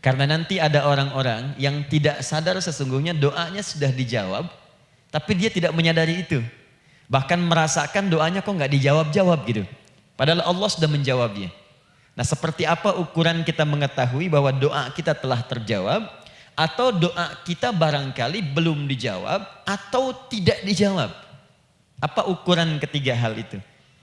Karena nanti ada orang-orang yang tidak sadar sesungguhnya doanya sudah dijawab, tapi dia tidak menyadari itu. Bahkan merasakan doanya kok nggak dijawab-jawab gitu. Padahal Allah sudah menjawabnya. Nah, seperti apa ukuran kita mengetahui bahwa doa kita telah terjawab, atau doa kita barangkali belum dijawab, atau tidak dijawab? Apa ukuran ketiga hal itu?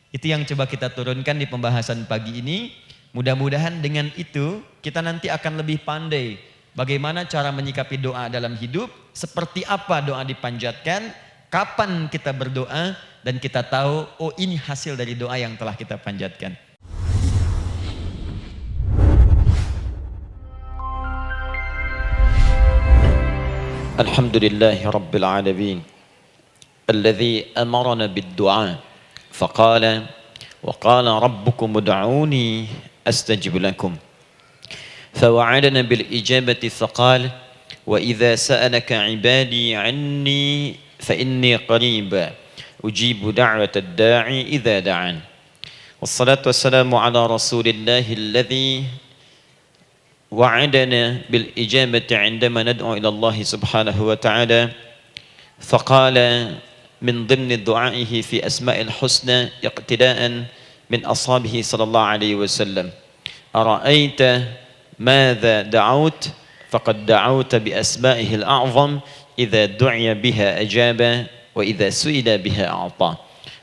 Itu yang coba kita turunkan di pembahasan pagi ini. Mudah-mudahan dengan itu kita nanti akan lebih pandai bagaimana cara menyikapi doa dalam hidup, seperti apa doa dipanjatkan, kapan kita berdoa, dan kita tahu oh ini hasil dari doa yang telah kita panjatkan. Alhamdulillahi Rabbil Alamin alladhi amarana bid-du'a faqala wa qala rabbukum ud'uni astajib lakum fawa'adana bil ijabati faqala wa idza sa'alaka 'ibadi 'anni fa inni qarib ujibu da'watad da'i idza da'an wassalatu wassalamu ala rasulillahi alladhi وعدنا بالإجابة عندما ندعو إلى الله سبحانه وتعالى فقال من ضمن دعائه في أسماء الحسنى اقتداء من أصحابه صلى الله عليه وسلم أرأيت ماذا دعوت فقد دعوت بأسمائه الأعظم إذا دعي بها أجاب وإذا سئل بها أعطى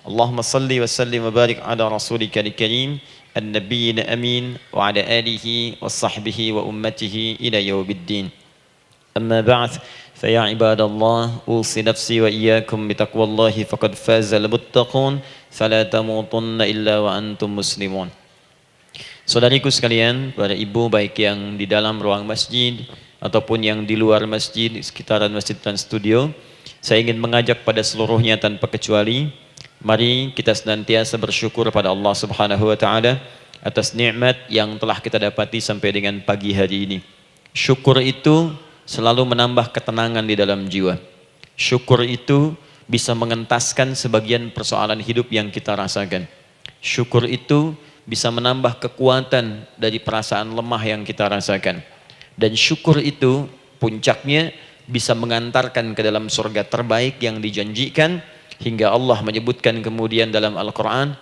اللهم صل وسلم وبارك على رسولك الكريم النبي الأمين وعلى آله وصحبه وأمته إلى يوم الدين أما بعد فيا عباد الله أوصي نفسي وإياكم بتقوى الله فقد فاز المتقون فلا تموتن إلا وأنتم مسلمون. Saudariku sekalian, para ibu baik yang di dalam ruang masjid ataupun yang di luar masjid, di sekitaran masjid dan studio, saya ingin mengajak pada seluruhnya tanpa kecuali, mari kita senantiasa bersyukur pada Allah Subhanahu wa taala atas nikmat yang telah kita dapati sampai dengan pagi hari ini. Syukur itu selalu menambah ketenangan di dalam jiwa. Syukur itu bisa mengentaskan sebagian persoalan hidup yang kita rasakan. Syukur itu bisa menambah kekuatan dari perasaan lemah yang kita rasakan. Dan syukur itu puncaknya bisa mengantarkan ke dalam surga terbaik yang dijanjikan, hingga Allah menyebutkan kemudian dalam Al-Quran,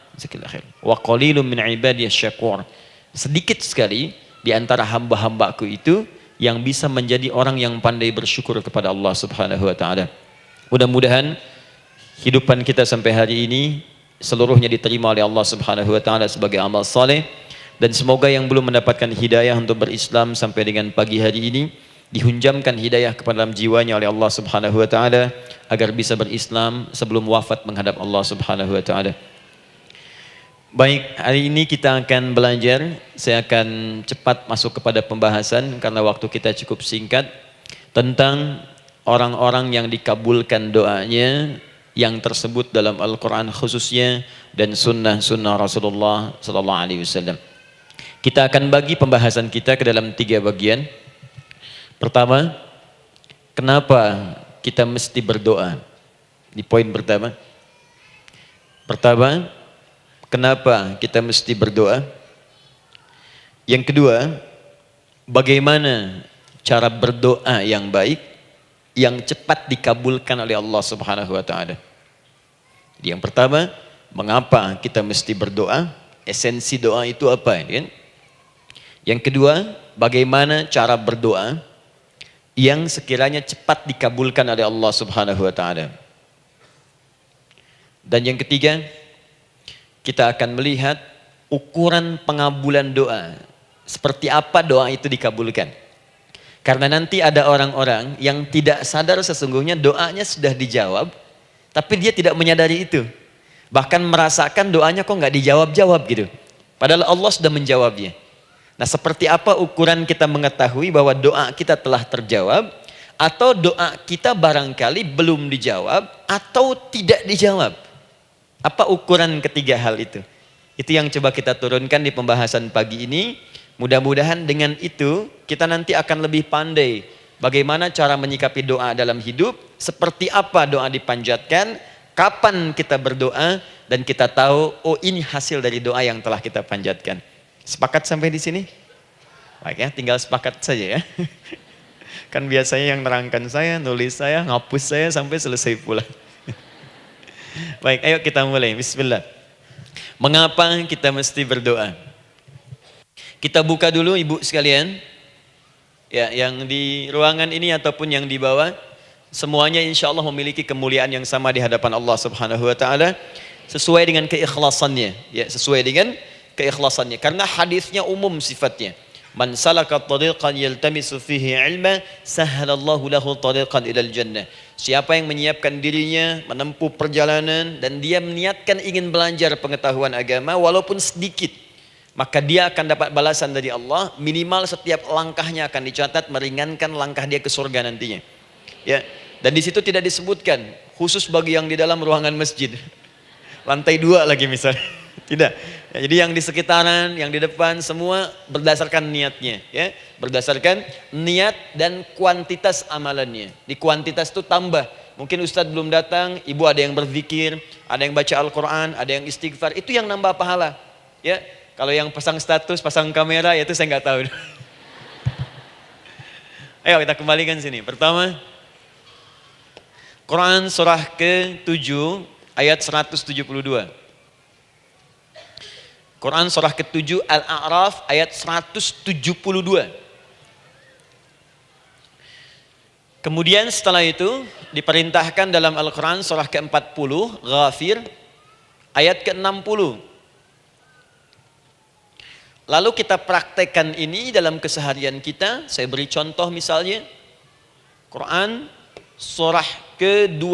wa qalilun min ibadiyas syakur, sedikit sekali di antara hamba-hambaku itu yang bisa menjadi orang yang pandai bersyukur kepada Allah Subhanahu wa taala. Mudah-mudahan hidupan kita sampai hari ini seluruhnya diterima oleh Allah Subhanahu wa taala sebagai amal saleh, dan semoga yang belum mendapatkan hidayah untuk berislam sampai dengan pagi hari ini dihunjamkan hidayah kepada dalam jiwanya oleh Allah Subhanahu wa taala agar bisa berislam sebelum wafat menghadap Allah Subhanahu wa taala. Baik, hari ini kita akan belajar. Saya akan cepat masuk kepada pembahasan karena waktu kita cukup singkat, tentang orang-orang yang dikabulkan doanya yang tersebut dalam Al-Quran khususnya dan sunnah-sunnah Rasulullah sallallahu alaihi wasallam. Kita akan bagi pembahasan kita ke dalam 3 bagian. Pertama, kenapa kita mesti berdoa? Di poin pertama. Kenapa kita mesti berdoa? Yang kedua, bagaimana cara berdoa yang baik, yang cepat dikabulkan oleh Allah Subhanahu wa taala? Yang pertama, mengapa kita mesti berdoa? Esensi doa itu apa, kan? Yang kedua, bagaimana cara berdoa yang sekiranya cepat dikabulkan oleh Allah Subhanahu wa taala. Dan yang ketiga, kita akan melihat ukuran pengabulan doa. Seperti apa doa itu dikabulkan. Karena nanti ada orang-orang yang tidak sadar sesungguhnya doanya sudah dijawab, tapi dia tidak menyadari itu. Bahkan merasakan doanya kok nggak dijawab-jawab gitu. Padahal Allah sudah menjawabnya. Nah, seperti apa ukuran kita mengetahui bahwa doa kita telah terjawab, atau doa kita barangkali belum dijawab, atau tidak dijawab? Apa ukuran ketiga hal itu? Itu yang coba kita turunkan di pembahasan pagi ini. Mudah-mudahan dengan itu kita nanti akan lebih pandai bagaimana cara menyikapi doa dalam hidup, seperti apa doa dipanjatkan, kapan kita berdoa, dan kita tahu oh ini hasil dari doa yang telah kita panjatkan. Sepakat sampai di sini? Baik ya, tinggal sepakat saja ya. Kan biasanya yang nerangkan saya, nulis saya, ngapus saya sampai selesai pula. Baik, ayo kita mulai. Bismillah. Mengapa kita mesti berdoa? Kita buka dulu ibu sekalian. Ya, yang di ruangan ini ataupun yang di bawah, semuanya insya Allah memiliki kemuliaan yang sama di hadapan Allah Subhanahu wa taala sesuai dengan keikhlasannya, ya, sesuai dengan keikhlasannya. Karena hadisnya umum sifatnya. Man salaka tariqan yaltamisu fihi ilma, sahhalallahu lahu tariqan ilal jannah. Siapa yang menyiapkan dirinya menempuh perjalanan dan dia meniatkan ingin belajar pengetahuan agama walaupun sedikit, maka dia akan dapat balasan dari Allah, minimal setiap langkahnya akan dicatat meringankan langkah dia ke surga nantinya. Ya, dan di situ tidak disebutkan khusus bagi yang di dalam ruangan masjid. Lantai 2 lagi misalnya. Tidak. Ya, jadi yang di sekitaran, yang di depan semua berdasarkan niatnya, ya. Berdasarkan niat dan kuantitas amalannya. Di kuantitas itu tambah. Mungkin Ustadz belum datang, ibu ada yang berzikir, ada yang baca Al-Qur'an, ada yang istighfar, itu yang nambah pahala. Ya. Kalau yang pasang status, pasang kamera, ya itu saya nggak tahu. Ayo kita kembalikan sini. Pertama, Quran surah ke-7 ayat 172. Quran surah ke-7 Al-A'raf ayat 172. Kemudian setelah itu diperintahkan dalam Al-Quran surah ke-40 Ghafir ayat ke-60. Lalu kita praktekkan ini dalam keseharian kita. Saya beri contoh misalnya Quran surah ke-2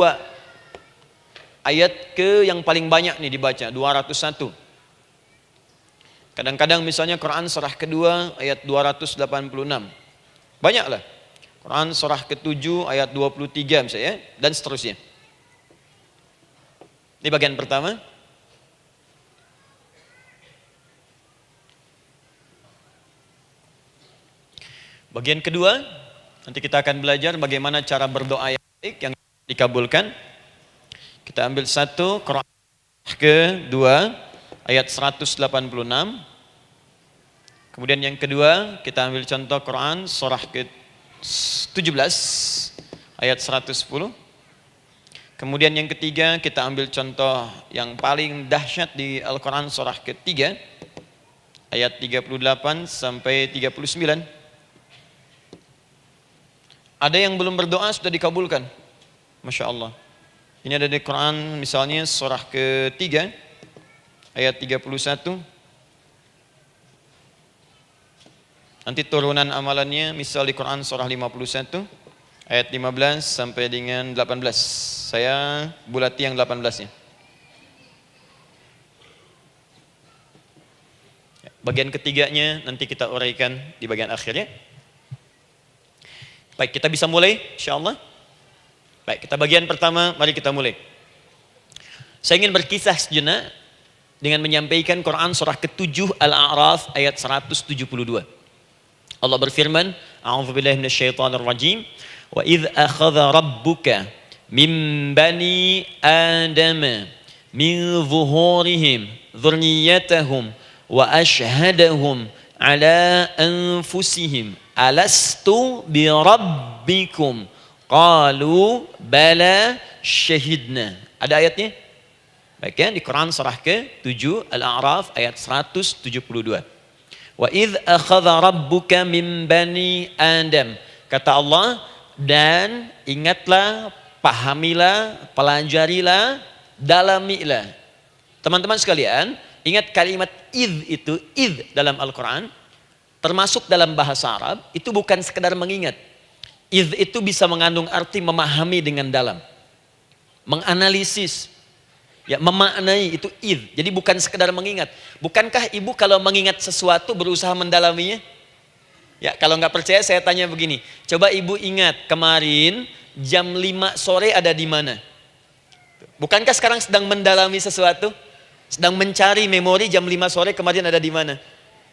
ayat ke yang paling banyak nih dibaca 201. Kadang-kadang misalnya Quran surah ke-2 ayat 286. Banyaklah. Quran surah ke-7 ayat 23 misalnya dan seterusnya. Ini bagian pertama. Bagian kedua, nanti kita akan belajar bagaimana cara berdoa yang baik yang dikabulkan. Kita ambil satu, Quran ke-2 ayat 186. Kemudian yang kedua, kita ambil contoh Quran surah ke-17 ayat 110. Kemudian yang ketiga, kita ambil contoh yang paling dahsyat di Al-Quran surah ke-3 ayat 38 sampai 39. Ada yang belum berdoa sudah dikabulkan. Masya Allah. Ini ada di Quran misalnya surah ke-3 ayat 31. Nanti turunan amalannya misal di Quran surah 51 ayat 15 sampai dengan 18. Saya bulati yang 18-nya. Bagian ketiganya nanti kita uraikan di bagian akhirnya. Baik, kita bisa mulai insyaallah. Baik, kita bagian pertama, mari kita mulai. Saya ingin berkisah sejenak dengan menyampaikan Quran surah ke-7 Al-A'raf ayat 172. Allah berfirman, A'udzubillahi minasyaitonirrajim, wa idz akhadha rabbuka min bani adama min zuhurihim dzurriyyatahum wa ashhadahum ala anfusihim alastu bi rabbikum qalu bala syahidna. Ada ayatnya? Baik ya, di Quran surah ke-7 Al-A'raf ayat 172. Wa idz akhadha rabbuka min bani Adam. Kata Allah, dan ingatlah, pahamilah, pelajarilah, dalamilah. Teman-teman sekalian, ingat kalimat idz itu, idz dalam Al-Quran termasuk dalam bahasa Arab, itu bukan sekedar mengingat. Idz itu bisa mengandung arti memahami dengan dalam. Menganalisis. Ya, memaknai itu idz. Jadi bukan sekedar mengingat. Bukankah ibu kalau mengingat sesuatu berusaha mendalaminya? Ya, kalau nggak percaya saya tanya begini. Coba ibu ingat kemarin jam 5 sore ada di mana? Bukankah sekarang sedang mendalami sesuatu? Sedang mencari memori jam 5 sore kemarin ada di mana?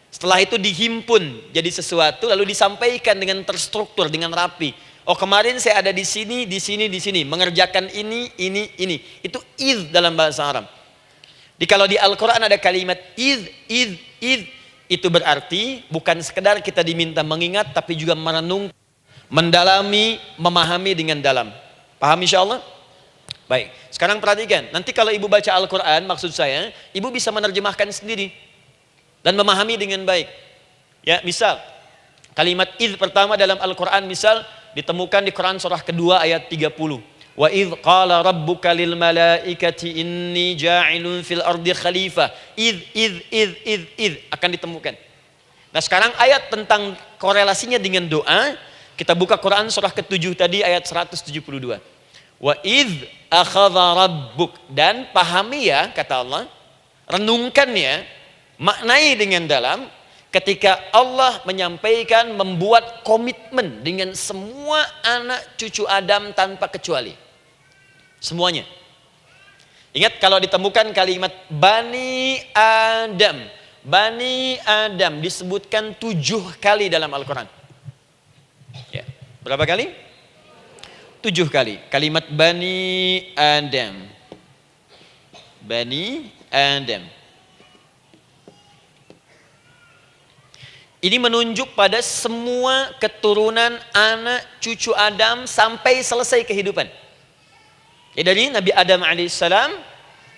Setelah itu dihimpun jadi sesuatu lalu disampaikan dengan terstruktur, dengan rapi. Oh, kemarin saya ada di sini, di sini, di sini, mengerjakan ini. Itu idz dalam bahasa Arab. Kalau di Al-Quran ada kalimat idz. Itu berarti bukan sekedar kita diminta mengingat, tapi juga merenung, mendalami, memahami dengan dalam. Paham insyaallah? Baik, sekarang perhatikan. Nanti kalau ibu baca Al-Quran, maksud saya, ibu bisa menerjemahkan sendiri dan memahami dengan baik. Ya, misal kalimat idz pertama dalam Al-Quran misal ditemukan di Quran surah kedua ayat 30. Wa idz qala rabbuka lil malaikati inni ja'ilun fil ardi khalifah. Idz akan ditemukan. Nah, sekarang ayat tentang korelasinya dengan doa, kita buka Quran surah ke-7 tadi ayat 172. Wa idz akhadha rabbuk, dan pahami ya kata Allah, renungkan ya, maknai dengan dalam ketika Allah menyampaikan, membuat komitmen dengan semua anak cucu Adam tanpa kecuali. Semuanya. Ingat kalau ditemukan kalimat Bani Adam. Bani Adam disebutkan 7 kali dalam Al-Quran. Ya. Berapa kali? 7 kali. Kalimat Bani Adam. Bani Adam. Ini menunjuk pada semua keturunan anak cucu Adam sampai selesai kehidupan. Ya, dari Nabi Adam alaihissalam,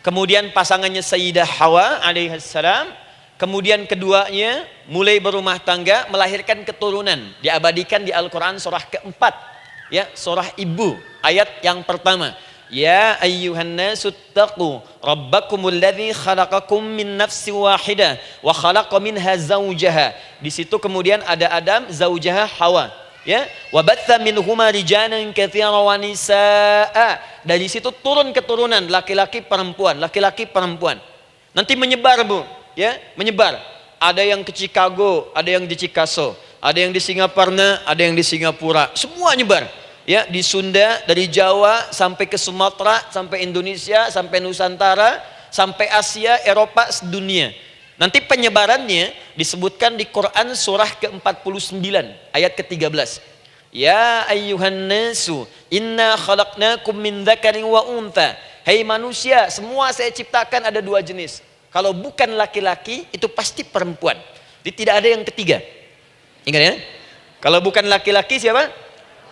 kemudian pasangannya Sayyidah Hawa alaihissalam, kemudian keduanya mulai berumah tangga, melahirkan keturunan, diabadikan di Al-Quran surah keempat, ya, surah Ibu, ayat yang pertama. Ya ayyuhan nasu taqu rabbakumul ladzi khalaqakum min nafsin wahidah wa khalaqa minha zawjaha. Di situ kemudian ada Adam, zaujaha Hawa, ya. Wa batha minhuma rijalan katsiran wa nisaa. Dari situ turun keturunan laki-laki perempuan, laki-laki perempuan. Nanti menyebar, Bu, ya, menyebar. Ada yang ke Chicago, ada yang di Chicago, ada yang di Singaparna, ada yang di Singapura. Semua nyebar. Ya, di Sunda, dari Jawa sampai ke Sumatera, sampai Indonesia, sampai Nusantara, sampai Asia, Eropa, sedunia. Nanti penyebarannya disebutkan di Quran surah ke-49 ayat ke-13. Ya ayyuhan nasu inna khalaqnakum min dzakarin wa untha. Hai manusia, semua saya ciptakan ada 2 jenis. Kalau bukan laki-laki itu pasti perempuan. Jadi tidak ada yang ketiga. Ingat ya? Kalau bukan laki-laki siapa?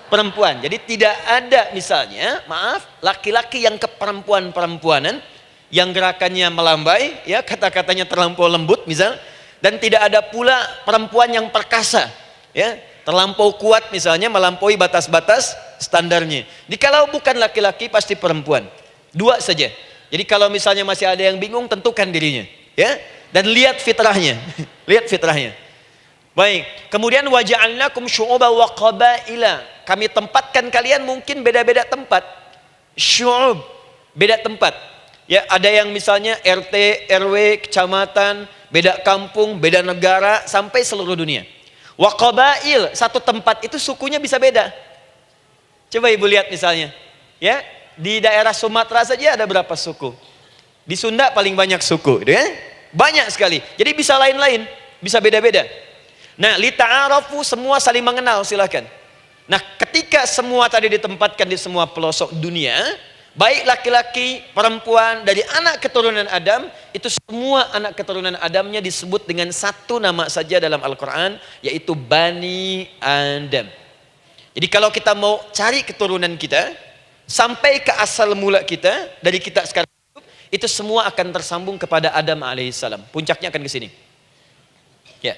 Perempuan. Jadi tidak ada misalnya, maaf, laki-laki yang keperempuan-perempuanan, yang gerakannya melambai, ya, kata-katanya terlampau lembut misal, dan tidak ada pula perempuan yang perkasa, ya, terlampau kuat misalnya, melampaui batas-batas standarnya. Jadi kalau bukan laki-laki pasti perempuan. 2 saja. Jadi kalau misalnya masih ada yang bingung, tentukan dirinya, ya, dan lihat fitrahnya. Lihat fitrahnya. Baik, kemudian waja'alnakum syu'uban wa qabaila. Kami tempatkan kalian mungkin beda-beda tempat. Syu'ub, beda tempat. Ya, ada yang misalnya RT, RW, kecamatan, beda kampung, beda negara, sampai seluruh dunia. Wa qabail, satu tempat itu sukunya bisa beda. Coba Ibu lihat misalnya, ya, di daerah Sumatera saja ada berapa suku? Di Sunda paling banyak suku, gitu ya? Banyak sekali. Jadi bisa lain-lain, bisa beda-beda. Nah, lita'arafu, semua saling mengenal, silakan. Nah, ketika semua tadi ditempatkan di semua pelosok dunia, baik laki-laki, perempuan, dari anak keturunan Adam, itu semua anak keturunan Adamnya disebut dengan satu nama saja dalam Al-Quran, yaitu Bani Adam. Jadi kalau kita mau cari keturunan kita, sampai ke asal mula kita, dari kita sekarang, itu semua akan tersambung kepada Adam alaihissalam. Puncaknya akan ke sini. Ya.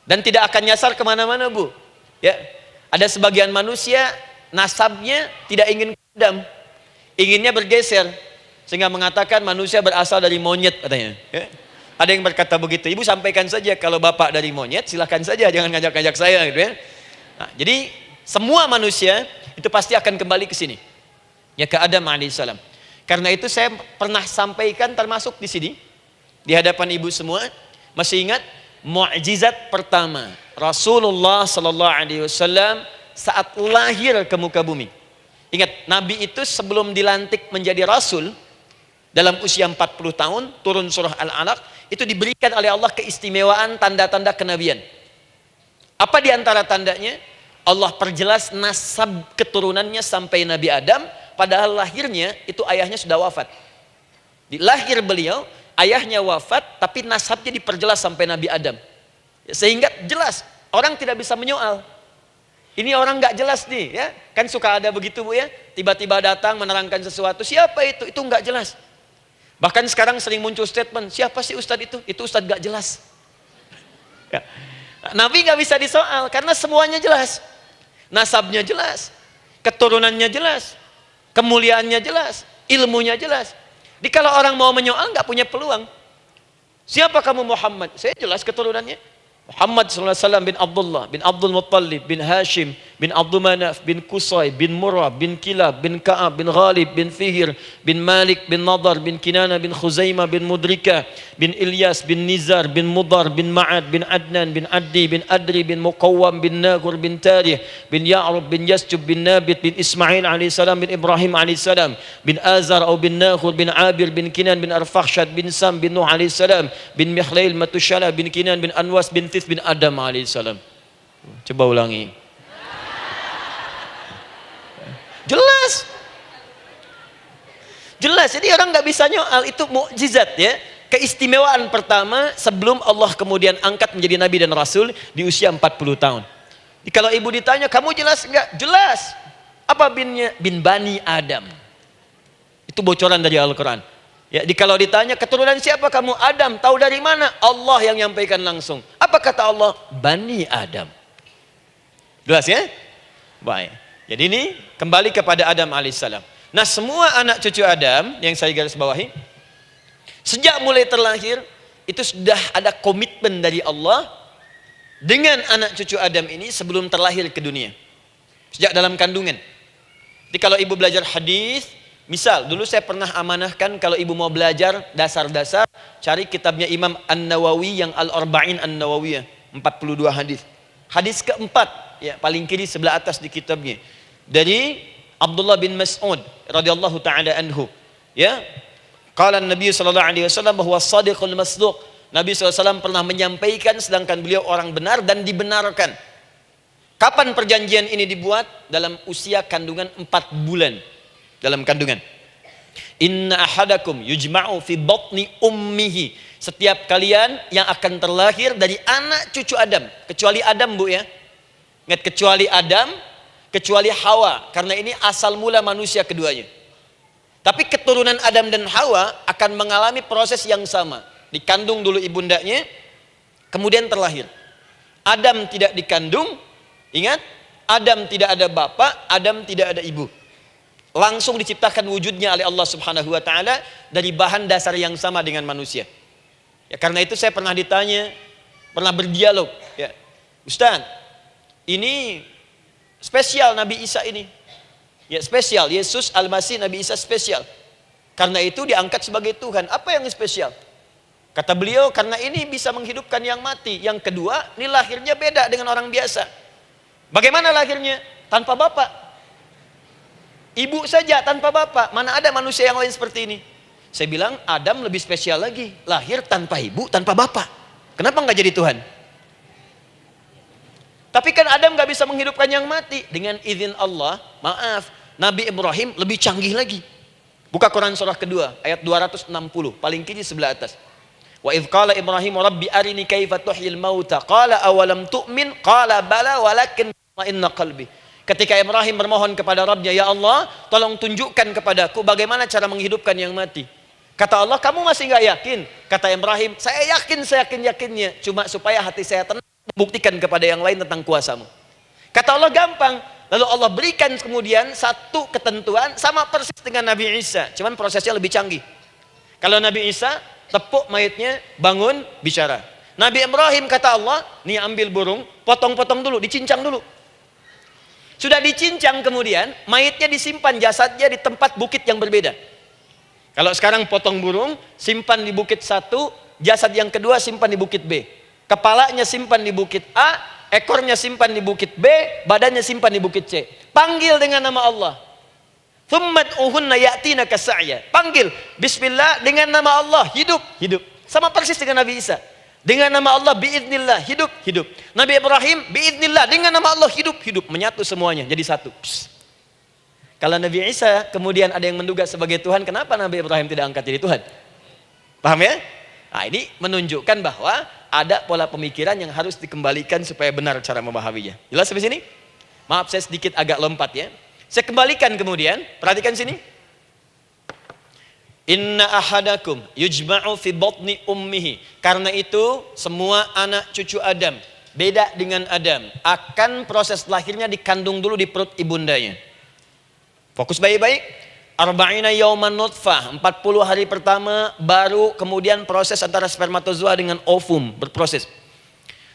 Dan tidak akan nyasar kemana-mana, Bu. Ya, ada sebagian manusia nasabnya tidak ingin ke Adam, inginnya bergeser, sehingga mengatakan manusia berasal dari monyet katanya. Ya. Ada yang berkata begitu. Ibu sampaikan saja kalau bapak dari monyet, silahkan saja, jangan ngajak-ngajak saya, gitu ya. Nah, jadi semua manusia itu pasti akan kembali ke sini, ya, ke Adam alaihissalam. Karena itu saya pernah sampaikan termasuk di sini di hadapan ibu semua, masih ingat? Mukjizat pertama Rasulullah sallallahu alaihi wasallam saat lahir ke muka bumi. Ingat, Nabi itu sebelum dilantik menjadi Rasul dalam usia 40 tahun, turun surah Al-Alaq, itu diberikan oleh Allah keistimewaan tanda-tanda kenabian. Apa di antara tandanya? Allah perjelas nasab keturunannya sampai Nabi Adam, padahal lahirnya itu ayahnya sudah wafat. Di lahir beliau ayahnya wafat tapi nasabnya diperjelas sampai Nabi Adam. Sehingga jelas, orang tidak bisa menyoal. Ini orang nggak jelas nih, ya. Kan suka ada begitu, Bu, ya. Tiba-tiba datang menerangkan sesuatu, siapa itu? Itu nggak jelas. Bahkan sekarang sering muncul statement, siapa sih ustadz itu? Itu ustadz nggak jelas. Ya. Nabi nggak bisa disoal karena semuanya jelas. Nasabnya jelas, keturunannya jelas, kemuliaannya jelas, ilmunya jelas. Jadi kalau orang mau menyoal nggak punya peluang. Siapa kamu Muhammad? Saya jelas keturunannya. Muhammad SAW bin Abdullah, bin Abdul Muttalib, bin Hashim, bin Abdul Manaf, bin Qusay, bin Murrah, bin Kilab, bin Ka'ab, bin Ghalib, bin Fihir, bin Malik, bin Nadar, bin Kinana, bin Khuzaimah, bin Mudrika, bin Ilyas, bin Nizar, bin Mudar, bin Ma'ad, bin Adnan, bin Addi, bin Adri, bin Muqawwam, bin Nagur, bin Tarih, bin Ya'rub, bin Yasjub, bin Nabit, bin Ismail AS, bin Ibrahim AS, bin Azar atau bin Nakhur, bin Abir, bin Kinan, bin Arfakhshad, bin Sam, bin Nuh AS, bin Mikhlail, Matushala, bin Kinan, bin Anwas, bin bin Adam alaihissalam. Coba ulangi. Jelas. Jelas. Jadi orang nggak bisa nyoal, itu mukjizat, ya. Keistimewaan pertama sebelum Allah kemudian angkat menjadi nabi dan rasul di usia 40 tahun. Jadi kalau ibu ditanya, kamu jelas enggak? Jelas. Apa binnya? Bin Bani Adam. Itu bocoran dari Al-Quran. Ya, kalau ditanya keturunan siapa kamu? Adam. Tahu dari mana? Allah yang nyampaikan langsung. Apa kata Allah? Bani Adam. Jelas, ya? Baik. Jadi ini kembali kepada Adam alaihissalam. Nah, semua anak cucu Adam yang saya garis bawahi, sejak mulai terlahir itu sudah ada komitmen dari Allah dengan anak cucu Adam ini sebelum terlahir ke dunia. Sejak dalam kandungan. Jadi kalau ibu belajar hadis, misal, dulu saya pernah amanahkan kalau ibu mau belajar dasar-dasar, cari kitabnya Imam An-Nawawi yang Al-Arba'in An-Nawawiyah, 42 hadis. Hadis keempat, ya, paling kiri sebelah atas di kitabnya. Dari Abdullah bin Mas'ud radhiyallahu taala anhu, ya. Qala Nabi sallallahu alaihi wasallam bahwa shadiqul masduq. Nabi SAW pernah menyampaikan sedangkan beliau orang benar dan dibenarkan. Kapan perjanjian ini dibuat? Dalam usia kandungan 4 bulan. Dalam kandungan. Inna ahadakum yujma'u fi batni ummihi. Setiap kalian yang akan terlahir dari anak cucu Adam, kecuali Adam, Bu, ya. Ingat, kecuali Adam, kecuali Hawa, karena ini asal mula manusia keduanya. Tapi keturunan Adam dan Hawa akan mengalami proses yang sama. Dikandung dulu ibundanya, kemudian terlahir. Adam tidak dikandung, ingat, Adam tidak ada bapak, Adam tidak ada ibu. Langsung diciptakan wujudnya oleh Allah Subhanahu wa taala dari bahan dasar yang sama dengan manusia. Ya, karena itu saya pernah ditanya, pernah berdialog, ya. Ustaz, ini spesial Nabi Isa ini. Ya, spesial, Yesus Al-Masih Nabi Isa spesial. Karena itu diangkat sebagai Tuhan. Apa yang spesial? Kata beliau, karena ini bisa menghidupkan yang mati. Yang kedua, ini lahirnya beda dengan orang biasa. Bagaimana lahirnya? Tanpa bapak. Ibu saja tanpa bapak. Mana ada manusia yang lain seperti ini? Saya bilang Adam lebih spesial lagi. Lahir tanpa ibu, tanpa bapak. Kenapa nggak jadi Tuhan? Tapi kan Adam nggak bisa menghidupkan yang mati. Dengan izin Allah, maaf, Nabi Ibrahim lebih canggih lagi. Buka Quran surah kedua, ayat 260. Paling kiri sebelah atas. Wa idh qala Ibrahim Rabbi arini kaifa tuhyil mauta. Qala awalam tu'min. Qala bala walakin inna qalbi. Ketika Ibrahim bermohon kepada Rabbnya, ya Allah, tolong tunjukkan kepadaku bagaimana cara menghidupkan yang mati. Kata Allah, kamu masih nggak yakin? Kata Ibrahim, saya yakin-yakinnya. Cuma supaya hati saya tenang, buktikan kepada yang lain tentang kuasamu. Kata Allah, gampang. Lalu Allah berikan kemudian satu ketentuan sama persis dengan Nabi Isa. Cuman prosesnya lebih canggih. Kalau Nabi Isa, tepuk mayatnya, bangun, bicara. Nabi Ibrahim kata Allah, nih ambil burung, potong-potong dulu, dicincang dulu. Sudah dicincang kemudian, mayatnya disimpan, jasadnya di tempat bukit yang berbeda. Kalau sekarang potong burung, simpan di bukit satu, jasad yang kedua simpan di bukit B. Kepalanya simpan di bukit A, ekornya simpan di bukit B, badannya simpan di bukit C. Panggil dengan nama Allah. Thummat uhunna ya'tina kasa'ya. Panggil, bismillah, dengan nama Allah, hidup. Sama persis dengan Nabi Isa. Dengan nama Allah biiznillah, hidup. Nabi Ibrahim biiznillah, dengan nama Allah hidup. Menyatu semuanya jadi satu. Psst. Kalau Nabi Isa kemudian ada yang menduga sebagai Tuhan, kenapa Nabi Ibrahim tidak angkat jadi Tuhan? Paham ya? Nah, ini menunjukkan bahwa ada pola pemikiran yang harus dikembalikan supaya benar cara memahaminya. Jelas sampai sini? Maaf saya sedikit agak lompat ya. Saya kembalikan kemudian, perhatikan sini. Inna ahadakum yujma'u fi batni ummihi. Karena itu semua anak cucu Adam, beda dengan Adam, akan proses lahirnya dikandung dulu di perut ibundanya. Fokus baik-baik. Arba'ina yauman nutfah, 40 hari pertama baru kemudian proses antara spermatozoa dengan ovum berproses.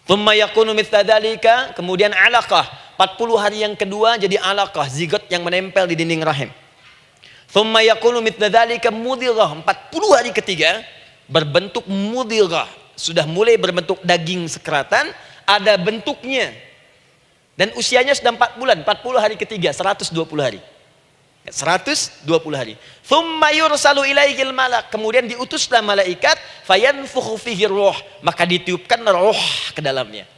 Thumma yakunu mithla dzalika, kemudian alaqah. 40 hari yang kedua jadi alaqah, zigot yang menempel di dinding rahim. Thumma yakunu mithla dzalika mudghah. 40 hari ketiga berbentuk mudghah, sudah mulai berbentuk daging sekeratan, ada bentuknya. Dan usianya sudah 4 bulan, 40 hari ketiga, 120 hari. 120 hari. Thumma yursalu ilaihil malak, kemudian diutuslah malaikat, fayanfukhu fihi ruh, maka ditiupkan roh ke dalamnya.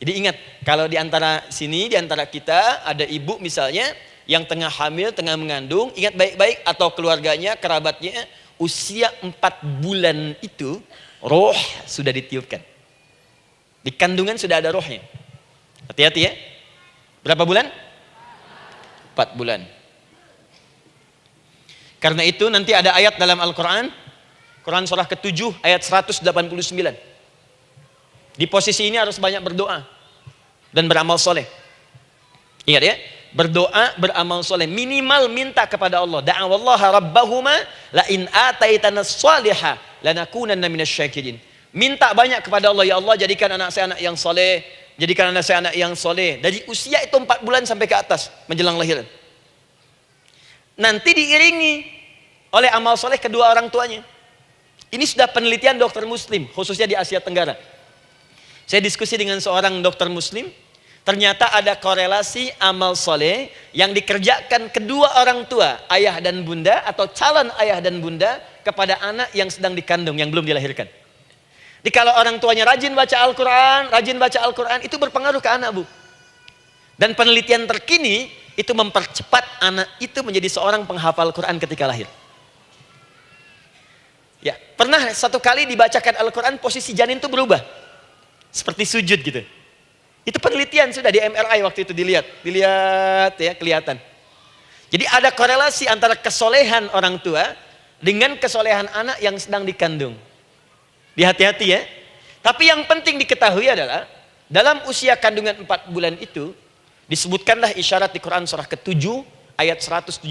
Jadi ingat, kalau di antara sini, di antara kita ada ibu misalnya yang tengah hamil, tengah mengandung, ingat baik-baik, atau keluarganya, kerabatnya, usia 4 bulan itu roh sudah ditiupkan. Di kandungan sudah ada rohnya. Hati-hati ya. Berapa bulan? 4 bulan. Karena itu nanti ada ayat dalam Al-Quran, Quran surah ke-7 ayat 189. Di posisi ini harus banyak berdoa dan beramal soleh. Ingat ya, berdoa, beramal soleh, minimal minta kepada Allah. Da'awallaha rabbahuma la in ataitana salihah lanakunanna minasyakirin. Minta banyak kepada Allah, ya Allah jadikan anak saya anak yang soleh, jadikan anak saya anak yang soleh. Dari usia itu 4 bulan sampai ke atas menjelang lahiran. Nanti diiringi oleh amal soleh kedua orang tuanya. Ini sudah penelitian dokter muslim, khususnya di Asia Tenggara. Saya diskusi dengan seorang dokter muslim, ternyata ada korelasi amal soleh yang dikerjakan kedua orang tua, ayah dan bunda, atau calon ayah dan bunda, kepada anak yang sedang dikandung, yang belum dilahirkan. Jadi kalau orang tuanya rajin baca Al-Quran, itu berpengaruh ke anak, Bu. Dan penelitian terkini, itu mempercepat anak itu menjadi seorang penghafal Quran ketika lahir. Ya, pernah satu kali dibacakan Al-Quran, posisi janin itu berubah. Seperti sujud gitu. Itu penelitian sudah di MRI waktu itu dilihat ya, kelihatan. Jadi ada korelasi antara kesolehan orang tua dengan kesolehan anak yang sedang dikandung. Hati-hati ya. Tapi yang penting diketahui adalah dalam usia kandungan 4 bulan itu disebutkanlah isyarat di Quran surah ke-7 ayat 172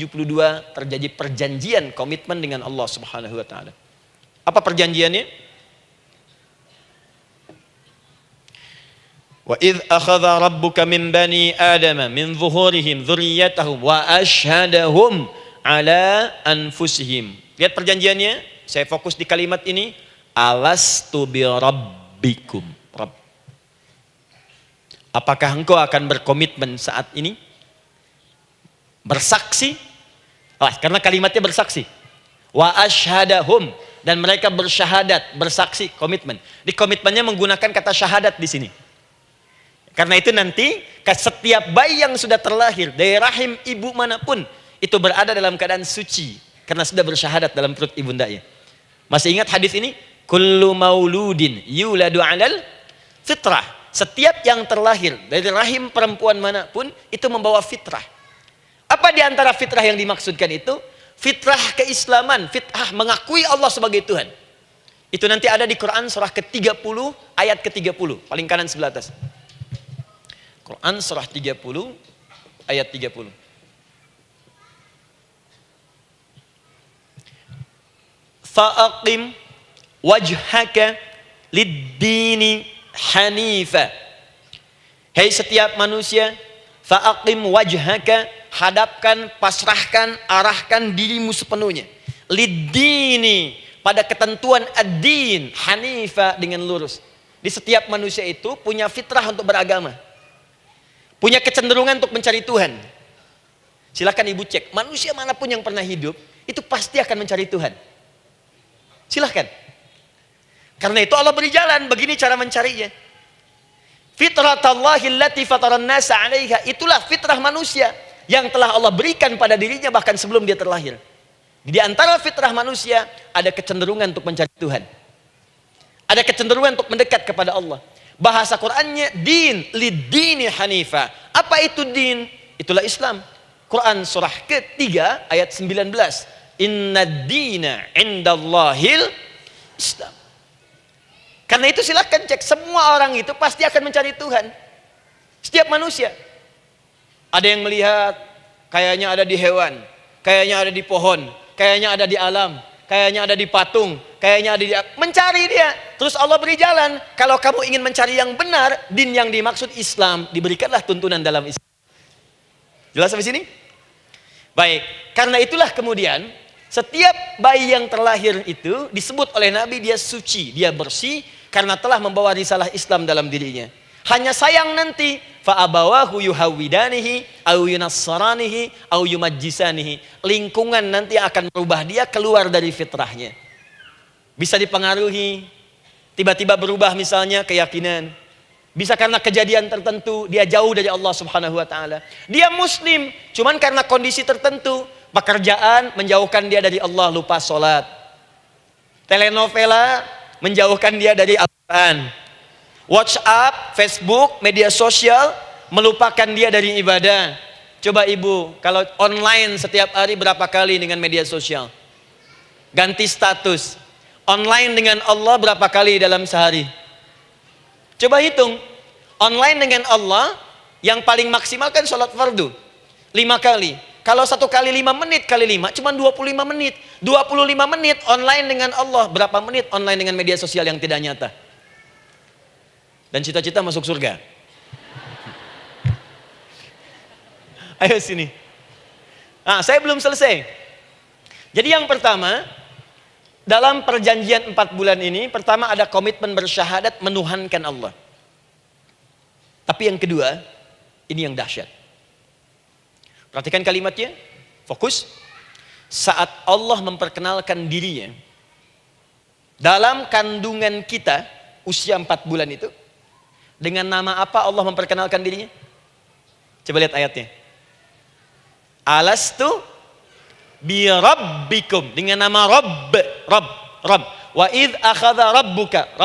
terjadi perjanjian komitmen dengan Allah Subhanahu wa taala. Apa perjanjiannya? Wa idz akhadha rabbuka min bani adama min zuhurihim dzurriyyatahum wa asyhadahum ala anfusihim. Lihat perjanjiannya, saya fokus di kalimat ini, alastu bi rabbikum. Apakah engkau akan berkomitmen saat ini? Bersaksi? Karena kalimatnya bersaksi. Wa asyhadahum, dan mereka bersyahadat, bersaksi, komitmen. Di komitmennya menggunakan kata syahadat di sini. Karena itu nanti setiap bayi yang sudah terlahir dari rahim ibu manapun itu berada dalam keadaan suci karena sudah bersyahadat dalam perut ibundanya. Masih ingat hadis ini? Kullu mauludin yuladu 'alal fitrah. Setiap yang terlahir dari rahim perempuan manapun itu membawa fitrah. Apa di antara fitrah yang dimaksudkan itu? Fitrah keislaman, fitrah mengakui Allah sebagai Tuhan. Itu nanti ada di Quran surah ke-30 ayat ke-30, paling kanan sebelah atas. Quran surah 30 ayat 30. Fa'aqim wajhaka lid-dini hanifa. Hei setiap manusia, fa'aqim wajhaka, hadapkan, pasrahkan, arahkan dirimu sepenuhnya. Lid-dini, pada ketentuan ad-din, hanifa, dengan lurus. Di setiap manusia itu punya fitrah untuk beragama. Punya kecenderungan untuk mencari Tuhan. Silakan ibu cek, manusia manapun yang pernah hidup, itu pasti akan mencari Tuhan. Silakan. Karena itu Allah beri jalan, begini cara mencarinya. Fitratallahi allati fataran nasa 'alaiha, itulah fitrah manusia yang telah Allah berikan pada dirinya bahkan sebelum dia terlahir. Di antara fitrah manusia ada kecenderungan untuk mencari Tuhan. Ada kecenderungan untuk mendekat kepada Allah. Bahasa Qur'annya din lidini hanifa. Apa itu din? Itulah Islam. Quran surah ketiga ayat 19. Inna dina indallahil Islam. Karena itu silakan cek, semua orang itu pasti akan mencari Tuhan. Setiap manusia. Ada yang melihat kayaknya ada di hewan, kayaknya ada di pohon, kayaknya ada di alam, kayaknya ada di patung, kayaknya ada di... Mencari dia. Terus Allah beri jalan. Kalau kamu ingin mencari yang benar, din yang dimaksud Islam, diberikanlah tuntunan dalam Islam. Jelas sampai sini? Baik. Karena itulah kemudian setiap bayi yang terlahir itu disebut oleh Nabi dia suci, dia bersih karena telah membawa risalah Islam dalam dirinya. Hanya sayang nanti fa'abawahu yuhawidanihi au yunassaranihi au yumajjisanihi. Lingkungan nanti akan merubah dia keluar dari fitrahnya. Bisa dipengaruhi, tiba-tiba berubah misalnya keyakinan. Bisa karena kejadian tertentu dia jauh dari Allah Subhanahu wa taala. Dia muslim, cuman karena kondisi tertentu, pekerjaan menjauhkan dia dari Allah, lupa sholat. Telenovela menjauhkan dia dari Al-Quran. WhatsApp, Facebook, media sosial melupakan dia dari ibadah. Coba ibu, kalau online setiap hari berapa kali dengan media sosial? Ganti status. Online dengan Allah berapa kali dalam sehari? Coba hitung. Online dengan Allah yang paling maksimal kan sholat fardu 5 kali. Kalau 1 kali 5 menit kali 5 cuma 25 menit. 25 menit online dengan Allah. Berapa menit online dengan media sosial yang tidak nyata? Dan cita-cita masuk surga. Ayo sini. Nah, saya belum selesai. Jadi yang pertama, dalam perjanjian 4 bulan ini, pertama ada komitmen bersyahadat menuhankan Allah. Tapi yang kedua, ini yang dahsyat. Perhatikan kalimatnya, fokus. Saat Allah memperkenalkan dirinya, dalam kandungan kita, usia 4 bulan itu, dengan nama apa Allah memperkenalkan dirinya? Coba lihat ayatnya. Alastu bi rabbikum, dengan nama Rabb. Wa idh akhadha rabbuka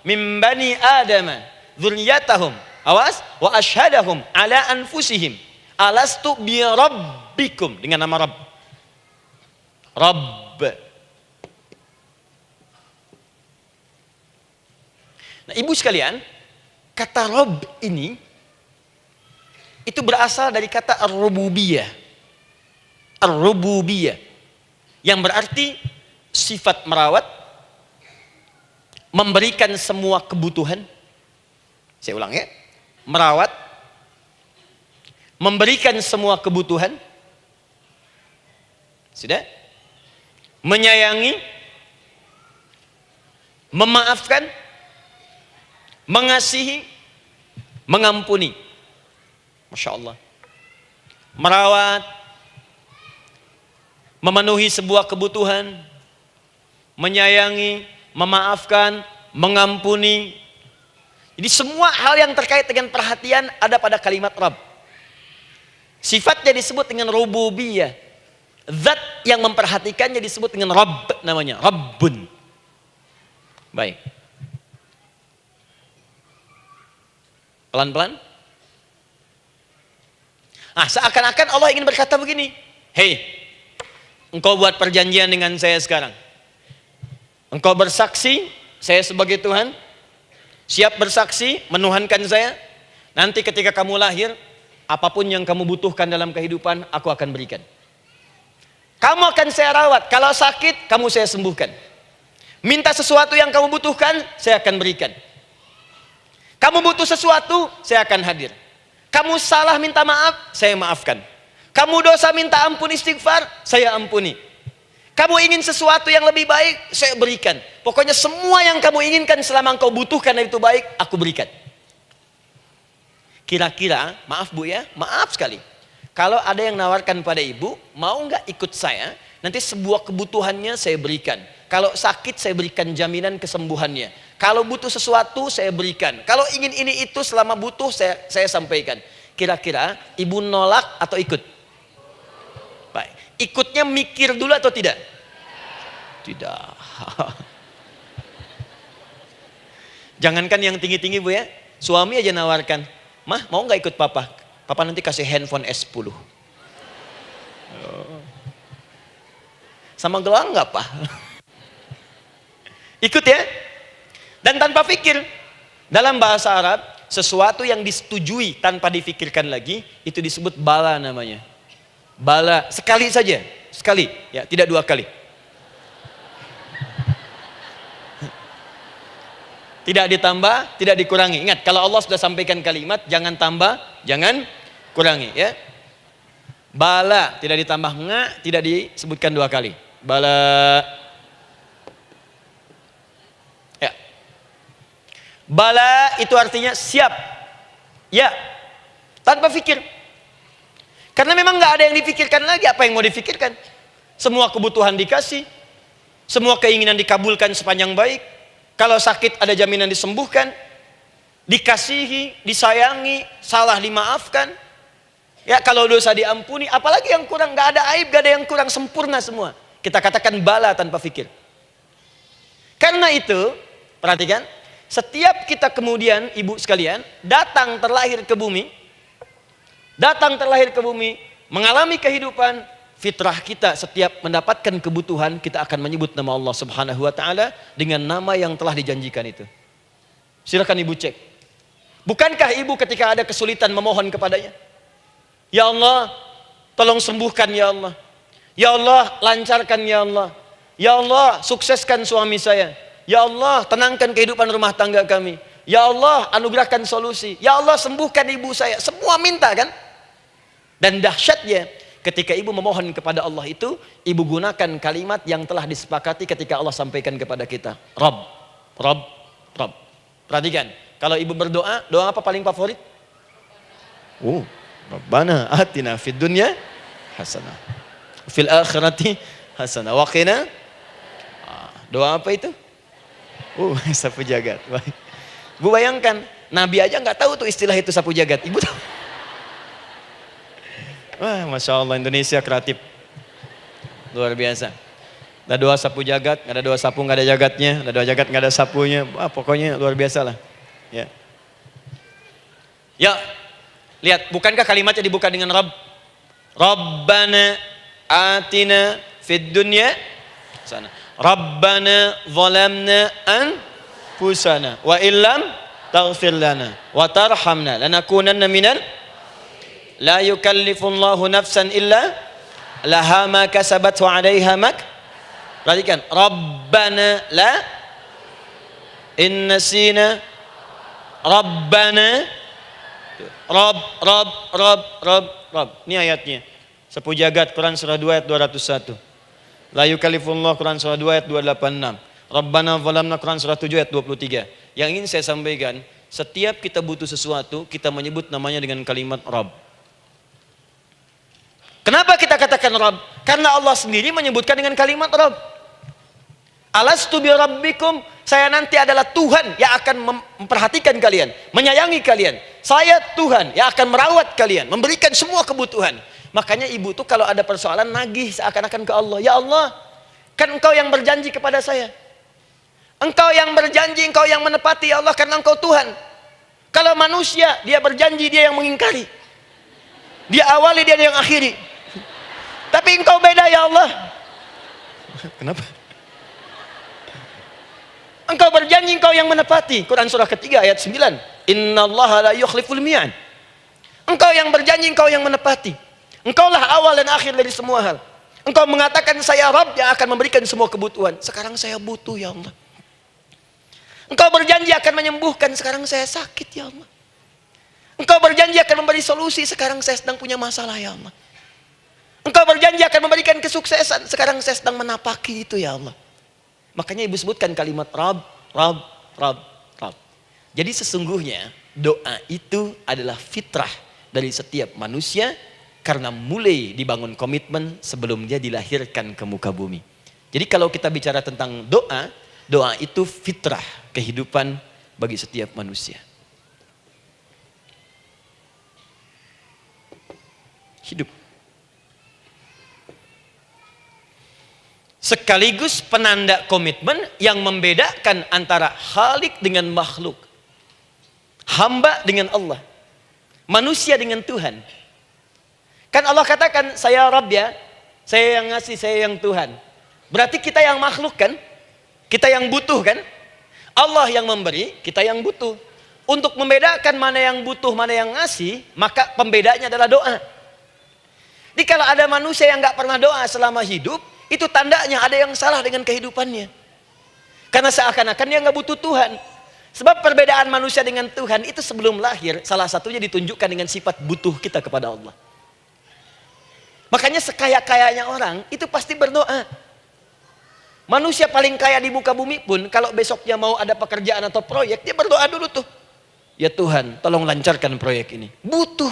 min bani Adama dzurriyyatahum. Awas, wa ashhadahum ala anfusihim. Alastu bi rabbikum, dengan nama Rabb. Nah, ibu sekalian, kata Rabb ini itu berasal dari kata ar-rububiyah. Ar-rububiyah yang berarti sifat merawat, memberikan semua kebutuhan. Saya ulang ya. Merawat, memberikan semua kebutuhan. Sudah? Menyayangi, memaafkan, mengasihi, mengampuni. Masya Allah. Merawat, memenuhi sebuah kebutuhan, menyayangi, memaafkan, mengampuni. Jadi semua hal yang terkait dengan perhatian ada pada kalimat Rabb. Sifatnya disebut dengan rububiyah. Zat yang memperhatikannya disebut dengan Rabb, namanya Rabbun. Baik. Pelan-pelan. Nah, seakan-akan Allah ingin berkata begini, hei, engkau buat perjanjian dengan saya sekarang. Engkau bersaksi, saya sebagai Tuhan, siap bersaksi, menuhankan saya. Nanti ketika kamu lahir, apapun yang kamu butuhkan dalam kehidupan, aku akan berikan. Kamu akan saya rawat, kalau sakit, kamu saya sembuhkan. Minta sesuatu yang kamu butuhkan, saya akan berikan. Kamu butuh sesuatu, saya akan hadir. Kamu salah minta maaf, saya maafkan. Kamu dosa minta ampun istighfar, saya ampuni. Kamu ingin sesuatu yang lebih baik, saya berikan. Pokoknya semua yang kamu inginkan selama engkau butuhkan itu baik, aku berikan. Kira-kira, maaf Bu ya, maaf sekali. Kalau ada yang nawarkan pada ibu, mau nggak ikut saya? Nanti sebuah kebutuhannya saya berikan. Kalau sakit saya berikan jaminan kesembuhannya. Kalau butuh sesuatu saya berikan. Kalau ingin ini itu selama butuh saya sampaikan. Kira-kira ibu nolak atau ikut? Baik. Ikutnya mikir dulu atau tidak? Tidak. Jangankan yang tinggi-tinggi Bu ya, suami aja nawarkan, "Mah, mau nggak ikut papa? Papa nanti kasih handphone S10. Sama gelang nggak Pak? Ikut ya. Dan tanpa pikir. Dalam bahasa Arab, sesuatu yang disetujui tanpa difikirkan lagi, itu disebut bala namanya. Bala, sekali saja. Sekali, ya, tidak dua kali. Tidak ditambah, tidak dikurangi. Ingat, kalau Allah sudah sampaikan kalimat, jangan tambah, jangan kurangi. Ya. Bala, tidak ditambah nga, tidak disebutkan dua kali. Bala. Ya. Bala itu artinya siap. Ya. Tanpa pikir. Karena memang nggak ada yang dipikirkan lagi. Apa yang mau dipikirkan? Semua kebutuhan dikasih. Semua keinginan dikabulkan sepanjang baik. Kalau sakit ada jaminan disembuhkan, dikasihi, disayangi, salah dimaafkan. Ya, kalau dosa diampuni, apalagi yang kurang, nggak ada aib, nggak ada yang kurang, sempurna semua. Kita katakan bala tanpa fikir. Karena itu, perhatikan, setiap kita kemudian, ibu sekalian, datang terlahir ke bumi, mengalami kehidupan, fitrah kita setiap mendapatkan kebutuhan, kita akan menyebut nama Allah Subhanahu wa Ta'ala dengan nama yang telah dijanjikan itu. Silakan ibu cek. Bukankah ibu ketika ada kesulitan memohon kepadanya? Ya Allah, tolong sembuhkan ya Allah. Ya Allah, lancarkan ya Allah. Ya Allah, sukseskan suami saya. Ya Allah, tenangkan kehidupan rumah tangga kami. Ya Allah, anugerahkan solusi. Ya Allah, sembuhkan ibu saya. Semua minta kan? Dan dahsyatnya, ketika ibu memohon kepada Allah itu, ibu gunakan kalimat yang telah disepakati ketika Allah sampaikan kepada kita. Rabb, Rabb, Rabb. Perhatikan, kalau ibu berdoa, doa apa paling favorit? Rabbana atina fid dunya hasanah. Fil akhirati hasanah. Wa qina. Doa apa itu? Sapu jagat. Bu bayangkan, Nabi aja nggak tahu tuh istilah itu sapu jagat. Ibu tahu? Wah, Masya Allah, Indonesia kreatif. Luar biasa. Ada doa sapu jagat, nggak ada doa sapu nggak ada jagatnya, ada doa jagat nggak ada sapunya. Wah, pokoknya luar biasa lah. Ya. Ya, lihat, bukankah kalimatnya dibuka dengan Rabb? Rabbana atina fid dunya sana. Rabbana zalamna anfusana wa illam taghfir lana wa tarhamna lanakunanna minal. La yukallifullahu nafsan illa laha ma kasabat wa 'alaiha mak. Perhatikan, Rabbana la innasina Rabbana Rabb. Ini ayatnya. Sapu jagat Quran surah 2 ayat 201. La yukallifullahu Quran surah 2 ayat 286. Rabbana zalamna Quran surah 7 ayat 23. Yang ingin saya sampaikan, setiap kita butuh sesuatu, kita menyebut namanya dengan kalimat Rabb. Kenapa kita katakan Rabb? Karena Allah sendiri menyebutkan dengan kalimat Rabb. Alastu bi rabbikum, saya nanti adalah Tuhan yang akan memperhatikan kalian, menyayangi kalian. Saya Tuhan yang akan merawat kalian, memberikan semua kebutuhan. Makanya ibu tuh kalau ada persoalan nagih seakan-akan ke Allah. Ya Allah, kan engkau yang berjanji kepada saya. Engkau yang berjanji, engkau yang menepati ya Allah, karena engkau Tuhan. Kalau manusia, dia berjanji, dia yang mengingkari. Dia awali, dia yang akhiri. Tapi engkau beda ya Allah. Kenapa? Engkau berjanji, engkau yang menepati. Quran surah ketiga ayat 9. Innallaha la yukhliful mi'ad. Engkau yang berjanji, engkau yang menepati. Engkaulah awal dan akhir dari semua hal. Engkau mengatakan saya Rabb yang akan memberikan semua kebutuhan. Sekarang saya butuh ya Allah. Engkau berjanji akan menyembuhkan, sekarang saya sakit ya Allah. Engkau berjanji akan memberi solusi, sekarang saya sedang punya masalah ya Allah. Engkau berjanji akan memberikan kesuksesan, sekarang saya sedang menapaki itu ya Allah. Makanya ibu sebutkan kalimat Rabb, Rabb, Rabb, Rabb. Jadi sesungguhnya doa itu adalah fitrah dari setiap manusia, karena mulai dibangun komitmen sebelum dia dilahirkan ke muka bumi. Jadi kalau kita bicara tentang doa, doa itu fitrah kehidupan bagi setiap manusia. Hidup. sekaligus penanda komitmen yang membedakan antara Khalik dengan makhluk, hamba dengan Allah, manusia dengan Tuhan. Kan Allah katakan, saya Rabb ya, saya yang ngasih, saya yang Tuhan. Berarti kita yang makhluk kan? Kita yang butuh kan? Allah yang memberi, kita yang butuh. Untuk membedakan mana yang butuh, mana yang ngasih, maka pembedanya adalah doa. Jadi kalau ada manusia yang nggak pernah doa selama hidup, itu tandanya ada yang salah dengan kehidupannya. Karena seakan-akan dia nggak butuh Tuhan. Sebab perbedaan manusia dengan Tuhan itu sebelum lahir, salah satunya ditunjukkan dengan sifat butuh kita kepada Allah. Makanya sekaya-kayanya orang itu pasti berdoa. Manusia paling kaya di muka bumi pun kalau besoknya mau ada pekerjaan atau proyek, dia berdoa dulu tuh. Ya Tuhan, tolong lancarkan proyek ini. Butuh.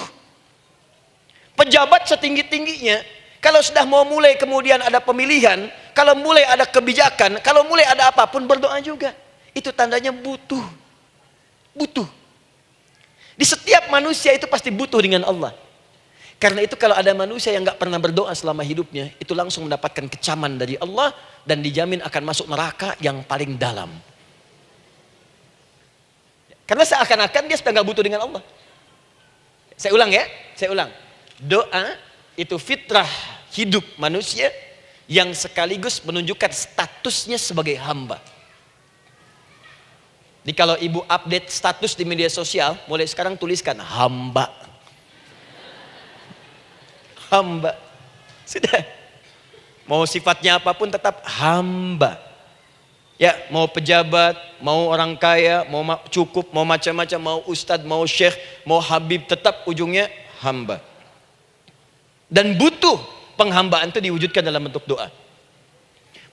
Pejabat setinggi-tingginya, kalau sudah mau mulai kemudian ada pemilihan, kalau mulai ada kebijakan, kalau mulai ada apapun berdoa juga. Itu tandanya butuh. Butuh. Di setiap manusia itu pasti butuh dengan Allah. Karena itu kalau ada manusia yang nggak pernah berdoa selama hidupnya, itu langsung mendapatkan kecaman dari Allah dan dijamin akan masuk neraka yang paling dalam. Karena seakan-akan dia sudah nggak butuh dengan Allah. Saya ulang ya, saya ulang. Doa itu fitrah hidup manusia yang sekaligus menunjukkan statusnya sebagai hamba. Jadi kalau ibu update status di media sosial, mulai sekarang tuliskan hamba. Hamba. Sudah. Mau sifatnya apapun tetap hamba. Ya, mau pejabat, mau orang kaya, mau cukup, mau macam-macam, mau ustadz, mau syekh, mau habib, tetap ujungnya hamba. Dan butuh penghambaan itu diwujudkan dalam bentuk doa.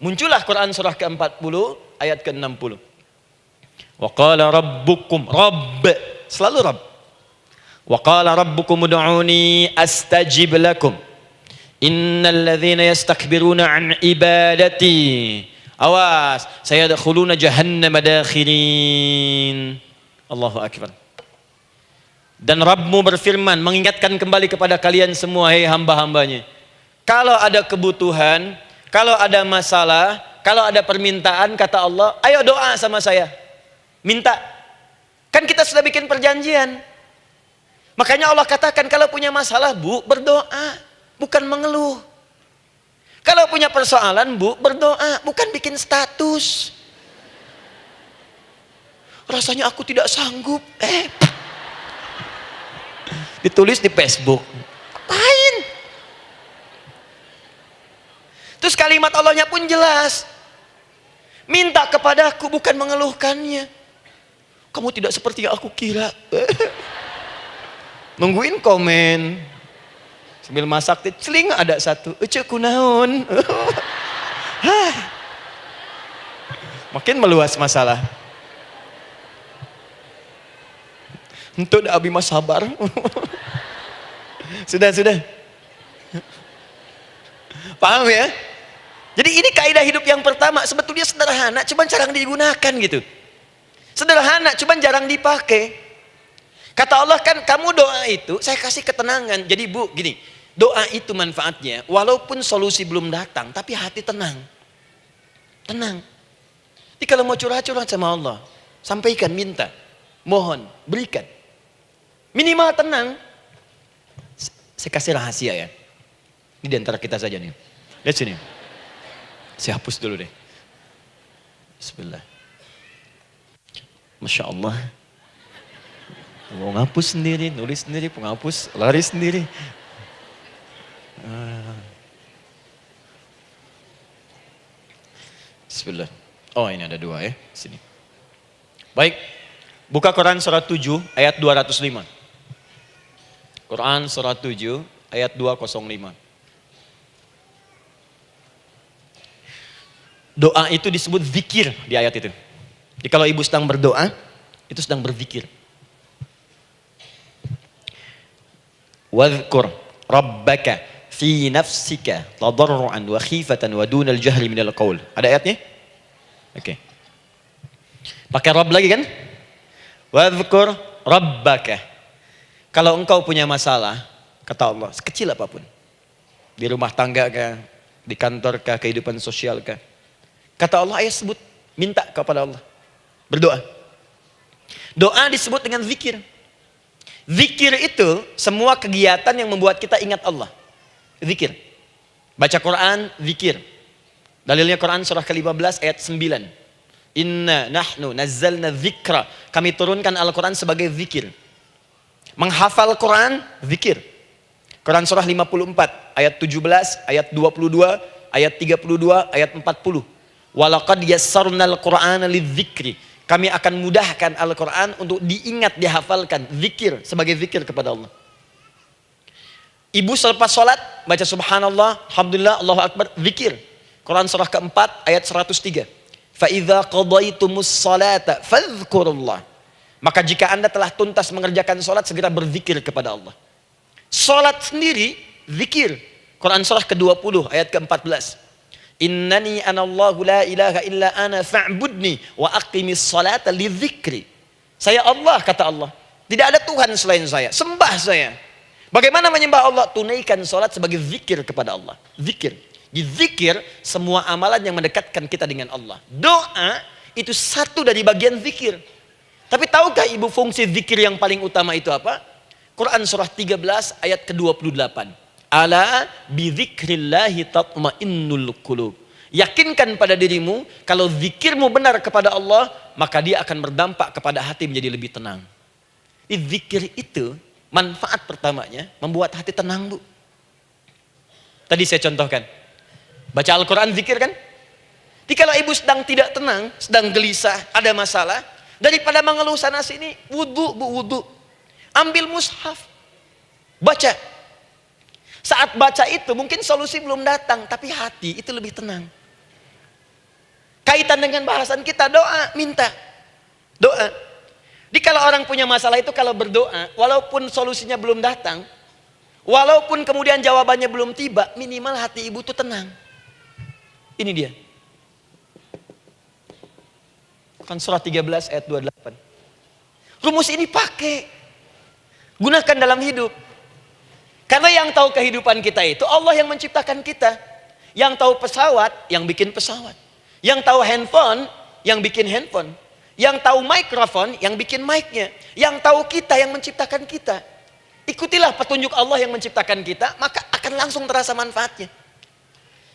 Muncullah Quran surah ke-40 ayat ke-60. Wa qala rabbukum, Rabb, selalu Rabb. Wa qala rabbukum ud'uni astajib lakum. Innal ladzina yastakbiruna an ibadati, awas, sayadkhuluna jahannama dakhirin. Allahu akbar. Dan Rabbmu berfirman, mengingatkan kembali kepada kalian semua, hei hamba-hambanya. Kalau ada kebutuhan, kalau ada masalah, kalau ada permintaan, kata Allah, ayo doa sama saya. Minta. Kan kita sudah bikin perjanjian. Makanya Allah katakan, kalau punya masalah, Bu, berdoa. Bukan mengeluh. Kalau punya persoalan, Bu, berdoa. Bukan bikin status. Rasanya aku tidak sanggup. Ditulis di Facebook. Apain? Terus kalimat Allahnya pun jelas. Minta kepadaku, bukan mengeluhkannya. Kamu tidak seperti yang aku kira. Nungguin komen. Sambil masak, celing ada satu. Ece kunaon. Makin meluas masalah. Untuk abi mas sabar. Sudah. Paham ya? Jadi ini kaidah hidup yang pertama. Sebetulnya sederhana, cuman jarang digunakan gitu. Sederhana, cuman jarang dipakai. Kata Allah kan, kamu doa itu, saya kasih ketenangan. Jadi Bu, gini, doa itu manfaatnya, walaupun solusi belum datang, tapi hati tenang. Tenang. Jadi kalau mau curhat-curhat sama Allah, sampaikan, minta, mohon, berikan. Minimal tenang. Saya kasih rahasia ya. Ini di antara kita saja nih. Lihat sini. Saya hapus dulu deh. Bismillah. Masya Allah. Mau ngapus sendiri, nulis sendiri, penghapus, lari sendiri. Bismillah. Oh ini ada dua ya. Sini. Baik. Buka Quran surat 7 ayat 205. Quran surat 7 ayat 205. Doa itu disebut zikir di ayat itu. Jadi kalau ibu sedang berdoa, itu sedang berzikir. Wadhkur rabbaka fi nafsika tadarruan wa khifatan wa dunal jahri minal qaul. Ada ayatnya? Oke. Pakai Rabb lagi kan? Wadhkur rabbaka. Kalau engkau punya masalah, kata Allah, sekecil apapun. Di rumah tangga kah, Di kantor kah, kehidupan sosial kah? Kata Allah, ayat sebut, minta kepada Allah. Berdoa. Doa disebut dengan zikir. Zikir itu semua kegiatan yang membuat kita ingat Allah. Zikir. Baca Quran, zikir. Dalilnya Quran surah ke-15 ayat 9. Inna nahnu nazzalna dzikra. Kami turunkan Al-Quran sebagai zikir. Menghafal Quran, zikir. Quran surah 54 ayat 17, ayat 22, ayat 32, ayat 40. Walaqad yassarnal Qur'ana lidzikri. Kami akan mudahkan Al-Quran untuk diingat, dihafalkan. Zikir, sebagai zikir kepada Allah. Ibu selepas sholat, baca subhanallah, alhamdulillah, Allahu Akbar, zikir. Quran surah keempat, ayat 103. فَإِذَا قَضَيْتُمُ الصَّلَاةَ فَاذْكُرُوا اللَّهَ. Maka jika anda telah tuntas mengerjakan sholat, segera berzikir kepada Allah. Sholat sendiri, zikir. Quran surah ke-20, ayat ke-14. Innani anallahu la ilaha illa ana fa'budni wa aqimis salata li dzikri. Saya Allah, kata Allah. Tidak ada Tuhan selain saya. Sembah saya. Bagaimana menyembah Allah? Tunaikan salat sebagai zikir kepada Allah. Zikir. Di zikir semua amalan yang mendekatkan kita dengan Allah. Doa itu satu dari bagian zikir. Tapi tahukah ibu fungsi zikir yang paling utama itu apa? Quran surah 13 ayat ke-28. Ala bidzikrillahi tatmainnul qulub. Yakinkan pada dirimu, kalau zikirmu benar kepada Allah, maka dia akan berdampak kepada hati menjadi lebih tenang. Zikir itu manfaat pertamanya membuat hati tenang, Bu. Tadi saya contohkan. Baca Al-Quran zikir kan? Jadi kalau ibu sedang tidak tenang, sedang gelisah, ada masalah, daripada mengeluh sana sini, wudu, Bu, wudu. Ambil mushaf. Baca. Saat baca itu mungkin solusi belum datang, tapi hati itu lebih tenang. Kaitan dengan bahasan kita, doa, minta. Doa. Jadi kalau orang punya masalah itu kalau berdoa, walaupun solusinya belum datang, walaupun kemudian jawabannya belum tiba, minimal hati ibu itu tenang. Ini dia. Kan surah 13 ayat 28. Rumus ini pakai. Gunakan dalam hidup. Karena yang tahu kehidupan kita itu Allah yang menciptakan kita. Yang tahu pesawat, yang bikin pesawat. Yang tahu handphone, yang bikin handphone. Yang tahu mikrofon, yang bikin mic-nya. Yang tahu kita, yang menciptakan kita. Ikutilah petunjuk Allah yang menciptakan kita, maka akan langsung terasa manfaatnya.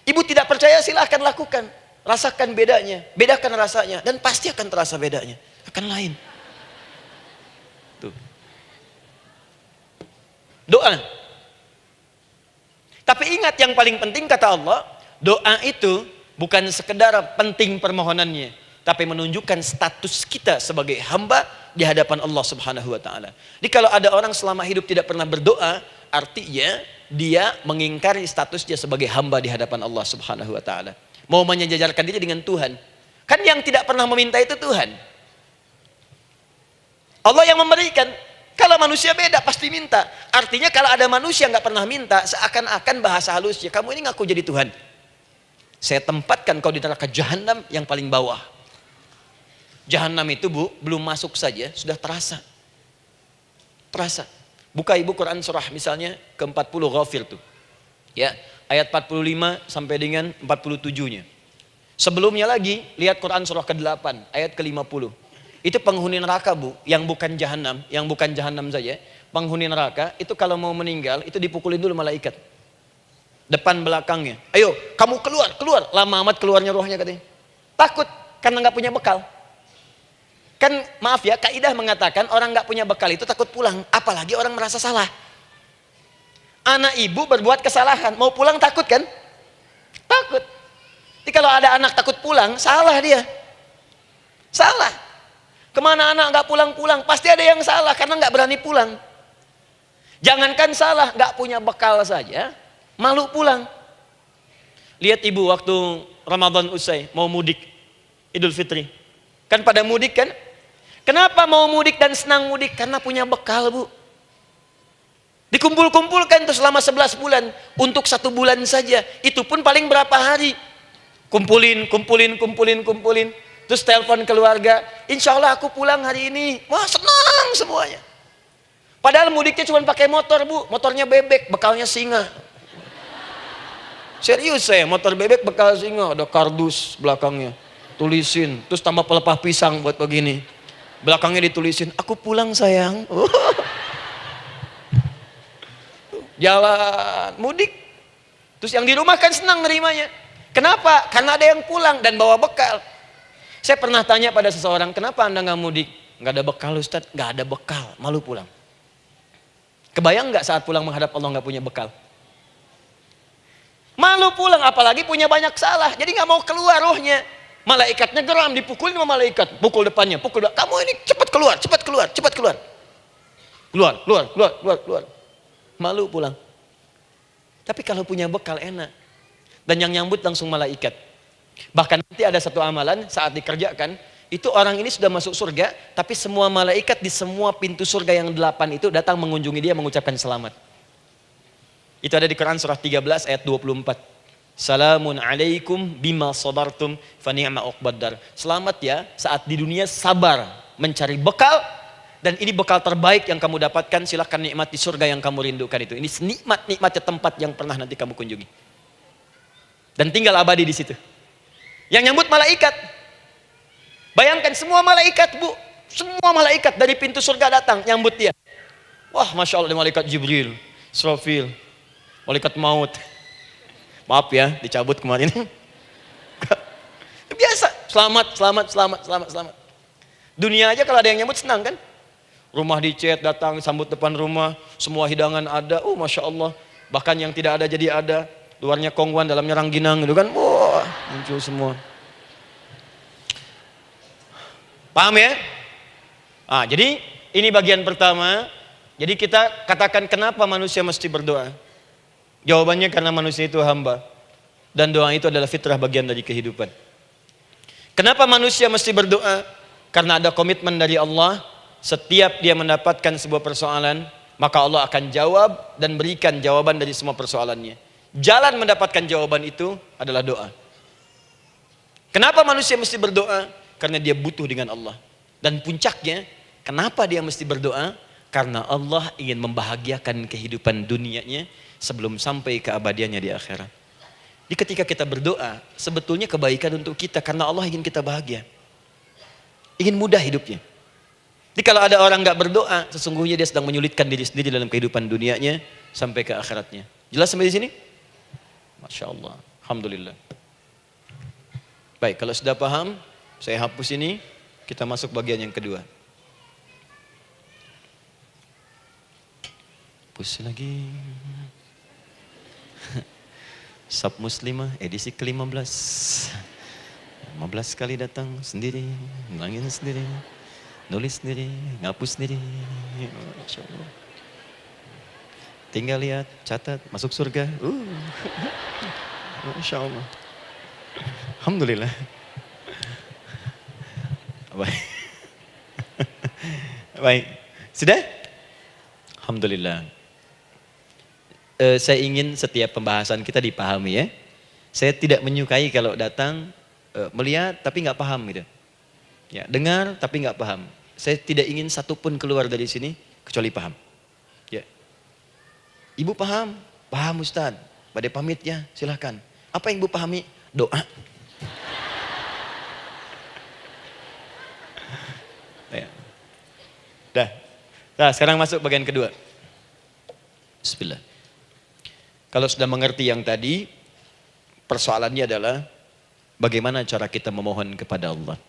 Ibu tidak percaya, silahkan lakukan. Rasakan bedanya, bedakan rasanya, dan pasti akan terasa bedanya. Akan lain. Tuh. Doa. Tapi ingat yang paling penting kata Allah, doa itu bukan sekedar penting permohonannya, tapi menunjukkan status kita sebagai hamba di hadapan Allah Subhanahu wa taala. Jadi kalau ada orang selama hidup tidak pernah berdoa, artinya dia mengingkari status dia sebagai hamba di hadapan Allah Subhanahu wa taala. Mau menyejajarkan diri dengan Tuhan. Kan yang tidak pernah meminta itu Tuhan. Allah yang memberikan. Kalau manusia beda pasti minta. Artinya kalau ada manusia nggak pernah minta, seakan-akan bahasa halusnya, kamu ini ngaku jadi Tuhan. Saya tempatkan kau di neraka jahanam yang paling bawah. Jahanam itu, Bu, belum masuk saja sudah terasa. Terasa. Buka ibu Quran surah misalnya ke-40 Ghafir tuh. Ya, ayat 45 sampai dengan 47-nya. Sebelumnya lagi lihat Quran surah ke-8 ayat ke-50. Itu penghuni neraka, Bu, yang bukan jahanam saja. Penghuni neraka itu kalau mau meninggal itu dipukulin dulu malaikat. Depan belakangnya. Ayo, kamu keluar. Lama amat keluarnya rohnya katanya. Takut karena nggak punya bekal. Kan maaf ya, kaidah mengatakan orang nggak punya bekal itu takut pulang, apalagi orang merasa salah. Anak ibu berbuat kesalahan, mau pulang takut kan? Takut. Jadi kalau ada anak takut pulang, salah dia. Salah. Kemana anak nggak pulang-pulang? Pasti ada yang salah karena nggak berani pulang. Jangankan salah, nggak punya bekal saja, malu pulang. Lihat ibu waktu Ramadan usai, mau mudik, Idul Fitri. Kan pada mudik kan? Kenapa mau mudik dan senang mudik? Karena punya bekal, Bu. Dikumpul-kumpulkan tuh selama 11 bulan. Untuk 1 bulan saja. Itu pun paling berapa hari. Kumpulin. Terus telepon keluarga, insya Allah aku pulang hari ini. Wah, senang semuanya. Padahal mudiknya cuma pakai motor, Bu. Motornya bebek, bekalnya singa. Serius saya, motor bebek bekal singa, ada kardus belakangnya. Tulisin, terus tambah pelepah pisang buat begini. Belakangnya ditulisin, aku pulang sayang. Jalan, mudik. Terus yang di rumah kan senang nerimanya. Kenapa? Karena ada yang pulang dan bawa bekal. Saya pernah tanya pada seseorang, kenapa anda nggak mudik? Nggak ada bekal Ustadz, nggak ada bekal, malu pulang. Kebayang nggak saat pulang menghadap Allah nggak punya bekal? Malu pulang, apalagi punya banyak salah. Jadi nggak mau keluar rohnya. Malaikatnya geram, dipukulin sama malaikat. Pukul depannya, pukul depan. Kamu ini cepat keluar, cepat keluar, cepat keluar. Keluar, keluar, keluar, keluar, keluar. Malu pulang. Tapi kalau punya bekal enak. Dan yang nyambut langsung malaikat. Bahkan nanti ada satu amalan saat dikerjakan. Itu orang ini sudah masuk surga. Tapi semua malaikat di semua pintu surga yang 8 itu datang mengunjungi dia mengucapkan selamat. Itu ada di Quran surah 13 ayat 24. Salamun alaikum bima sabartum fa ni'ma uqbaddar. Selamat ya saat di dunia sabar mencari bekal dan ini bekal terbaik yang kamu dapatkan, silakan nikmati surga yang kamu rindukan itu. Ini nikmat-nikmatnya tempat yang pernah nanti kamu kunjungi. Dan tinggal abadi di situ. Yang nyambut malaikat. Bayangkan semua malaikat, Bu. Semua malaikat dari pintu surga datang nyambut dia. Wah, Masya Allah, ada malaikat Jibril, Israfil, malaikat maut. Maaf ya, dicabut kemarin. Biasa, selamat, selamat, selamat, selamat, selamat. Dunia aja kalau ada yang nyambut senang kan? Rumah dicet, datang, sambut depan rumah, semua hidangan ada, Masya Allah. Bahkan yang tidak ada jadi ada. Luarnya kongwan, dalamnya rangginang gitu kan. Wah, muncul semua. Paham ya? Jadi ini bagian pertama. Jadi kita katakan kenapa manusia mesti berdoa. Jawabannya karena manusia itu hamba. Dan doa itu adalah fitrah bagian dari kehidupan. Kenapa manusia mesti berdoa? Karena ada komitmen dari Allah. Setiap dia mendapatkan sebuah persoalan, maka Allah akan jawab dan berikan jawaban dari semua persoalannya. Jalan mendapatkan jawaban itu adalah doa. Kenapa manusia mesti berdoa? Karena dia butuh dengan Allah. Dan puncaknya, kenapa dia mesti berdoa? Karena Allah ingin membahagiakan kehidupan dunianya sebelum sampai keabadiannya di akhirat. Jadi ketika kita berdoa, sebetulnya kebaikan untuk kita karena Allah ingin kita bahagia. Ingin mudah hidupnya. Jadi kalau ada orang nggak berdoa, sesungguhnya dia sedang menyulitkan diri sendiri dalam kehidupan dunianya sampai ke akhiratnya. Jelas sampai di sini? Masya Allah. Alhamdulillah. Baik, kalau sudah paham, saya hapus ini, kita masuk bagian yang kedua. Hapus lagi. Sab Muslimah edisi ke-15. 15 kali datang sendiri, ngulangin sendiri, nulis sendiri, ngapus sendiri. Masya Allah. Tinggal lihat, catat, masuk surga. Masya Allah. Alhamdulillah. Baik. Baik. Sudah? Alhamdulillah. Saya ingin setiap pembahasan kita dipahami ya. Saya tidak menyukai kalau datang melihat tapi nggak paham gitu. Ya, dengar tapi nggak paham. Saya tidak ingin satupun keluar dari sini kecuali paham. Ya. Ibu paham? Paham Ustaz. Pada pamit ya, silahkan. Apa yang ibu pahami? Doa. Ya. Dah. Nah, sekarang masuk bagian kedua. Bismillah. Kalau sudah mengerti yang tadi, persoalannya adalah bagaimana cara kita memohon kepada Allah.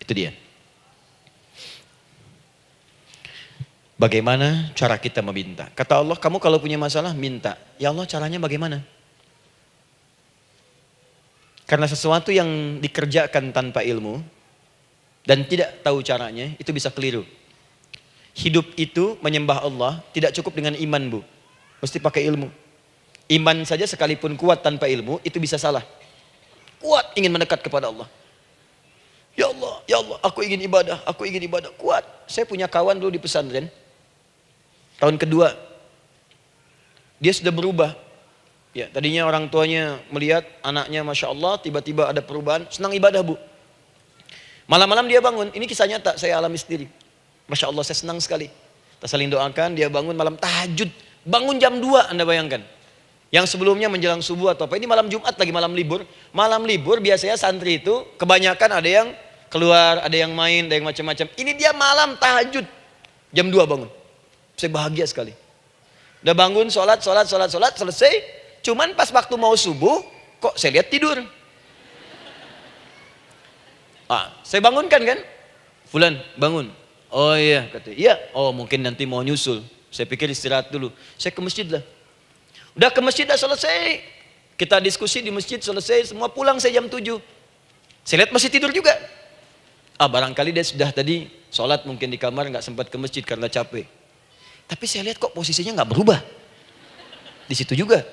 Itu dia. Bagaimana cara kita meminta? Kata Allah, kamu kalau punya masalah minta. Ya Allah, caranya bagaimana? Karena sesuatu yang dikerjakan tanpa ilmu dan tidak tahu caranya, itu bisa keliru. Hidup itu menyembah Allah tidak cukup dengan iman, Bu. Mesti pakai ilmu. Iman saja sekalipun kuat tanpa ilmu, itu bisa salah. Kuat ingin mendekat kepada Allah. Ya Allah, aku ingin ibadah, kuat. Saya punya kawan dulu di pesantren. Tahun kedua, dia sudah berubah. Ya, tadinya orang tuanya melihat anaknya Masya Allah, tiba-tiba ada perubahan, senang ibadah, Bu. Malam-malam dia bangun, ini kisah nyata, saya alami sendiri. Masya Allah, saya senang sekali. Kita saling doakan, dia bangun malam tahajud. Bangun jam 2, Anda bayangkan. Yang sebelumnya menjelang subuh atau apa. Ini malam Jumat lagi, malam libur. Malam libur biasanya santri itu kebanyakan ada yang keluar, ada yang main, ada yang macam-macam. Ini dia malam tahajud. Jam 2 bangun. Saya bahagia sekali. Udah bangun, sholat, selesai. Cuman pas waktu mau subuh, kok saya lihat tidur. Saya bangunkan kan. Fulan, bangun. Oh iya, kata. Iya, oh mungkin nanti mau nyusul. Saya pikir istirahat dulu. Saya ke masjid lah. Udah ke masjid, dah selesai. Kita diskusi di masjid, selesai. Semua pulang saya jam 7. Saya lihat masih tidur juga. Barangkali dia sudah tadi sholat mungkin di kamar, nggak sempat ke masjid karena capek. Tapi saya lihat kok posisinya nggak berubah. Di situ juga.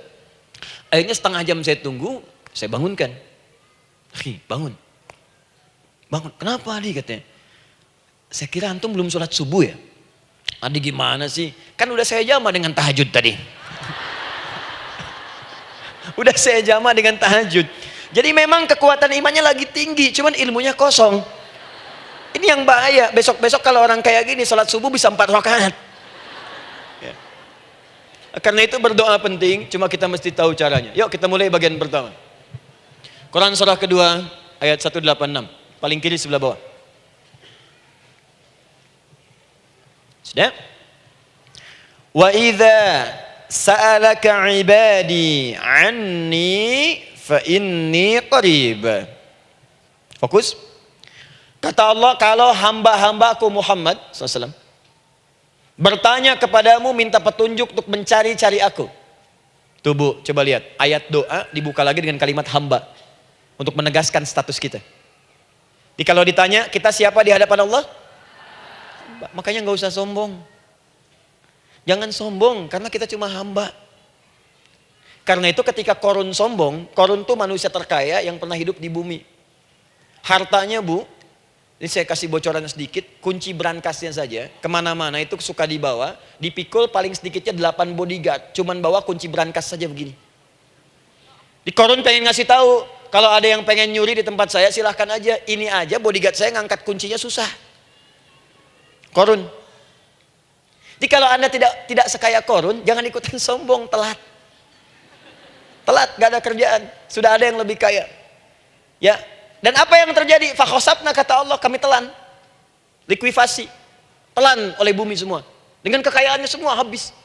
Akhirnya setengah jam saya tunggu, saya bangunkan. Bangun. Bangun. Kenapa Adi katanya? Saya kira antum belum sholat subuh ya? Adi gimana sih? Kan udah saya jama dengan tahajud tadi. Udah saya jama dengan tahajud. Jadi memang kekuatan imannya lagi tinggi, cuman ilmunya kosong. Ini yang bahaya. Besok-besok kalau orang kayak gini sholat subuh bisa 4 rakaat. Ya. Karena itu berdoa penting, cuma kita mesti tahu caranya. Yuk kita mulai bagian pertama. Quran surah kedua ayat 186. Paling kiri sebelah bawah. Sudah? Wa idza sa'alaka 'ibadi 'anni fa inni qarib. Fokus. Kata Allah, kalau hamba-hambaku Muhammad SAW bertanya kepadamu, minta petunjuk untuk mencari-cari aku. Tuh Bu, coba lihat. Ayat doa dibuka lagi dengan kalimat hamba. Untuk menegaskan status kita. Jadi kalau ditanya, kita siapa di hadapan Allah? Hamba. Makanya gak usah sombong. Jangan sombong, karena kita cuma hamba. Karena itu ketika Korun sombong, Korun tuh manusia terkaya yang pernah hidup di bumi. Hartanya Bu, ini saya kasih bocoran sedikit, kunci berangkasnya saja, kemana-mana itu suka dibawa, dipikul paling sedikitnya 8 bodyguard, cuman bawa kunci berangkas saja begini. Di Korun pengen ngasih tahu, kalau ada yang pengen nyuri di tempat saya silahkan aja, ini aja bodyguard saya ngangkat kuncinya susah. Korun. Jadi kalau Anda tidak sekaya Korun, jangan ikutan sombong, telat. Telat, gak ada kerjaan, sudah ada yang lebih kaya. Ya. Dan apa yang terjadi? Fakhosabna, kata Allah, kami telan. Likuifasi. Telan oleh bumi semua. Dengan kekayaannya semua habis.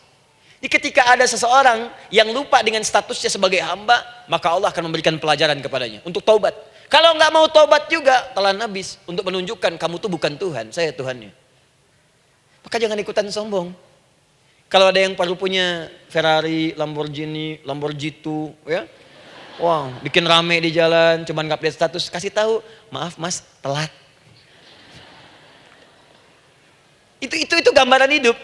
Jadi ketika ada seseorang yang lupa dengan statusnya sebagai hamba, maka Allah akan memberikan pelajaran kepadanya untuk taubat. Kalau nggak mau taubat juga, telan habis. Untuk menunjukkan kamu tuh bukan Tuhan, saya Tuhannya. Maka jangan ikutan sombong. Kalau ada yang baru punya Ferrari, Lamborghini, Lamborghini, ya, wow, bikin rame di jalan, cuman nggak update status, kasih tahu, maaf mas, telat. Itu gambaran hidup.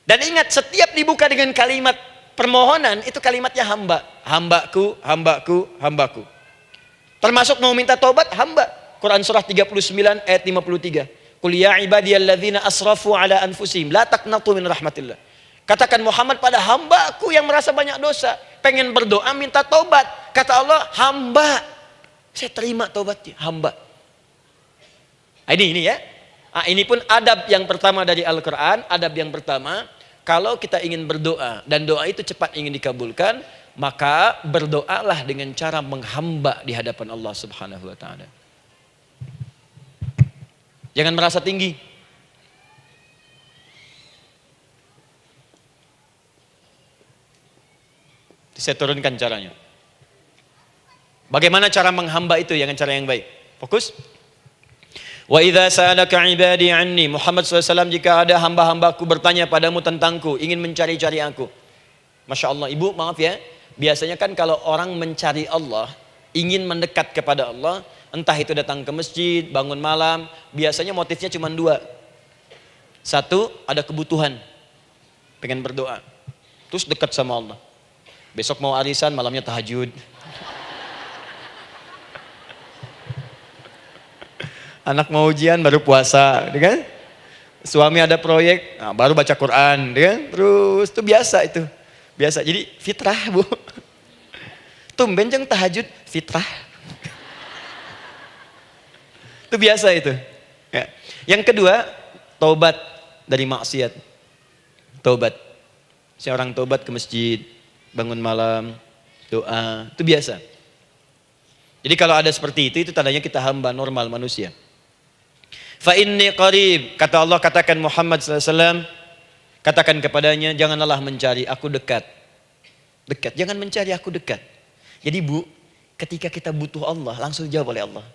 Dan ingat, setiap dibuka dengan kalimat permohonan, itu kalimatnya hamba. Hambaku, hambaku, hambaku. Termasuk mau minta tobat, hamba. Quran surah 39 ayat 53. Qul ya ibadiyalladzina asrafu ala anfusihim, la taqnatu min rahmatillah. Katakan Muhammad pada hambaku yang merasa banyak dosa, pengen berdoa minta taubat. Kata Allah, hamba. Saya terima taubatnya, hamba. Ini ya. Ini pun adab yang pertama dari Al-Quran. Adab yang pertama, kalau kita ingin berdoa dan doa itu cepat ingin dikabulkan, maka berdoalah dengan cara menghamba di hadapan Allah Subhanahu wa ta'ala. Jangan merasa tinggi. Saya turunkan caranya. Bagaimana cara menghamba itu dengan cara yang baik? Fokus. Wa idza sa'alaka 'ibadi 'anni, Muhammad SAW, jika ada hamba-hambaku bertanya padamu tentangku, ingin mencari-cari aku. Masya Allah, ibu maaf ya, biasanya kan kalau orang mencari Allah, ingin mendekat kepada Allah, entah itu datang ke masjid, bangun malam, biasanya motifnya cuma 2. 1, ada kebutuhan, pengen berdoa, terus dekat sama Allah. Besok mau arisan, malamnya tahajud. Anak mau ujian, baru puasa, kan? Suami ada proyek, baru baca Quran, kan? Terus itu biasa itu. Biasa, jadi fitrah Bu. Tumben jeng tahajud, fitrah. Itu biasa itu. Ya. Yang kedua, taubat dari maksiat. Taubat. Seorang taubat ke masjid, bangun malam, doa, itu biasa. Jadi kalau ada seperti itu tandanya kita hamba normal manusia. Fa inni qarib, kata Allah, katakan Muhammad SAW, katakan kepadanya, janganlah mencari, aku dekat. Dekat, jangan mencari, aku dekat. Jadi Bu, ketika kita butuh Allah, langsung jawab oleh Allah.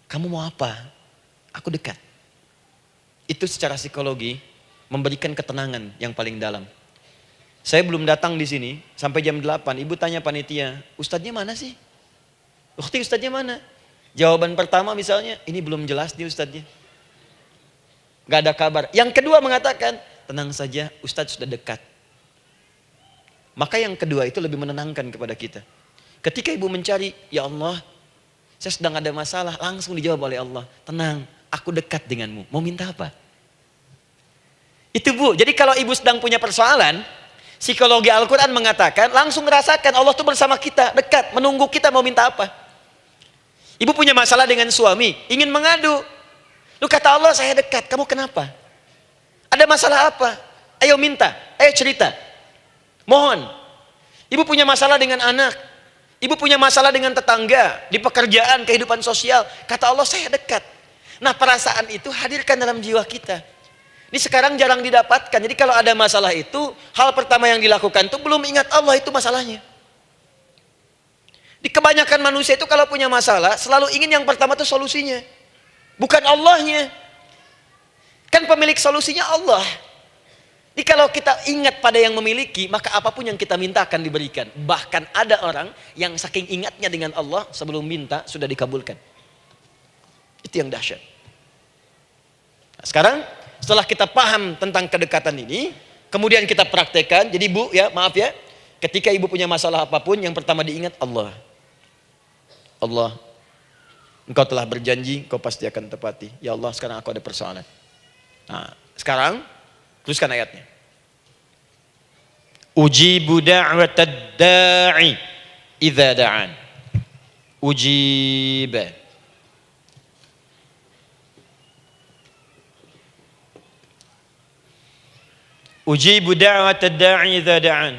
Kamu mau apa? Aku dekat. Itu secara psikologi memberikan ketenangan yang paling dalam. Saya belum datang di sini sampai jam 8, ibu tanya panitia, ustadznya mana sih? Ukti, ustadznya mana? Jawaban pertama misalnya, ini belum jelas nih ustadznya. Gak ada kabar. Yang kedua mengatakan, tenang saja, ustadz sudah dekat. Maka yang kedua itu lebih menenangkan kepada kita. Ketika ibu mencari, ya Allah, saya sedang ada masalah, langsung dijawab oleh Allah. Tenang, aku dekat denganmu. Mau minta apa? Itu Bu, jadi kalau ibu sedang punya persoalan, psikologi Al-Quran mengatakan, langsung rasakan Allah itu bersama kita, dekat, menunggu kita mau minta apa. Ibu punya masalah dengan suami, ingin mengadu. Lu kata Allah, saya dekat, kamu kenapa? Ada masalah apa? Ayo minta, ayo cerita. Mohon. Ibu punya masalah dengan anak. Ibu punya masalah dengan tetangga, di pekerjaan, kehidupan sosial. Kata Allah, saya dekat. Nah, perasaan itu hadirkan dalam jiwa kita. Ini sekarang jarang didapatkan. Jadi kalau ada masalah itu, hal pertama yang dilakukan itu belum ingat Allah itu masalahnya. Di kebanyakan manusia itu kalau punya masalah, selalu ingin yang pertama itu solusinya. Bukan Allahnya. Kan pemilik solusinya Allah. Jadi kalau kita ingat pada yang memiliki, maka apapun yang kita minta akan diberikan. Bahkan ada orang yang saking ingatnya dengan Allah, sebelum minta sudah dikabulkan. Itu yang dahsyat. Nah, sekarang setelah kita paham tentang kedekatan ini, kemudian kita praktekkan. Jadi Bu, ya maaf ya, ketika ibu punya masalah apapun, yang pertama diingat Allah. Allah, Engkau telah berjanji, Engkau pasti akan tepati. Ya Allah, sekarang aku ada persoalan. Nah, sekarang teruskan ayatnya. Ujibu da'watad da'i idza da'an. Ujiba. Ujibu da'watad da'i idza da'an.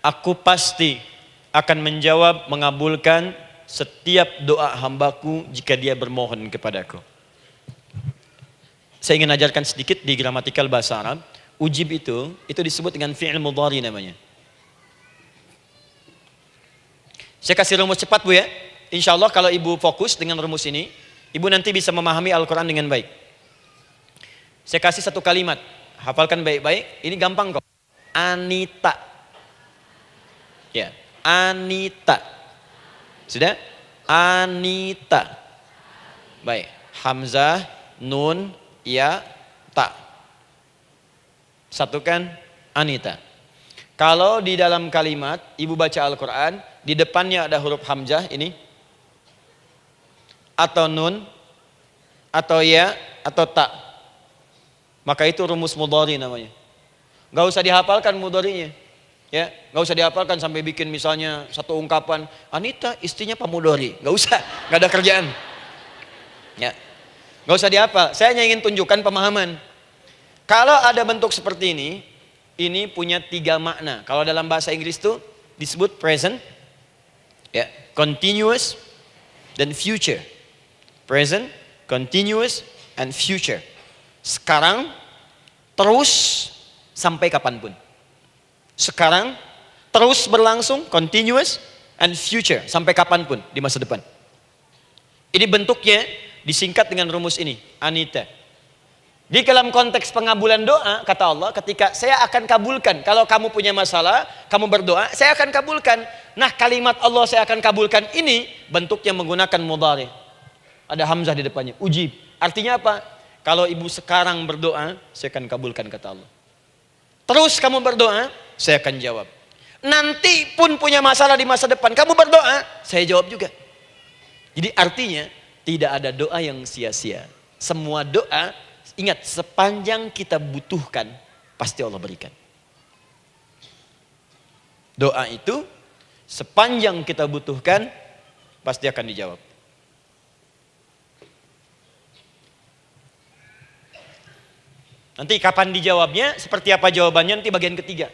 Aku pasti akan menjawab, mengabulkan setiap doa hambaku jika dia bermohon kepadaku. Saya ingin ajarkan sedikit di gramatikal bahasa Arab. Ujib itu disebut dengan fi'il mudhari namanya. Saya kasih rumus cepat Bu ya. Insya Allah kalau ibu fokus dengan rumus ini, ibu nanti bisa memahami Al-Quran dengan baik. Saya kasih satu kalimat, hafalkan baik-baik. Ini gampang kok. Anita. Ya, Anita. Sudah? Anita. Baik. Hamzah, nun, ya, ta. Satukan Anita. Kalau di dalam kalimat ibu baca Al-Quran, di depannya ada huruf hamzah ini, atau nun, atau ya, atau ta, maka itu rumus mudhari namanya. Gak usah dihafalkan mudharinya, ya, gak usah dihafalkan sampai bikin misalnya satu ungkapan Anita istrinya Pak Mudhari, gak usah, gak ada kerjaan, ya, gak usah dihafal. Saya hanya ingin tunjukkan pemahaman. Kalau ada bentuk seperti ini punya 3 makna. Kalau dalam bahasa Inggris itu disebut present, ya, continuous, dan future. Present, continuous, and future. Sekarang, terus, sampai kapanpun. Sekarang, terus berlangsung, continuous, and future, sampai kapanpun di masa depan. Ini bentuknya disingkat dengan rumus ini, Anita. Di dalam konteks pengabulan doa, kata Allah, ketika saya akan kabulkan. Kalau kamu punya masalah, kamu berdoa, saya akan kabulkan. Nah, kalimat Allah saya akan kabulkan ini bentuknya menggunakan mudhari. Ada hamzah di depannya, ujib. Artinya apa? Kalau ibu sekarang berdoa, saya akan kabulkan, kata Allah. Terus kamu berdoa, saya akan jawab. Nanti pun punya masalah di masa depan, kamu berdoa, saya jawab juga. Jadi artinya tidak ada doa yang sia-sia. Semua doa, ingat, sepanjang kita butuhkan, pasti Allah berikan. Doa itu, sepanjang kita butuhkan, pasti akan dijawab. Nanti kapan dijawabnya, seperti apa jawabannya, nanti bagian ketiga.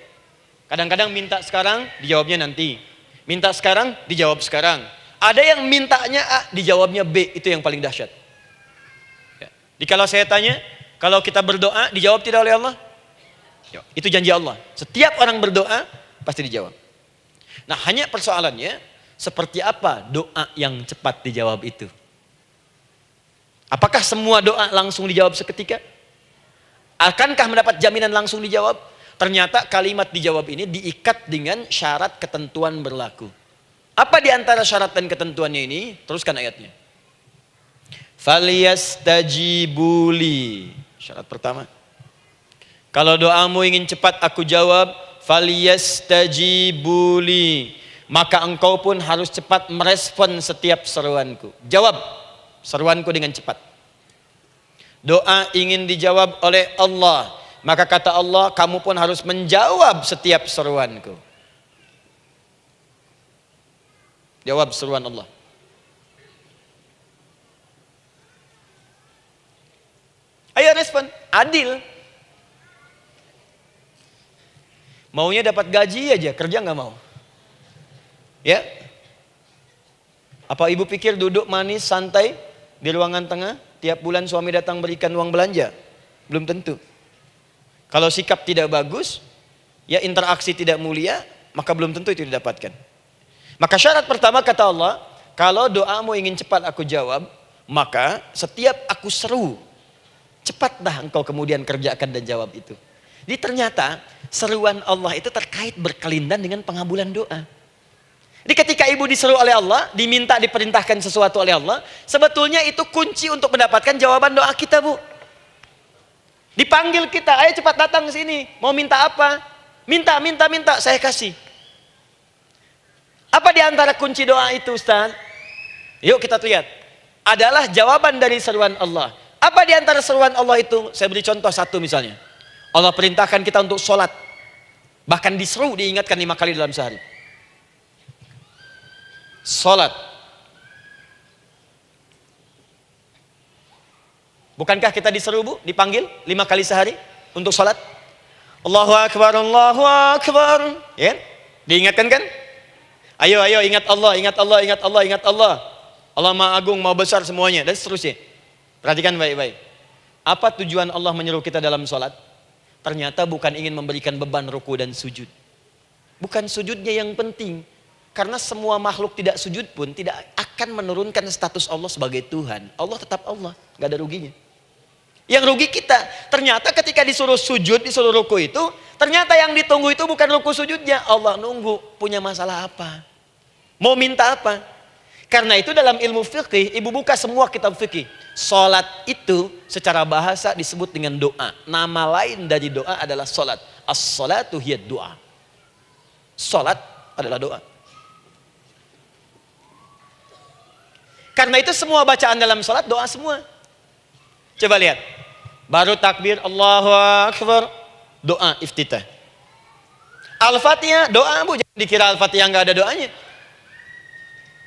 Kadang-kadang minta sekarang, dijawabnya nanti. Minta sekarang, dijawab sekarang. Ada yang mintanya A, dijawabnya B. Itu yang paling dahsyat. Ya. Jadi kalau saya tanya, kalau kita berdoa, dijawab tidak oleh Allah? Ya. Itu janji Allah. Setiap orang berdoa, pasti dijawab. Nah, hanya persoalannya, seperti apa doa yang cepat dijawab itu? Apakah semua doa langsung dijawab seketika? Akankah mendapat jaminan langsung dijawab? Ternyata kalimat dijawab ini diikat dengan syarat ketentuan berlaku. Apa di antara syarat dan ketentuannya ini? Teruskan ayatnya. Falyastajibuli. Syarat pertama. Kalau doamu ingin cepat aku jawab, falyastajibuli. Maka engkau pun harus cepat merespon setiap seruanku. Jawab seruanku dengan cepat. Doa ingin dijawab oleh Allah. Maka kata Allah, kamu pun harus menjawab setiap seruanku. Jawab seruan Allah. Ayo respon, adil. Maunya dapat gaji aja, kerja nggak mau. Ya? Apa ibu pikir duduk manis, santai di ruangan tengah, tiap bulan suami datang berikan uang belanja? Belum tentu. Kalau sikap tidak bagus, ya interaksi tidak mulia, maka belum tentu itu didapatkan. Maka syarat pertama kata Allah, kalau doamu ingin cepat aku jawab, maka setiap aku seru, cepatlah engkau kemudian kerjakan dan jawab itu. Jadi ternyata seruan Allah itu terkait berkelindan dengan pengabulan doa. Jadi ketika ibu diseru oleh Allah, diminta diperintahkan sesuatu oleh Allah, sebetulnya itu kunci untuk mendapatkan jawaban doa kita, Bu. Dipanggil kita, ayo cepat datang ke sini. Mau minta apa? Minta, saya kasih. Apa di antara kunci doa itu, Ustaz? Yuk kita lihat. Adalah jawaban dari seruan Allah. Apa di antara seruan Allah itu? Saya beri contoh satu misalnya. Allah perintahkan kita untuk sholat. Bahkan diseru, diingatkan 5 kali dalam sehari. Sholat. Bukankah kita diseru, Bu? Dipanggil 5 kali sehari untuk sholat? Allahu Akbar, Allahu Akbar. Ya? Diingatkan kan? Ayo ingat Allah, ingat Allah, ingat Allah, ingat Allah. Allah Maha Agung, Maha Besar semuanya. Dan seterusnya. Perhatikan baik-baik. Apa tujuan Allah menyeru kita dalam sholat? Ternyata bukan ingin memberikan beban ruku dan sujud. Bukan sujudnya yang penting. Karena semua makhluk tidak sujud pun tidak akan menurunkan status Allah sebagai Tuhan. Allah tetap Allah, gak ada ruginya. Yang rugi kita. Ternyata ketika disuruh sujud, disuruh ruku itu, ternyata yang ditunggu itu bukan ruku sujudnya. Allah nunggu, punya masalah apa? Mau minta apa? Karena itu dalam ilmu fikih, ibu buka semua kitab fikih. Salat itu secara bahasa disebut dengan doa. Nama lain dari doa adalah salat. As-salatu hiya doa. Salat adalah doa. Karena itu semua bacaan dalam salat doa semua. Coba lihat. Baru takbir Allahu Akbar, doa iftitah. Al-Fatihah doa, Bu, jangan dikira Al-Fatihah enggak ada doanya.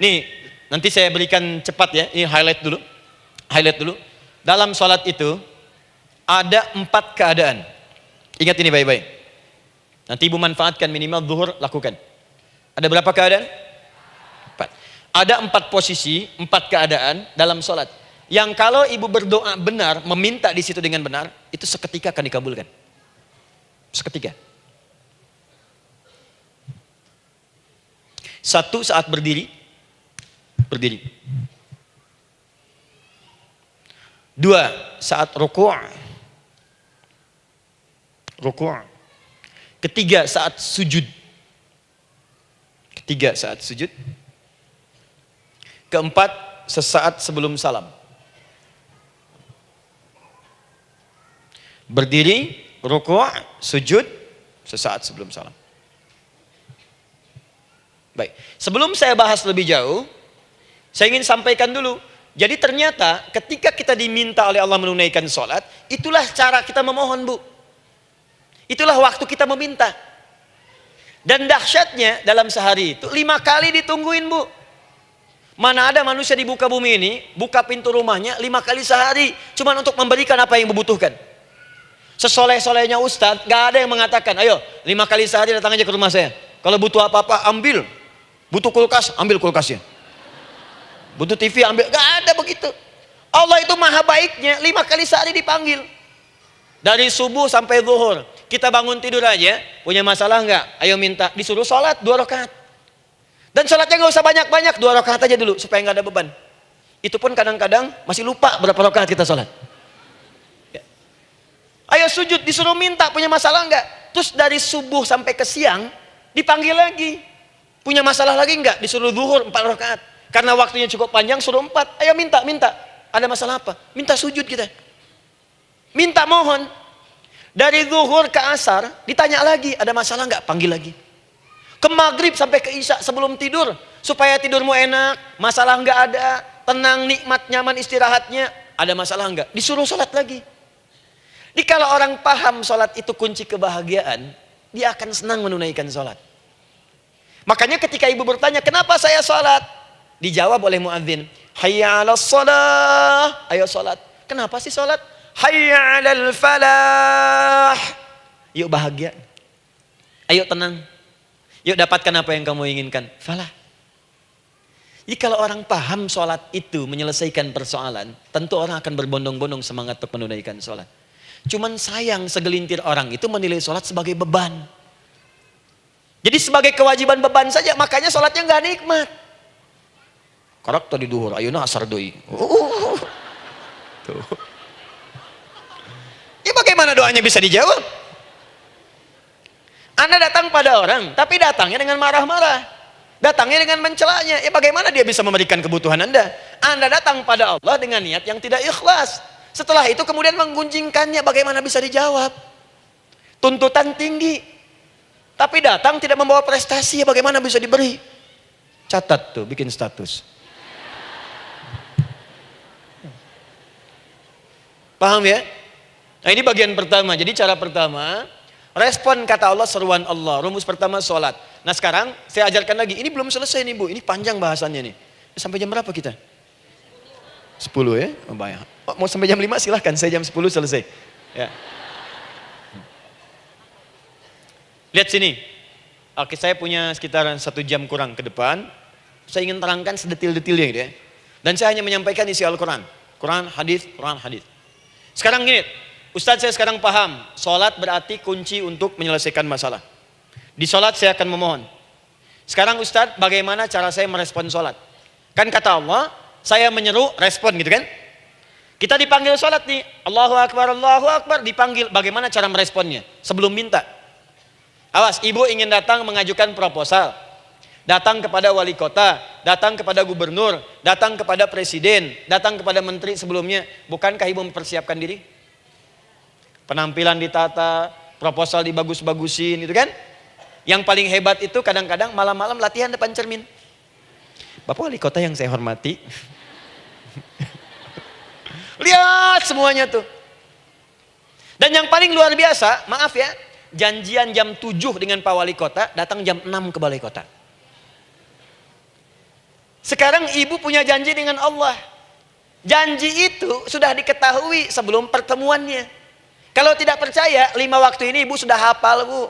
Nih, nanti saya berikan cepat ya. Ini highlight dulu. Highlight dulu. Dalam salat itu ada 4 keadaan. Ingat ini baik-baik. Nanti ibu manfaatkan minimal zuhur lakukan. Ada berapa keadaan? 4. Ada 4 posisi, 4 keadaan dalam salat. Yang kalau ibu berdoa benar, meminta di situ dengan benar, itu seketika akan dikabulkan. Seketika. 1 saat berdiri. Berdiri. 2 saat ruku'. Ruku'. 3 saat sujud. 3 saat sujud. 4 sesaat sebelum salam. Berdiri, ruku', sujud, sesaat sebelum salam. Baik, sebelum saya bahas lebih jauh, saya ingin sampaikan dulu. Jadi ternyata ketika kita diminta oleh Allah menunaikan sholat, itulah cara kita memohon, Bu. Itulah waktu kita meminta. Dan dahsyatnya dalam sehari itu 5 kali ditungguin, Bu. Mana ada manusia di muka bumi ini buka pintu rumahnya 5 kali sehari cuma untuk memberikan apa yang dibutuhkan. Sesoleh-solehnya Ustadz, gak ada yang mengatakan, ayo 5 kali sehari datang aja ke rumah saya. Kalau butuh apa-apa ambil. Butuh kulkas, ambil kulkasnya. Butuh TV ambil, gak ada begitu. Allah itu maha baiknya, 5 kali sehari dipanggil. Dari subuh sampai zuhur. Kita bangun tidur aja, punya masalah nggak? Ayo minta, disuruh sholat 2 rakaat. Dan sholatnya nggak usah banyak-banyak, 2 rakaat aja dulu supaya nggak ada beban. Itu pun kadang-kadang masih lupa berapa rakaat kita sholat. Ya. Ayo sujud, disuruh minta, punya masalah nggak? Terus dari subuh sampai ke siang dipanggil lagi. Punya masalah lagi nggak? Disuruh zuhur 4 rakaat. Karena waktunya cukup panjang, suruh 4. Ayo minta. Ada masalah apa? Minta sujud kita. Minta mohon. Dari zuhur ke asar, ditanya lagi, ada masalah nggak? Panggil lagi. Ke maghrib sampai ke isya sebelum tidur. Supaya tidurmu enak, masalah nggak ada, tenang, nikmat, nyaman istirahatnya. Ada masalah nggak? Disuruh sholat lagi. Jadi kalau orang paham sholat itu kunci kebahagiaan, dia akan senang menunaikan sholat. Makanya ketika ibu bertanya, kenapa saya sholat? Dijawab oleh muadzin, hayya 'alas shalah, ayo sholat. Kenapa sih sholat? Hayya 'alal falah. Yuk bahagia. Ayo tenang. Yuk dapatkan apa yang kamu inginkan. Falah. Jadi kalau orang paham sholat itu menyelesaikan persoalan, tentu orang akan berbondong-bondong semangat untuk menunaikan sholat. Cuman sayang segelintir orang itu menilai sholat sebagai beban. Jadi sebagai kewajiban beban saja, makanya sholatnya nggak nikmat. Karakter di duhur, ayeuna asar doi. Tuh. Ya bagaimana doanya bisa dijawab? Anda datang pada orang, tapi datangnya dengan marah-marah. Datangnya dengan mencelanya. Ya bagaimana dia bisa memberikan kebutuhan Anda? Anda datang pada Allah dengan niat yang tidak ikhlas. Setelah itu kemudian menggunjingkannya, bagaimana bisa dijawab? Tuntutan tinggi. Tapi datang tidak membawa prestasi, ya bagaimana bisa diberi? Catat tuh, bikin status. Paham ya? Nah ini bagian pertama. Jadi cara pertama, respon kata Allah, seruan Allah. Rumus pertama sholat. Nah sekarang saya ajarkan lagi. Ini belum selesai nih Bu. Ini panjang bahasannya nih. Sampai jam berapa kita? 10 ya? Oh, banyak. Oh, mau sampai jam 5 silahkan. Saya jam 10 selesai. Ya. Lihat sini. Oke, saya punya sekitar 1 jam kurang ke depan. Saya ingin terangkan sedetil-detilnya gitu ya. Dan saya hanya menyampaikan isi Al-Quran. Quran, hadis, Quran, hadis. Sekarang gini, Ustadz saya sekarang paham, sholat berarti kunci untuk menyelesaikan masalah. Di sholat saya akan memohon. Sekarang Ustadz, bagaimana cara saya merespon sholat? Kan kata Allah, saya menyeru, respon gitu kan? Kita dipanggil sholat nih, Allahu Akbar, dipanggil. Bagaimana cara meresponnya? Sebelum minta. Awas, ibu ingin datang mengajukan proposal. Datang kepada wali kota, datang kepada gubernur, datang kepada presiden, datang kepada menteri sebelumnya. Bukankah ibu mempersiapkan diri? Penampilan ditata, proposal dibagus-bagusin gitu kan? Yang paling hebat itu kadang-kadang malam-malam latihan depan cermin. Bapak wali kota yang saya hormati. Lihat semuanya tuh. Dan yang paling luar biasa, maaf ya, janjian jam 7 dengan Pak Wali Kota, datang jam 6 ke Balai Kota. Sekarang ibu punya janji dengan Allah. Janji itu sudah diketahui sebelum pertemuannya. Kalau tidak percaya, 5 waktu ini ibu sudah hafal Bu.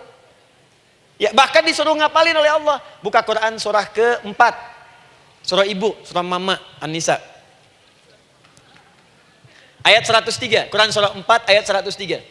Ya, bahkan disuruh ngapalin oleh Allah. Buka Quran surah ke-4. Surah ibu, surah mama, An-Nisa. Ayat 103, Quran surah 4 ayat 103.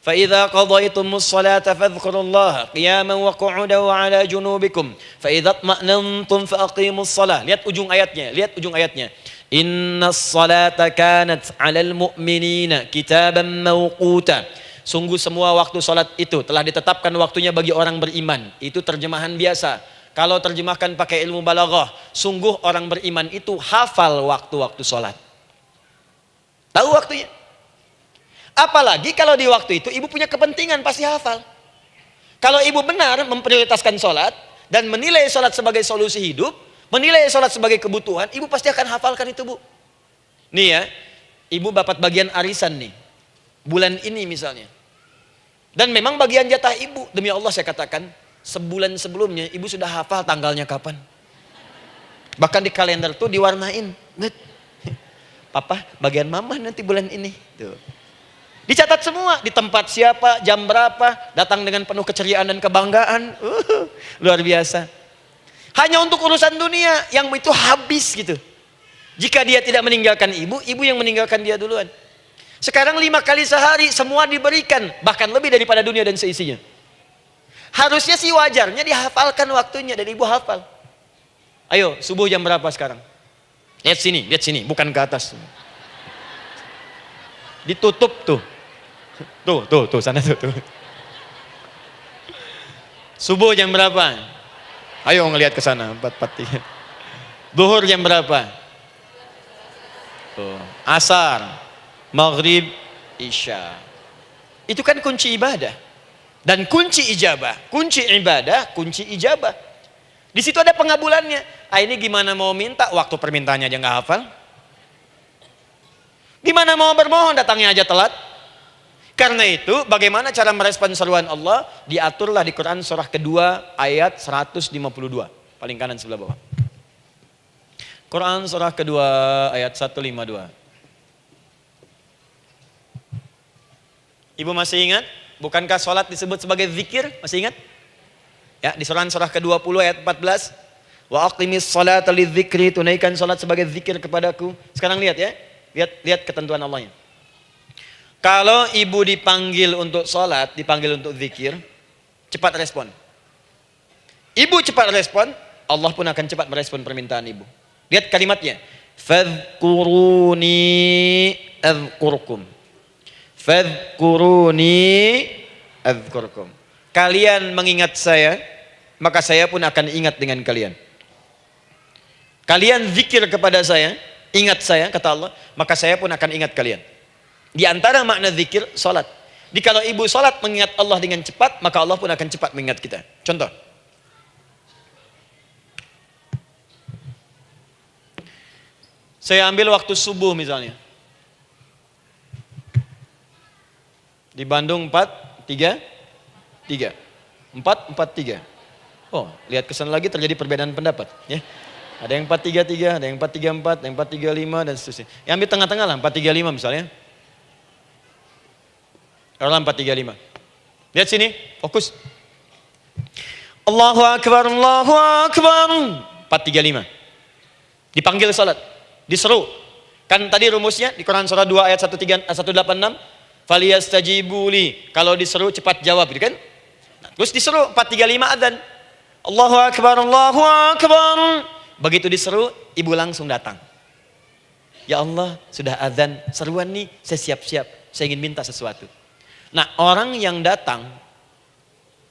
فَإِذَا قَضَيْتُمُ الصَّلَاةَ فَاذْكُرُوا اللَّهَ قِيَامًا وَقُعُودًا وَعَلَى جُنُوبِكُمْ فَإِذَا اطْمَأْنَنْتُمْ فَأَقِيمُوا الصَّلَاةَ. Lihat ujung ayatnya. Inna as-salata kanat 'alal mu'minina kitaban mawquta. Sungguh semua waktu salat itu telah ditetapkan waktunya bagi orang beriman. Itu terjemahan biasa. Kalau terjemahkan pakai ilmu balaghah, sungguh orang beriman itu hafal waktu-waktu salat. Tahu waktunya. Apalagi kalau di waktu itu ibu punya kepentingan, pasti hafal. Kalau ibu benar memprioritaskan sholat dan menilai sholat sebagai solusi hidup, menilai sholat sebagai kebutuhan, ibu pasti akan hafalkan itu Bu. Nih ya, ibu dapat bagian arisan nih, bulan ini misalnya. Dan memang bagian jatah ibu, demi Allah saya katakan, sebulan sebelumnya ibu sudah hafal tanggalnya kapan. Bahkan di kalender tuh diwarnain. Papa, bagian mama nanti bulan ini. Tuh. Dicatat semua, di tempat siapa, jam berapa, datang dengan penuh keceriaan dan kebanggaan. Luar biasa. Hanya untuk urusan dunia yang itu habis gitu. Jika dia tidak meninggalkan ibu, ibu yang meninggalkan dia duluan. Sekarang 5 kali sehari semua diberikan, bahkan lebih daripada dunia dan seisinya. Harusnya sih wajarnya dihafalkan waktunya dan ibu hafal. Ayo, subuh jam berapa sekarang? Lihat sini, bukan ke atas. Ditutup tuh. Tuh, sana tuh. Subuh jam berapa? Ayo ngelihat ke sana, 4:43. Duhur jam berapa? Tuh, asar, maghrib, isya. Itu kan kunci ibadah. Dan kunci ijabah, kunci ibadah, kunci ijabah. Di situ ada pengabulannya. Ini gimana mau minta, waktu permintaannya aja nggak hafal. Gimana mau bermohon, datangnya aja telat. Karena itu, bagaimana cara merespon seruan Allah? Diaturlah di Quran surah kedua ayat 152. Paling kanan sebelah bawah. Quran surah kedua ayat 152. Ibu masih ingat? Bukankah sholat disebut sebagai zikir? Masih ingat? Ya, di surah ke-20 ayat 14. Wa aqimis sholata lidzikri, tunaikan sholat sebagai zikir kepadaku. Sekarang lihat ya. Lihat ketentuan Allahnya. Kalau ibu dipanggil untuk sholat, dipanggil untuk zikir, cepat respon. Ibu cepat respon, Allah pun akan cepat merespon permintaan ibu. Lihat kalimatnya. Fadhkuruni adzkurkum. Fadhkuruni adzkurkum. Kalian mengingat saya, maka saya pun akan ingat dengan kalian. Kalian zikir kepada saya, ingat saya, kata Allah, maka saya pun akan ingat kalian. Di antara makna zikir, salat. Kalau ibu salat mengingat Allah dengan cepat, maka Allah pun akan cepat mengingat kita. Contoh. Saya ambil waktu subuh misalnya. Di Bandung 4-3-3. 4-4-3. Oh, lihat kesan lagi terjadi perbedaan pendapat. Ya. Ada yang 4-3-3, ada yang 4-3-4, ada yang 4-3-5 dan seterusnya. Yang ambil tengah-tengah lah, 4-3-5 misalnya. Orang 4-3-5. Lihat sini, fokus. Allahu Akbar, Allahu Akbar. 4-3-5. Dipanggil salat, diseru. Kan tadi rumusnya di Quran surah 2 ayat 186. Faliyastajibuli. Kalau diseru cepat jawab, gitu kan? Nah, terus diseru 4-3-5 adzan. Allahu Akbar, Allahu Akbar. Begitu diseru, ibu langsung datang. Ya Allah, sudah adzan, seruan nih, saya siap-siap, saya ingin minta sesuatu. Nah, orang yang datang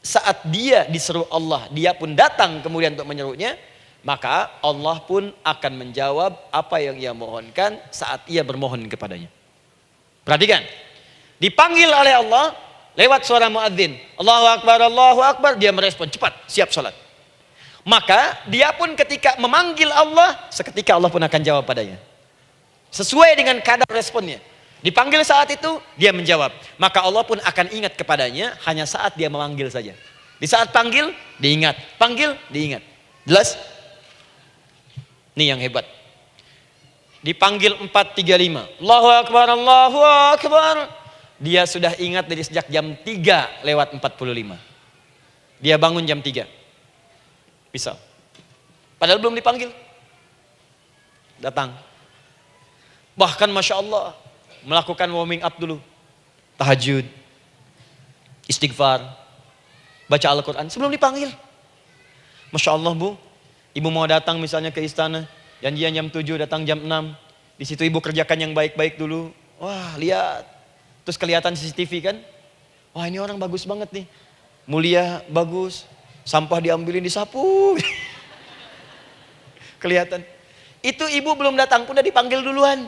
saat dia diseru Allah, dia pun datang kemudian untuk menyerunya, maka Allah pun akan menjawab apa yang ia mohonkan saat ia bermohon kepadanya. Perhatikan, dipanggil oleh Allah lewat suara muadzin, Allahu Akbar, dia merespon cepat, siap salat. Maka dia pun ketika memanggil Allah, seketika Allah pun akan jawab padanya. Sesuai dengan kadar responnya. Dipanggil saat itu, dia menjawab. Maka Allah pun akan ingat kepadanya hanya saat dia memanggil saja. Di saat panggil, diingat. Panggil, diingat. Jelas? Ini yang hebat. Dipanggil 4-3-5. Allahu Akbar, Allahu Akbar. Dia sudah ingat dari sejak jam 3 lewat 45. Dia bangun jam 3. Bisa. Padahal belum dipanggil. Datang. Bahkan Masya Allah, melakukan warming up dulu. Tahajud. Istighfar. Baca Al-Quran sebelum dipanggil. Masya Allah Bu, ibu mau datang misalnya ke istana. Janjian jam 7, datang jam 6. Di situ ibu kerjakan yang baik-baik dulu. Wah lihat. Terus kelihatan CCTV kan. Wah ini orang bagus banget nih. Mulia, bagus. Sampah diambilin, disapu. Kelihatan. Itu ibu belum datang pun udah dipanggil duluan.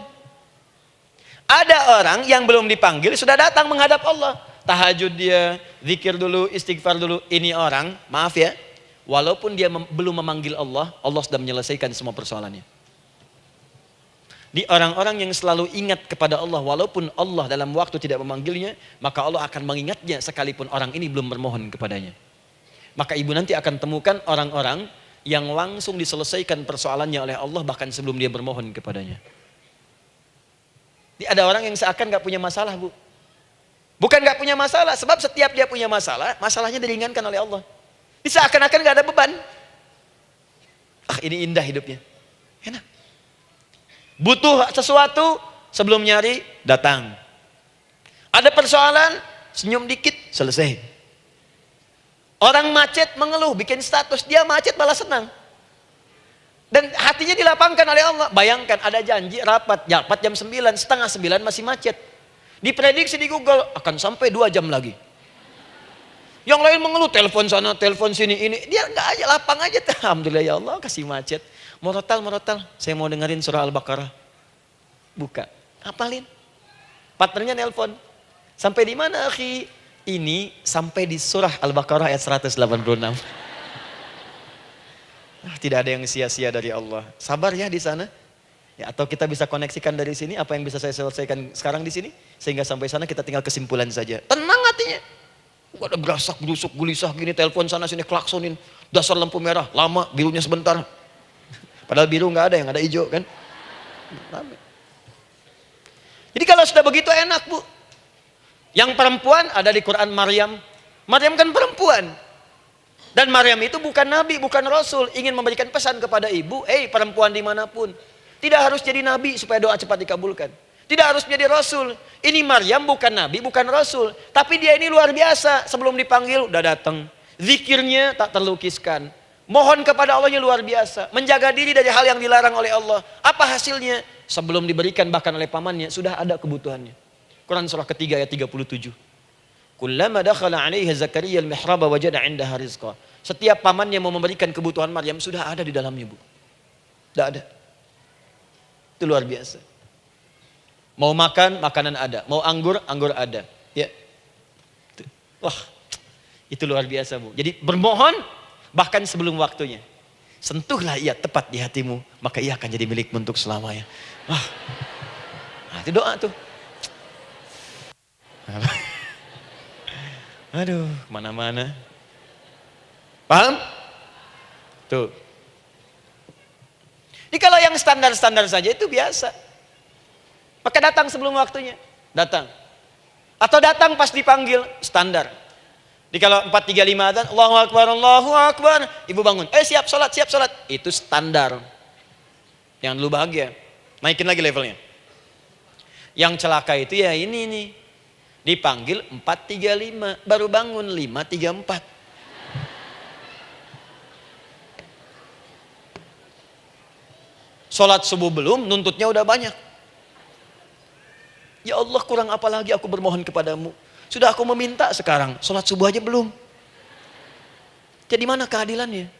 Ada orang yang belum dipanggil sudah datang menghadap Allah. Tahajud dia, zikir dulu, istighfar dulu. Ini orang, maaf ya, walaupun dia belum memanggil Allah, Allah sudah menyelesaikan semua persoalannya. Di orang-orang yang selalu ingat kepada Allah, walaupun Allah dalam waktu tidak memanggilnya, maka Allah akan mengingatnya sekalipun orang ini belum bermohon kepadanya. Maka ibu nanti akan temukan orang-orang yang langsung diselesaikan persoalannya oleh Allah bahkan sebelum dia bermohon kepadanya. Ada orang yang seakan gak punya masalah Bu. Bukan nggak punya masalah, sebab setiap dia punya masalah, masalahnya diringankan oleh Allah. Ini seakan-akan nggak ada beban. Ah, ini indah hidupnya. Enak. Butuh sesuatu, sebelum nyari, datang. Ada persoalan, senyum dikit, selesai. Orang macet mengeluh, bikin status, dia macet malah senang. Dan hatinya dilapangkan oleh Allah. Bayangkan ada janji rapat jam 9, setengah 9 masih macet. Diprediksi di Google akan sampai 2 jam lagi. Yang lain mengeluh, telepon sana, telepon sini, ini. Dia enggak aja, lapang aja. Alhamdulillah ya Allah, kasih macet. Morotal, saya mau dengerin surah Al-Baqarah. Buka, hafalin. Partnernya nelpon. Sampai di mana, akhi? Ini sampai di surah Al-Baqarah ayat 186. Tidak ada yang sia-sia dari Allah. Sabar ya di sana. Ya, atau kita bisa koneksikan dari sini, apa yang bisa saya selesaikan sekarang di sini, sehingga sampai sana kita tinggal kesimpulan saja. Tenang hatinya. Gak ada gerasak, gerusuk, gulisah gini, telepon sana sini, klaksonin. Dasar lampu merah, lama, birunya sebentar. Padahal biru nggak ada, yang ada hijau kan. Jadi kalau sudah begitu enak, Bu. Yang perempuan ada di Quran Maryam. Maryam kan perempuan. Dan Maryam itu bukan nabi, bukan rasul. Ingin memberikan pesan kepada ibu, perempuan dimanapun. Tidak harus jadi nabi supaya doa cepat dikabulkan. Tidak harus menjadi rasul. Ini Maryam bukan nabi, bukan rasul. Tapi dia ini luar biasa. Sebelum dipanggil udah datang. Zikirnya tak terlukiskan. Mohon kepada Allahnya luar biasa. Menjaga diri dari hal yang dilarang oleh Allah. Apa hasilnya? Sebelum diberikan bahkan oleh pamannya, sudah ada kebutuhannya. Quran surah ketiga ayat 37. Kullama dakhala 'alaiha Zakaria al-mihraba wajada 'indaha rizqa. Setiap pamannya mau memberikan kebutuhan Maryam sudah ada di dalamnya, Bu. Sudah ada. Itu luar biasa. Mau makan, makanan ada. Mau anggur, anggur ada. Ya. Wah, itu luar biasa, Bu. Jadi bermohon bahkan sebelum waktunya. Sentuhlah ia tepat di hatimu, maka ia akan jadi milikmu untuk selamanya. Wah. Nah, itu doa tuh. Aduh, mana-mana. Paham? Tuh. Jadi kalau yang standar-standar saja itu biasa. Maka datang sebelum waktunya. Datang. Atau datang pas dipanggil. Standar. Jadi kalau 4.35 adzan, Allahu Akbar, Allahu Akbar. Ibu bangun. Siap sholat, siap sholat. Itu standar. Jangan dulu bahagia. Naikin lagi levelnya. Yang celaka itu ya ini nih. Dipanggil 4.35. Baru bangun 5.34. Sholat subuh belum, nuntutnya udah banyak. Ya Allah, kurang apa lagi aku bermohon kepadamu. Sudah aku meminta sekarang, sholat subuh aja belum. Jadi mana keadilannya?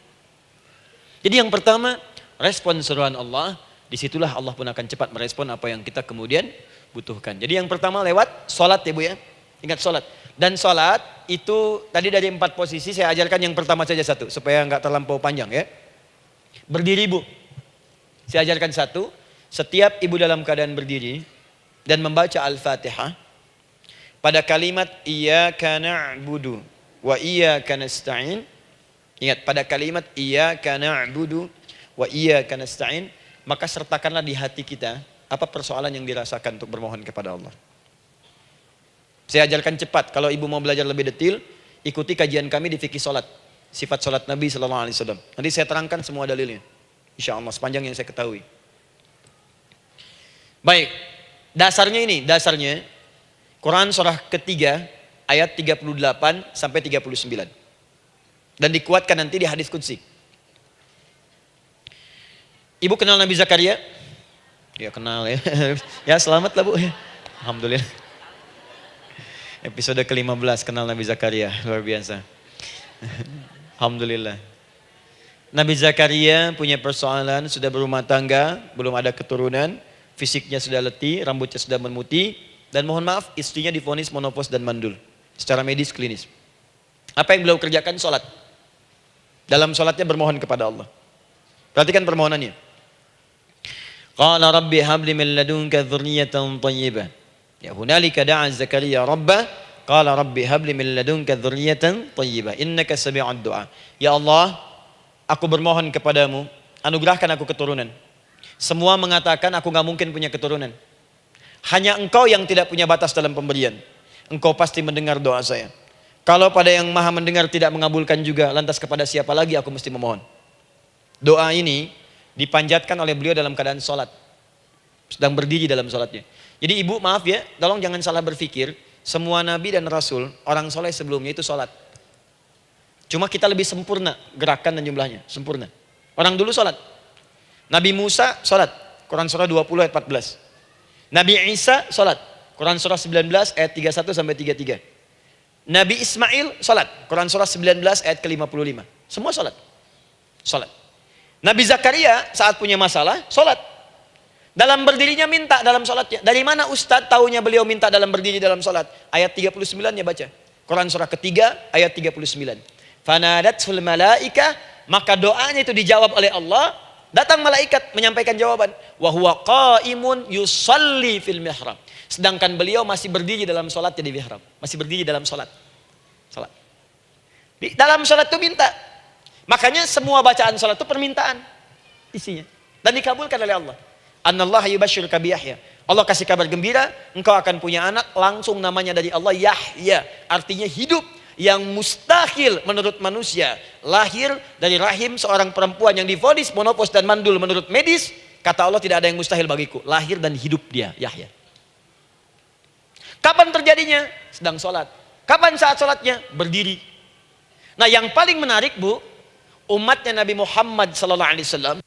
Jadi yang pertama, respon seruan Allah. Disitulah Allah pun akan cepat merespon apa yang kita kemudian butuhkan. Jadi yang pertama lewat sholat ya Bu ya. Ingat sholat. Dan sholat itu tadi dari 4 posisi saya ajarkan yang pertama saja satu. Supaya nggak terlampau panjang ya. Berdiri Bu. Saya ajarkan satu. Setiap ibu dalam keadaan berdiri dan membaca Al-Fatihah pada kalimat iyyaka na'budu wa iyyaka nasta'in. Ingat, pada kalimat iyyaka na'budu wa iyyaka nasta'in, maka sertakanlah di hati kita apa persoalan yang dirasakan untuk bermohon kepada Allah. Saya ajarkan cepat. Kalau ibu mau belajar lebih detail, ikuti kajian kami di fikih salat, sifat salat Nabi sallallahu alaihi wasallam. Nanti saya terangkan semua dalilnya. Insyaallah sepanjang yang saya ketahui. Baik. Dasarnya ini, dasarnya Quran surah ketiga ayat 38 sampai 39. Dan dikuatkan nanti di hadis qudsi. Ibu kenal Nabi Zakaria? Ya kenal ya. Ya selamat lah Bu. Alhamdulillah. Episode ke-15 kenal Nabi Zakaria, luar biasa. Alhamdulillah. Nabi Zakaria punya persoalan, sudah berumah tangga, belum ada keturunan. Fisiknya sudah letih, rambutnya sudah memutih, dan mohon maaf istrinya divonis monopos dan mandul. Secara medis klinis. Apa yang beliau kerjakan? Sholat. Dalam sholatnya bermohon kepada Allah. Perhatikan permohonannya. Qala rabbi habli min ladunka dzurriyyatan thayyibah. Ya hunalika da'a Zakaria rabbah. Qala rabbi habli min ladunka dzurriyyatan thayyibah. Innaka sami'ud du'a. Ya Allah, aku bermohon kepadamu, anugerahkan aku keturunan. Semua mengatakan aku gak mungkin punya keturunan. Hanya engkau yang tidak punya batas dalam pemberian. engkau pasti mendengar doa saya. Kalau pada yang maha mendengar tidak mengabulkan juga, lantas kepada siapa lagi aku mesti memohon? Doa ini dipanjatkan oleh beliau dalam keadaan sholat, sedang berdiri dalam sholatnya. Jadi ibu maaf ya, tolong jangan salah berpikir, semua nabi dan rasul, orang soleh sebelumnya itu sholat. Cuma kita lebih sempurna gerakan dan jumlahnya, sempurna. Orang dulu sholat. Nabi Musa sholat, Quran surah 20 ayat 14. Nabi Isa sholat, Quran surah 19 ayat 31 sampai 33. Nabi Ismail sholat, Quran surah 19 ayat ke-55. Semua sholat. Sholat. Nabi Zakaria saat punya masalah, sholat. Dalam berdirinya minta dalam sholatnya. Dari mana Ustadz tahunya beliau minta dalam berdiri dalam sholat? Ayat 39 ya baca. Quran surah ketiga ayat 39. Fanadatul malaika, maka doanya itu dijawab oleh Allah. Datang malaikat menyampaikan jawaban. Wa huwa qaimun yusalli fil mihrab. Sedangkan beliau masih berdiri dalam sholatnya di mihrab. Masih berdiri dalam sholat. Sholat. Di dalam sholat itu minta. Makanya semua bacaan sholat itu permintaan isinya. Dan dikabulkan oleh Allah. Anallaha yubashshiruka bi Yahya. Allah kasih kabar gembira, engkau akan punya anak, langsung namanya dari Allah Yahya. Artinya hidup. Yang mustahil menurut manusia, lahir dari rahim seorang perempuan yang divonis monopos dan mandul menurut medis, kata Allah tidak ada yang mustahil bagiku, lahir dan hidup dia, Yahya. Kapan terjadinya? Sedang sholat. Kapan saat sholatnya? Berdiri. Nah yang paling menarik bu, umatnya Nabi Muhammad SAW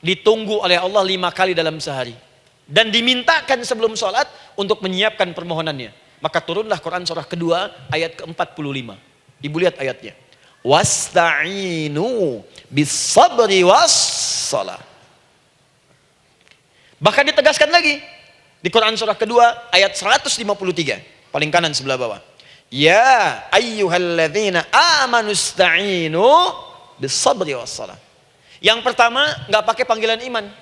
ditunggu oleh Allah 5 kali dalam sehari, dan dimintakan sebelum sholat untuk menyiapkan permohonannya. Maka turunlah Quran surah kedua ayat ke-45. Ibu lihat ayatnya. Wasta'inu bis-sabri was-shalah. Bahkan ditegaskan lagi di Quran surah kedua ayat 153, paling kanan sebelah bawah. Ya ayyuhalladzina amanu ista'inu bis-sabri was-shalah. Yang pertama enggak pakai panggilan iman.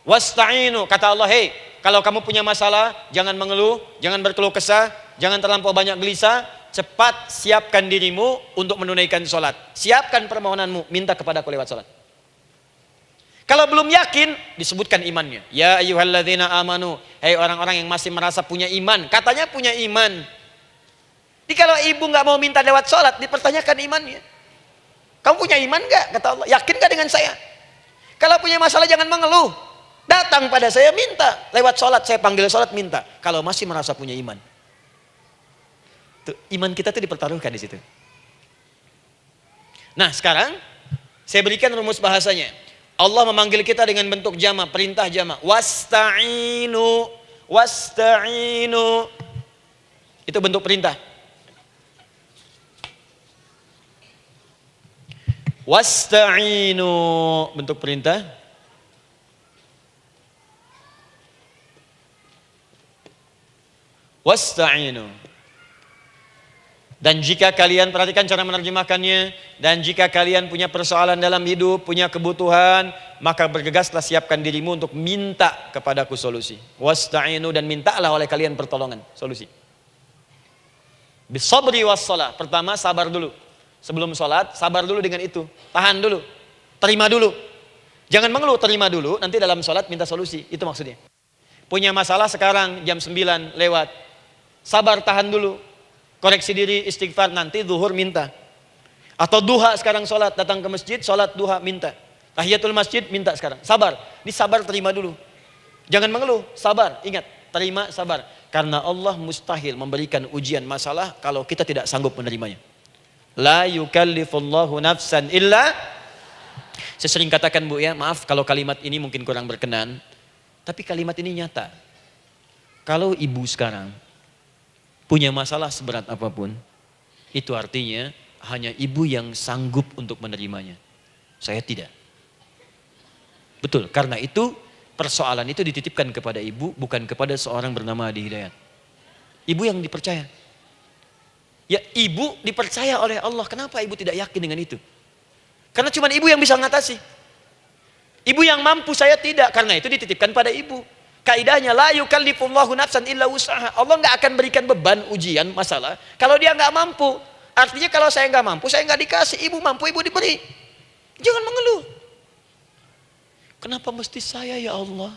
Wasta'inu, kata Allah, hei, kalau kamu punya masalah, jangan mengeluh, jangan berkeluh kesah, jangan terlampau banyak gelisah, cepat siapkan dirimu untuk menunaikan sholat. Siapkan permohonanmu, minta kepada aku lewat sholat. Kalau belum yakin, disebutkan imannya. Ya ayyuhalladzina amanu, hei orang-orang yang masih merasa punya iman, katanya punya iman. Jadi kalau ibu nggak mau minta lewat sholat, dipertanyakan imannya. Kamu punya iman nggak? Kata Allah, yakin nggak dengan saya? Kalau punya masalah jangan mengeluh. Datang pada saya minta, lewat sholat, saya panggil sholat minta. Kalau masih merasa punya iman. Tuh, iman kita tuh dipertaruhkan di situ. Nah sekarang, saya berikan rumus bahasanya. Allah memanggil kita dengan bentuk jama, perintah jama. Wasta'inu, wasta'inu. Itu bentuk perintah. Wasta'inu, bentuk perintah. Wasta'inu. Dan jika kalian, perhatikan cara menerjemahkannya, dan jika kalian punya persoalan dalam hidup, punya kebutuhan, maka bergegaslah siapkan dirimu untuk minta kepadaku solusi. Wasta'inu, dan mintalah oleh kalian pertolongan, solusi. Bisabri wassalah. Pertama sabar dulu. Sebelum sholat, sabar dulu dengan itu. Tahan dulu. Terima dulu. Jangan mengeluh, terima dulu. Nanti dalam sholat minta solusi. Itu maksudnya. Punya masalah sekarang jam 9 lewat. Sabar, tahan dulu. Koreksi diri, istighfar, nanti zuhur minta. Atau duha sekarang sholat, datang ke masjid, sholat duha minta. Tahiyatul masjid minta sekarang. Sabar. Ini sabar, terima dulu. Jangan mengeluh, sabar. Ingat, terima, sabar. Karena Allah mustahil memberikan ujian masalah kalau kita tidak sanggup menerimanya. La yukallifullahu nafsan illa. Saya sering katakan bu ya, maaf kalau kalimat ini mungkin kurang berkenan, tapi kalimat ini nyata. Kalau ibu sekarang punya masalah seberat apapun, itu artinya hanya ibu yang sanggup untuk menerimanya. Saya tidak. Betul, karena itu persoalan itu dititipkan kepada ibu, bukan kepada seorang bernama Adi Hidayat. Ibu yang dipercaya. Ya ibu dipercaya oleh Allah. Kenapa ibu tidak yakin dengan itu? Karena cuma ibu yang bisa mengatasi. Ibu yang mampu, saya tidak. Karena itu dititipkan pada ibu. Kaidahnya la yukallifullahu nafsan illa wus'aha. Allah nggak akan berikan beban ujian masalah kalau dia nggak mampu. Artinya kalau saya nggak mampu, saya nggak dikasih. Ibu mampu, ibu diberi. Jangan mengeluh. Kenapa mesti saya ya Allah?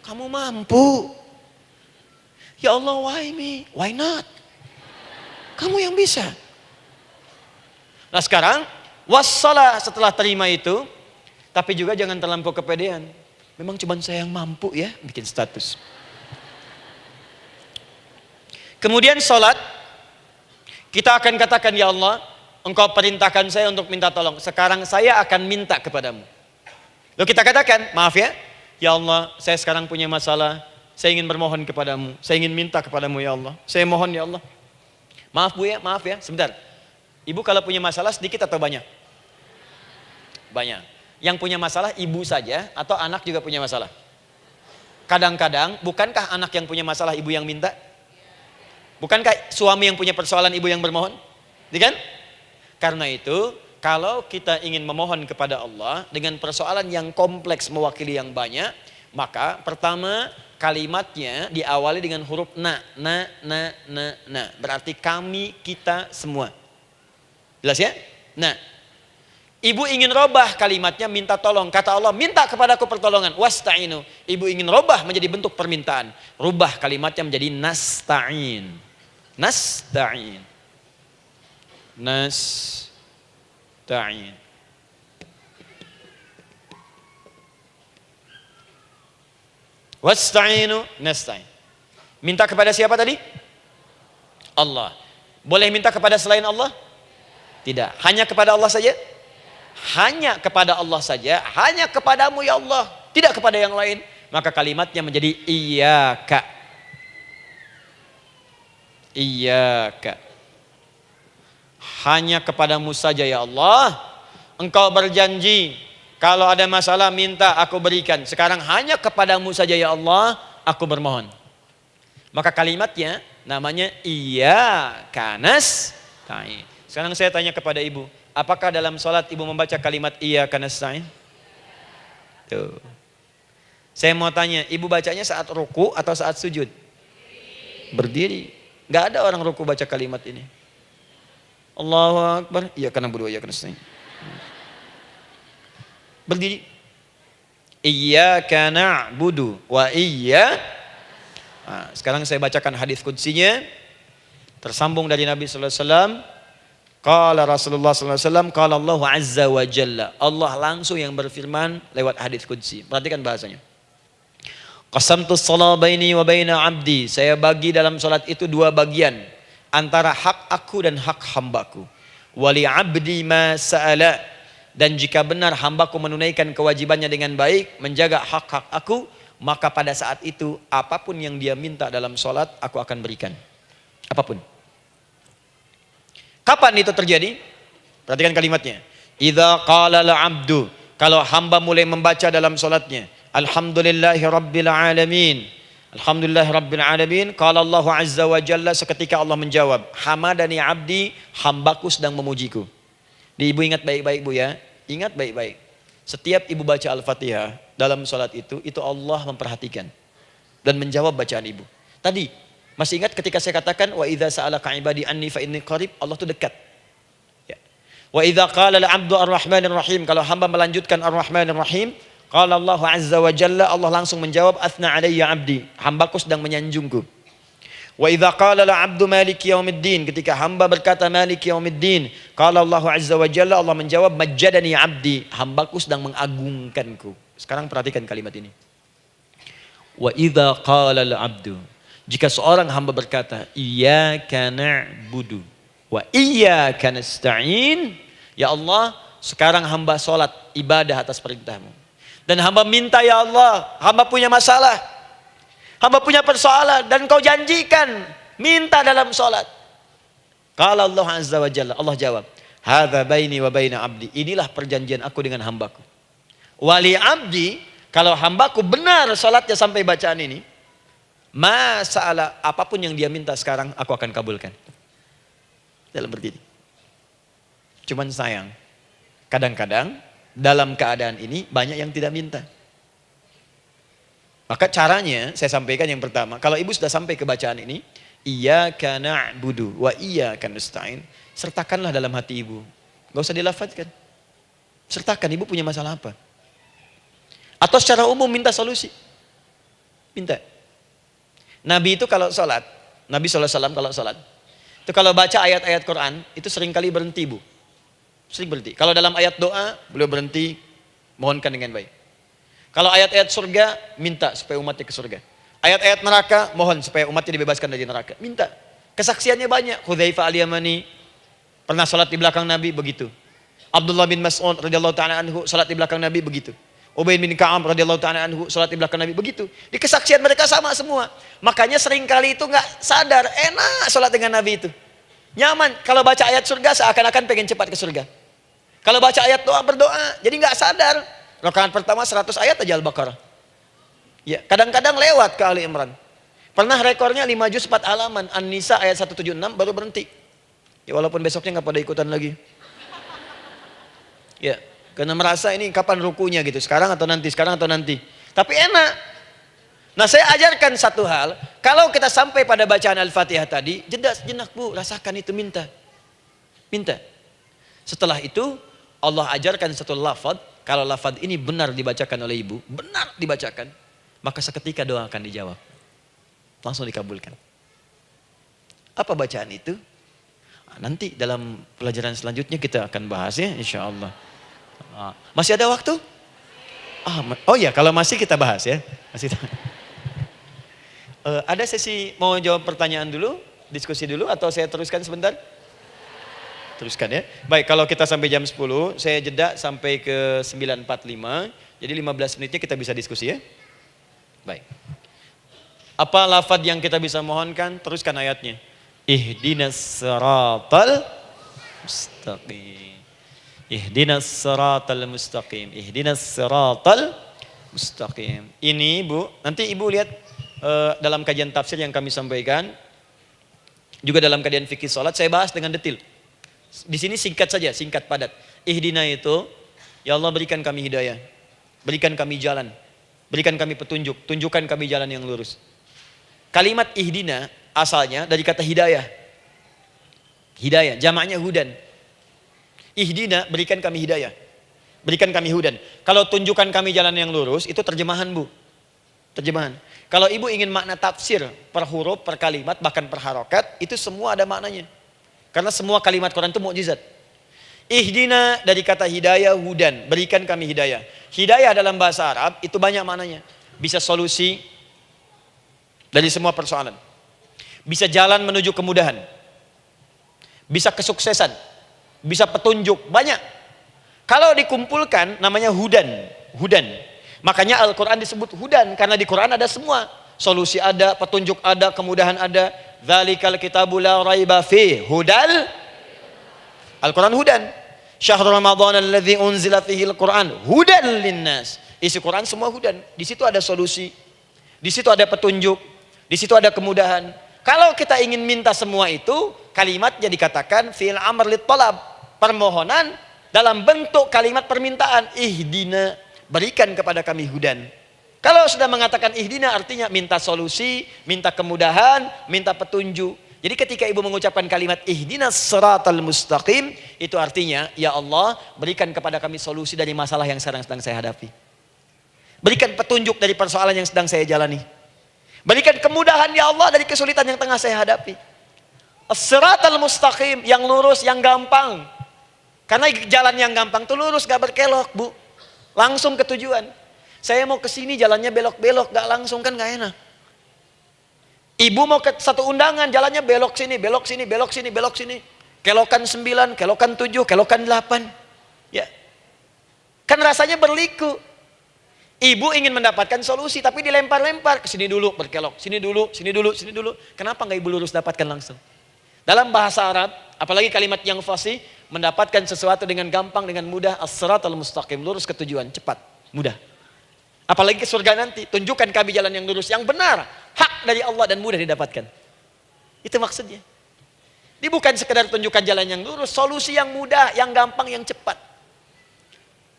Kamu mampu. Ya Allah, why me? Why not? Kamu yang bisa. Nah sekarang, wassalah setelah terima itu, tapi juga jangan terlampau kepedean. Memang cuma saya yang mampu ya, bikin status. Kemudian sholat, kita akan katakan, ya Allah, Engkau perintahkan saya untuk minta tolong. Sekarang saya akan minta kepadamu. Lalu kita katakan, maaf ya Allah, saya sekarang punya masalah. Saya ingin bermohon kepadamu. Saya ingin minta kepadamu ya Allah. Saya mohon ya Allah. Maaf Bu ya, maaf ya, sebentar. Ibu kalau punya masalah sedikit atau banyak? Banyak. Yang punya masalah ibu saja atau anak juga punya masalah? Kadang-kadang, bukankah anak yang punya masalah ibu yang minta? Bukankah suami yang punya persoalan ibu yang bermohon? Kan? Karena itu, kalau kita ingin memohon kepada Allah dengan persoalan yang kompleks mewakili yang banyak, maka pertama kalimatnya diawali dengan huruf na. Berarti kami, kita, semua. Jelas ya? Nah, ibu ingin robah kalimatnya minta tolong. Kata Allah, minta kepadaku pertolongan. Wasta'inu. Ibu ingin robah menjadi bentuk permintaan. Rubah kalimatnya menjadi nasta'in. Nasta'in. Nasta'in. Wasta'inu nasta'in. Minta kepada siapa tadi? Allah. Boleh minta kepada selain Allah? Tidak. Hanya kepada Allah saja? Hanya kepada Allah saja. Hanya kepadamu ya Allah. Tidak kepada yang lain. Maka kalimatnya menjadi iyyaka. Iyyaka. Hanya kepadamu saja ya Allah. Engkau berjanji kalau ada masalah minta aku berikan. Sekarang hanya kepadamu saja ya Allah aku bermohon. Maka kalimatnya namanya iyyaka nasta'in. Sekarang saya tanya kepada ibu, apakah dalam sholat ibu membaca kalimat iyyaka nasta'in? Tuh. Saya mau tanya, ibu bacanya saat ruku atau saat sujud? Berdiri. Gak ada orang ruku baca kalimat ini. Allahu Akbar, iyyaka na'budu wa iyyaka nasta'in. Berdiri. Iyyaka na'budu wa sekarang saya bacakan hadis qudsinya. Tersambung dari Nabi sallallahu alaihi wasallam. Qala Rasulullah sallallahu alaihi wasallam, qala Allah azza wa jalla. Allah langsung yang berfirman lewat hadis qudsi. Perhatikan bahasanya. Qasamtus shalah baini wa baina 'abdi. Saya bagi dalam salat itu dua bagian antara hak aku dan hak hambaku. Wali 'abdi ma sa'ala. Dan jika benar hambaku menunaikan kewajibannya dengan baik, menjaga hak-hak aku, maka pada saat itu apapun yang dia minta dalam sholat, aku akan berikan. Apapun. Kapan itu terjadi? Perhatikan kalimatnya. Idza qala al-'abdu, kalau hamba mulai membaca dalam sholatnya, Alhamdulillahi Rabbil Alamin. Alhamdulillahi Rabbil Alamin. Qala Allah Azza wa Jalla, seketika Allah menjawab, Hamadani abdi, hambaku sedang memujiku. Ibu ingat baik-baik Bu ya. Ingat baik-baik. Setiap ibu baca Al-Fatihah dalam sholat itu Allah memperhatikan dan menjawab bacaan ibu. Tadi masih ingat ketika saya katakan wa idza sa'alaka ibadi anni fa inni qarib, Allah itu dekat. Ya. Wa idza qala al-'abdu ar-rahmanir rahim, kalau hamba melanjutkan ar-rahmanir rahim, qala Allah azza wa jalla, Allah langsung menjawab athna alayya 'abdi, hambaku sedang menyanjungku. Wa idza qala al-'abdu maliki yaumiddin, ketika hamba berkata maliki yaumiddin, qala Allah azza wa jalla, Allah menjawab majjadani 'abdi, hambaku sedang mengagungkanku. Sekarang perhatikan kalimat ini. Wa idza qala al-'abdu, jika seorang hamba berkata iyyaka na'budu wa iyyaka nasta'in, ya Allah, sekarang hamba salat ibadah atas perintahmu. Dan hamba minta ya Allah, hamba punya masalah, hamba punya persoalan dan kau janjikan minta dalam sholat. Qala Allah azza wa jalla, Allah jawab, hadza baini wa baina abdi, inilah perjanjian aku dengan hambaku. Wali abdi, kalau hambaku benar sholatnya sampai bacaan ini, masalah apapun yang dia minta sekarang aku akan kabulkan. Dalam berdiri. Cuman sayang, kadang-kadang dalam keadaan ini banyak yang tidak minta. Maka caranya saya sampaikan yang pertama, kalau ibu sudah sampai ke bacaan ini, iyyaka na'budu wa iyyaka nasta'in, sertakanlah dalam hati ibu. Gak usah dilafadzkan. Sertakan ibu punya masalah apa. Atau secara umum minta solusi. Minta. Nabi itu kalau sholat, Nabi SAW kalau sholat, Itu kalau baca ayat-ayat Quran, itu seringkali berhenti, Bu. Sering berhenti. Kalau dalam ayat doa, beliau berhenti, mohonkan dengan baik. Kalau ayat-ayat surga, minta supaya umatnya ke surga. Ayat-ayat neraka, mohon supaya umatnya dibebaskan dari neraka. Minta. Kesaksiannya banyak. Hudzaifah al-Yamani pernah salat di belakang Nabi, begitu. Abdullah bin Mas'ud radhiyallahu ta'ala anhu salat di belakang Nabi, begitu. Ubay bin Ka'ab radhiyallahu ta'ala anhu salat di belakang Nabi, begitu. Di kesaksian mereka sama semua. Makanya seringkali itu nggak sadar, enak salat dengan Nabi itu. Nyaman. Kalau baca ayat surga seakan-akan pengen cepat ke surga. Kalau baca ayat doa berdoa, jadi nggak sadar. Rakaat pertama 100 ayat aja Al-Baqarah. Ya, kadang-kadang lewat ke Ali Imran. Pernah rekornya 5 juz 4 halaman, An-Nisa ayat 176 baru berhenti. Ya walaupun besoknya nggak pada ikutan lagi. Ya, karena merasa ini kapan rukunya gitu, sekarang atau nanti, sekarang atau nanti. Tapi enak. Nah saya ajarkan satu hal, kalau kita sampai pada bacaan Al-Fatihah tadi, jeda sejenak Bu, rasakan itu, minta. Minta. Setelah itu Allah ajarkan satu lafaz, kalau lafaz ini benar dibacakan oleh ibu, benar dibacakan, maka seketika doa akan dijawab. Langsung dikabulkan. Apa bacaan itu? Nanti dalam pelajaran selanjutnya kita akan bahas ya, insya Allah. Masih ada waktu? Oh ya, kalau masih kita bahas ya. Masih. Ada sesi mau jawab pertanyaan dulu, diskusi dulu, atau saya teruskan sebentar? Teruskan ya. Baik, kalau kita sampai jam 10, saya jeda sampai ke 9.45. Jadi 15 menitnya kita bisa diskusi ya. Baik. Apa lafaz yang kita bisa mohonkan? Teruskan ayatnya. Ihdinas siratal mustaqim. Ihdinas siratal mustaqim. Ihdinas siratal mustaqim. Ini Bu, nanti Ibu lihat dalam kajian tafsir yang kami sampaikan. Juga dalam kajian fikih salat saya bahas dengan detail. Di sini singkat saja, singkat padat. Ihdina itu, ya Allah berikan kami hidayah. Berikan kami jalan. Berikan kami petunjuk. Tunjukkan kami jalan yang lurus. Kalimat ihdina asalnya dari kata hidayah. Hidayah, jamaknya hudan. Ihdina, berikan kami hidayah. Berikan kami hudan. Kalau tunjukkan kami jalan yang lurus, itu terjemahan Bu. Terjemahan. Kalau ibu ingin makna tafsir per huruf, per kalimat, bahkan per harokat, itu semua ada maknanya. Karena semua kalimat Quran itu mukjizat. Ihdina dari kata hidayah, hudan. Berikan kami hidayah. Hidayah dalam bahasa Arab itu banyak maknanya. Bisa solusi dari semua persoalan. Bisa jalan menuju kemudahan. Bisa kesuksesan. Bisa petunjuk. Banyak. Kalau dikumpulkan namanya hudan. Hudan. Makanya Al-Quran disebut hudan. Karena di Quran ada semua. Solusi ada, petunjuk ada, kemudahan ada. Dzalikal kitabu la raiba fi hudal. Al-Quran hudan. Syahrul Ramadan alladzi unzila fihi al-Quran hudan linnas. Isi Quran semua hudan. Di situ ada solusi. Di situ ada petunjuk. Di situ ada kemudahan. Kalau kita ingin minta semua itu, kalimatnya dikatakan fi'il amr lit talab. Permohonan dalam bentuk kalimat permintaan. Ihdina, berikan kepada kami hudan. Kalau sudah mengatakan ihdina artinya minta solusi, minta kemudahan, minta petunjuk. Jadi ketika ibu mengucapkan kalimat ihdinas siratal mustaqim, itu artinya ya Allah berikan kepada kami solusi dari masalah yang sedang saya hadapi. Berikan petunjuk dari persoalan yang sedang saya jalani. Berikan kemudahan ya Allah dari kesulitan yang tengah saya hadapi. As-siratal mustaqim, yang lurus, yang gampang. Karena jalan yang gampang itu lurus, gak berkelok Bu. Langsung ke tujuan. Saya mau ke sini jalannya belok-belok, gak langsung kan gak enak. Ibu mau ke satu undangan, jalannya belok sini, belok sini, belok sini, belok sini. Kelokan 9, kelokan 7, kelokan 8. Ya. Kan rasanya berliku. Ibu ingin mendapatkan solusi, tapi dilempar-lempar. Ke sini dulu, berkelok. Sini dulu, sini dulu, sini dulu. Kenapa gak ibu lurus dapatkan langsung? Dalam bahasa Arab, apalagi kalimat yang fasih, mendapatkan sesuatu dengan gampang, dengan mudah. As-siratal mustaqim, lurus ke tujuan, cepat, mudah. Apalagi ke surga nanti, tunjukkan kami jalan yang lurus, yang benar, hak dari Allah dan mudah didapatkan. Itu maksudnya. Ini bukan sekedar tunjukkan jalan yang lurus, solusi yang mudah, yang gampang, yang cepat.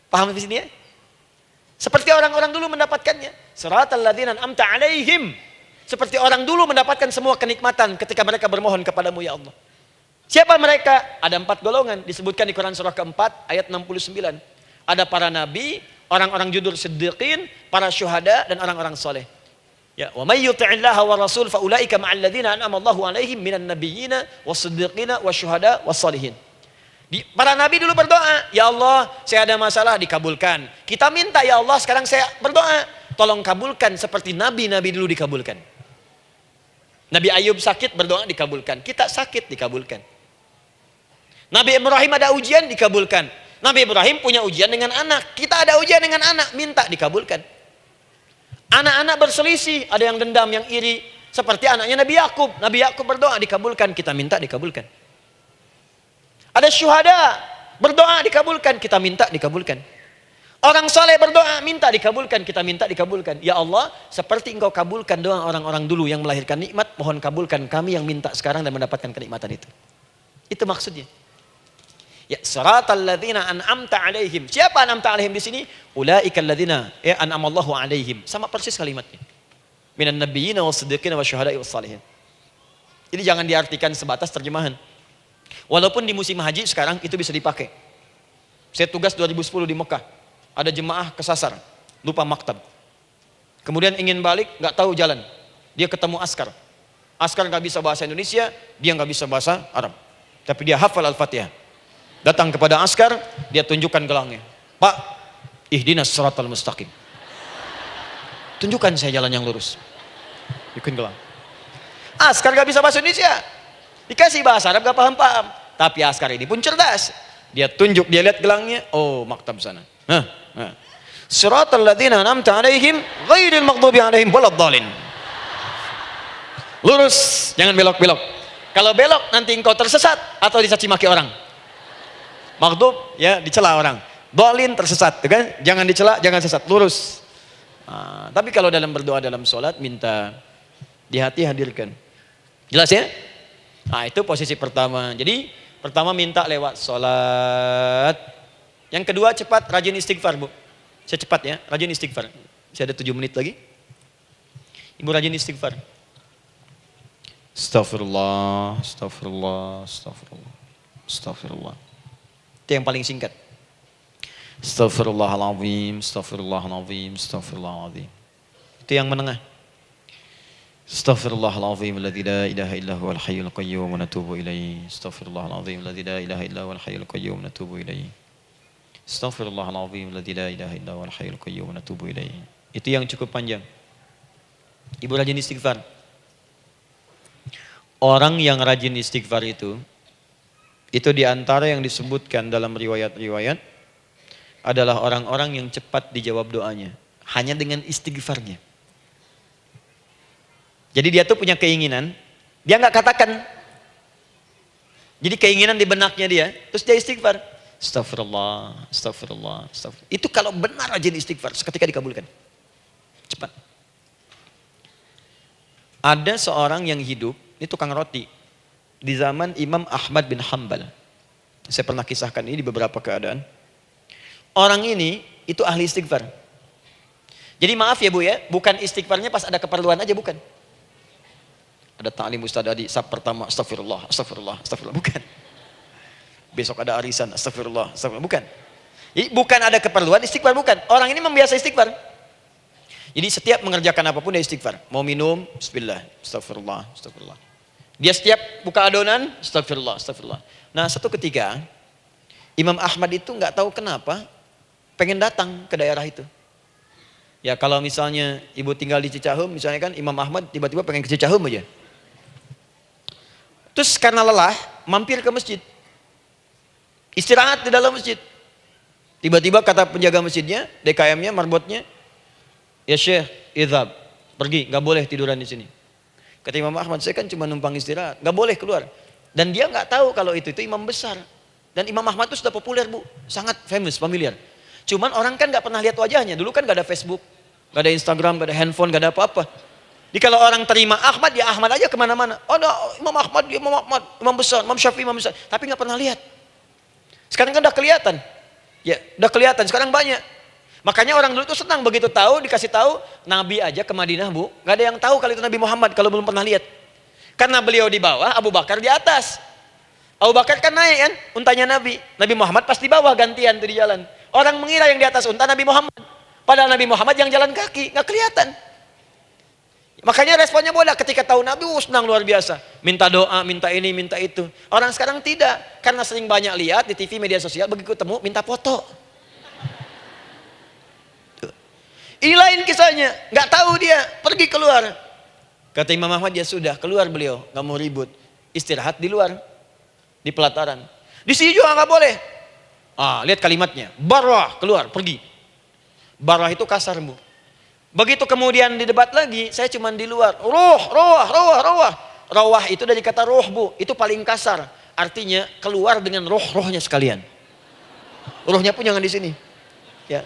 Paham di sini ya? Seperti orang-orang dulu mendapatkannya. Siratal ladzina an'amta 'alaihim. Seperti orang dulu mendapatkan semua kenikmatan ketika mereka bermohon kepadamu ya Allah. Siapa mereka? Ada 4 golongan disebutkan di Quran surah keempat ayat 69. Ada para nabi, orang-orang jujur siddiqin, para syuhada dan orang-orang soleh. Ya, wa may yuti'illaha wa rasul fa ulaika ma'al ladzina an'ama Allahu 'alaihim minan nabiyyina was-siddiqina wasyuhada was-shalihin. Para nabi dulu berdoa, ya Allah, saya ada masalah, dikabulkan. Kita minta, ya Allah, sekarang saya berdoa, tolong kabulkan seperti nabi-nabi dulu dikabulkan. Nabi Ayub sakit, berdoa dikabulkan. Kita sakit, dikabulkan. Nabi Ibrahim ada ujian, dikabulkan. Nabi Ibrahim punya ujian dengan anak. Kita ada ujian dengan anak, minta dikabulkan. Anak-anak berselisih, ada yang dendam, yang iri. Seperti anaknya Nabi Yakub. Nabi Yakub berdoa, dikabulkan. Kita minta, dikabulkan. Ada syuhada, berdoa, dikabulkan. Kita minta, dikabulkan. Orang soleh berdoa, minta, dikabulkan. Kita minta, dikabulkan. Ya Allah, seperti engkau kabulkan doa orang-orang dulu yang melahirkan nikmat, mohon kabulkan kami yang minta sekarang dan mendapatkan kenikmatan itu. Itu maksudnya. Ya, siratal ladzina an'amta 'alaihim. Siapa an'amta 'alaihim di sini? Ulaikal ladzina an'amallahu 'alaihim. Sama persis kalimatnya. Minan nabiyyina was-siddiqina wasyuhada'i was-shalihin. Jadi jangan diartikan sebatas terjemahan. Walaupun di musim haji sekarang itu bisa dipakai. Saya tugas 2010 di Mekah. Ada jemaah kesasar, lupa maktab. Kemudian ingin balik, nggak tahu jalan. Dia ketemu askar. Askar nggak bisa bahasa Indonesia, dia nggak bisa bahasa Arab. Tapi dia hafal Al-Fatihah. Datang kepada askar, dia tunjukkan gelangnya. Pak, ihdinas siratal mustaqim. Tunjukkan saya jalan yang lurus. Tunjukin gelang. Askar gak bisa bahasa Indonesia. Dikasih bahasa Arab gak paham-paham. Tapi askar ini pun cerdas. Dia tunjuk, dia lihat gelangnya. Oh, maktab sana. Siratal ladzina an'amta 'alaihim ghairil maghdubi 'alaihim waladdallin. Lurus, jangan belok-belok. Kalau belok nanti engkau tersesat atau dicaci maki orang. Maghdub ya dicela orang, dolin tersesat, kan? Jangan dicela, jangan sesat, lurus. Tapi kalau dalam berdoa dalam sholat minta di hati hadirkan. Jelas ya? Nah itu posisi pertama. Jadi pertama minta lewat sholat. Yang kedua cepat rajin istighfar bu. Saya cepat ya, rajin istighfar. Saya ada 7 menit lagi. Ibu rajin istighfar. Astaghfirullah, astaghfirullah, astaghfirullah, astaghfirullah. Itu yang paling singkat. Astaghfirullahaladzim, astaghfirullahaladzim, astaghfirullahaladzim. Itu yang menengah. Astaghfirullahaladzim, alladzi la ilaha illa huwal hayyul qayyum wa natubu ilaihi. Astaghfirullahaladzim, alladzi la ilaha illa huwal hayyul qayyum wa natubu ilaihi. Astaghfirullahaladzim, alladzi la ilaha illa huwal hayyul qayyum wa natubu ilaihi. Itu yang cukup panjang. Ibu rajin istighfar. Orang yang rajin istighfar itu diantara yang disebutkan dalam riwayat-riwayat adalah orang-orang yang cepat dijawab doanya. Hanya dengan istighfarnya. Jadi dia tuh punya keinginan, dia nggak katakan. Jadi keinginan di benaknya dia, terus dia istighfar. Astagfirullah, astagfirullah, astagfirullah. Itu kalau benar rajin istighfar, seketika dikabulkan. Cepat. Ada seorang yang hidup, ini tukang roti. Di zaman Imam Ahmad bin Hanbal. Saya pernah kisahkan ini di beberapa keadaan. Orang ini itu ahli istighfar. Jadi maaf ya bu ya, bukan istighfarnya pas ada keperluan aja, bukan. Ada ta'lim ustaz tadi, sab pertama astagfirullah, astagfirullah, astagfirullah, bukan. Besok ada arisan, astagfirullah, astagfirullah, bukan. Jadi bukan ada keperluan, istighfar bukan. Orang ini membiasa istighfar. Jadi setiap mengerjakan apapun dia istighfar. Mau minum, bismillah, astagfirullah, astagfirullah. Dia setiap buka adonan, astagfirullah, astagfirullah. Nah satu ketika, Imam Ahmad itu nggak tahu kenapa, pengen datang ke daerah itu. Ya kalau misalnya ibu tinggal di Cicahem, misalnya kan Imam Ahmad tiba-tiba pengen ke Cicahem aja. Terus karena lelah, mampir ke masjid. Istirahat di dalam masjid. Tiba-tiba kata penjaga masjidnya, DKM-nya, marbotnya, ya Syekh, idhab, pergi, nggak boleh tiduran di sini. Kata Imam Ahmad, saya kan cuma numpang istirahat, nggak boleh keluar. Dan dia nggak tahu kalau itu imam besar. Dan Imam Ahmad itu sudah populer bu, sangat famous, familiar. Cuman orang kan nggak pernah lihat wajahnya. Dulu kan nggak ada Facebook, nggak ada Instagram, nggak ada handphone, nggak ada apa-apa. Jadi kalau orang terima Ahmad, ya Ahmad aja kemana-mana. Oh, ada Imam Ahmad, dia Imam Ahmad, Imam besar, Imam Syafi'i, Imam besar. Tapi nggak pernah lihat. Sekarang kan udah kelihatan. Ya, udah kelihatan. Sekarang banyak. Makanya orang dulu tuh senang begitu tahu, dikasih tahu Nabi aja ke Madinah bu, nggak ada yang tahu kalau itu Nabi Muhammad kalau belum pernah lihat. Karena beliau di bawah, Abu Bakar di atas. Abu Bakar kan naik kan, untanya Nabi. Nabi Muhammad pasti di bawah gantian tuh di jalan. Orang mengira yang di atas unta Nabi Muhammad, padahal Nabi Muhammad yang jalan kaki, nggak kelihatan. Makanya responnya bola ketika tahu Nabi, senang luar biasa. Minta doa, minta ini, minta itu. Orang sekarang tidak. Karena sering banyak lihat di TV, media sosial, begitu ketemu, minta foto. Ini lain kisahnya. Nggak tahu dia, pergi keluar. Kata Imam Ahmad, ya sudah, keluar beliau. Nggak mau ribut. Istirahat di luar. Di pelataran. Di sini juga nggak boleh. Lihat kalimatnya. Barwah, keluar, pergi. Barwah itu kasar, Bu. Begitu kemudian di debat lagi, saya cuma di luar. Rawah itu dari kata roh, Bu. Itu paling kasar. Artinya keluar dengan roh-rohnya sekalian. Rohnya pun jangan di sini. Ya.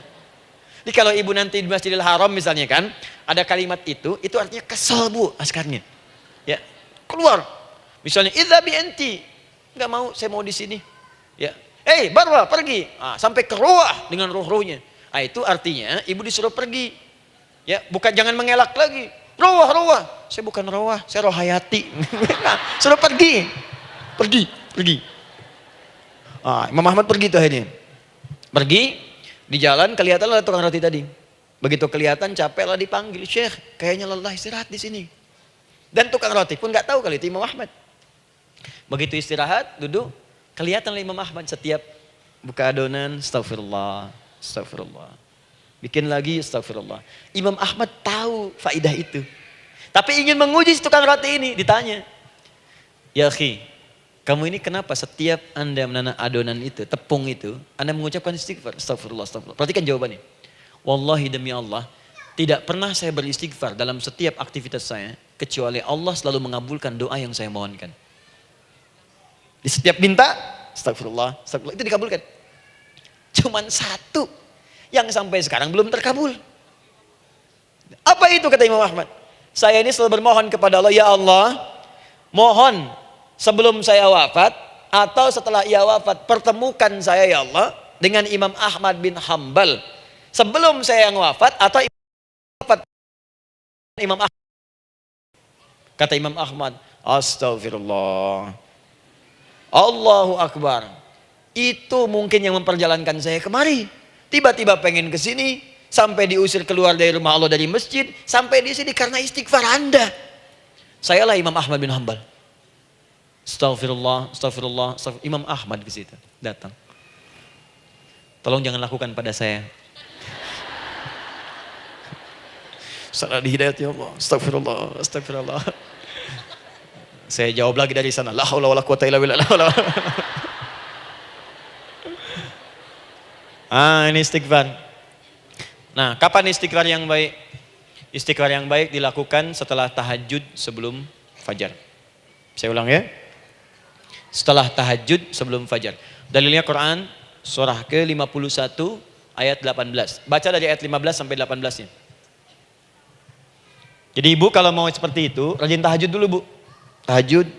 Jadi kalau ibu nanti di Masjidil Haram misalnya kan, ada kalimat itu artinya kesal, Bu, askarnya. Ya. Keluar. Misalnya idza bi anti. Enggak mau, saya mau di sini. Ya. Barwa, pergi. Sampai ke rawah dengan roh-rohnya. Itu artinya ibu disuruh pergi. Ya, bukan jangan mengelak lagi. Rawah. Saya bukan rawah, saya rohayati. Suruh pergi. Pergi. Imam Ahmad pergi tuh akhirnya. Pergi, di jalan kelihatan ada tukang roti tadi. Begitu kelihatan capek lah dipanggil, Syekh, kayaknya lelah, istirahat di sini. Dan tukang roti pun nggak tahu kali itu Imam Ahmad. Begitu istirahat, duduk, kelihatan Imam Ahmad setiap buka adonan, astagfirullah. Bikin lagi, astagfirullah. Imam Ahmad tahu faidah itu. Tapi ingin menguji tukang roti ini, ditanya. Ya akhi, kamu ini kenapa setiap Anda menanam adonan itu, tepung itu, Anda mengucapkan istighfar, astagfirullah. Perhatikan jawabannya. Wallahi demi Allah, tidak pernah saya beristighfar dalam setiap aktivitas saya, kecuali Allah selalu mengabulkan doa yang saya mohonkan. Di setiap minta, astagfirullah, itu dikabulkan. Cuman satu yang sampai sekarang belum terkabul. Apa itu kata Imam Ahmad? Saya ini selalu bermohon kepada Allah, ya Allah, mohon sebelum saya wafat atau setelah ia wafat, pertemukan saya ya Allah dengan Imam Ahmad bin Hambal. Sebelum saya yang wafat atau Imam Ahmad. Kata Imam Ahmad, astagfirullah. Allahu Akbar. Itu mungkin yang memperjalankan saya kemari. Tiba-tiba pengen ke sini, sampai diusir keluar dari rumah Allah dari masjid, sampai di sini karena istighfar Anda. Sayalah Imam Ahmad bin Hambal. Astagfirullah. Imam Ahmad ke situ datang. Tolong jangan lakukan pada saya. Salah di hidayat ya Allah. Astagfirullah. Saya jawab lagi dari sana. La haula wala quwata illa billah. Ini istighfar. Nah, kapan istighfar yang baik? Istighfar yang baik dilakukan setelah tahajud sebelum fajar. Saya ulang ya. Setelah tahajud sebelum fajar. Dalilnya Quran surah ke-51 ayat 18. Baca dari ayat 15 sampai 18-nya. Jadi ibu kalau mau seperti itu, rajin tahajud dulu, Bu. Tahajud.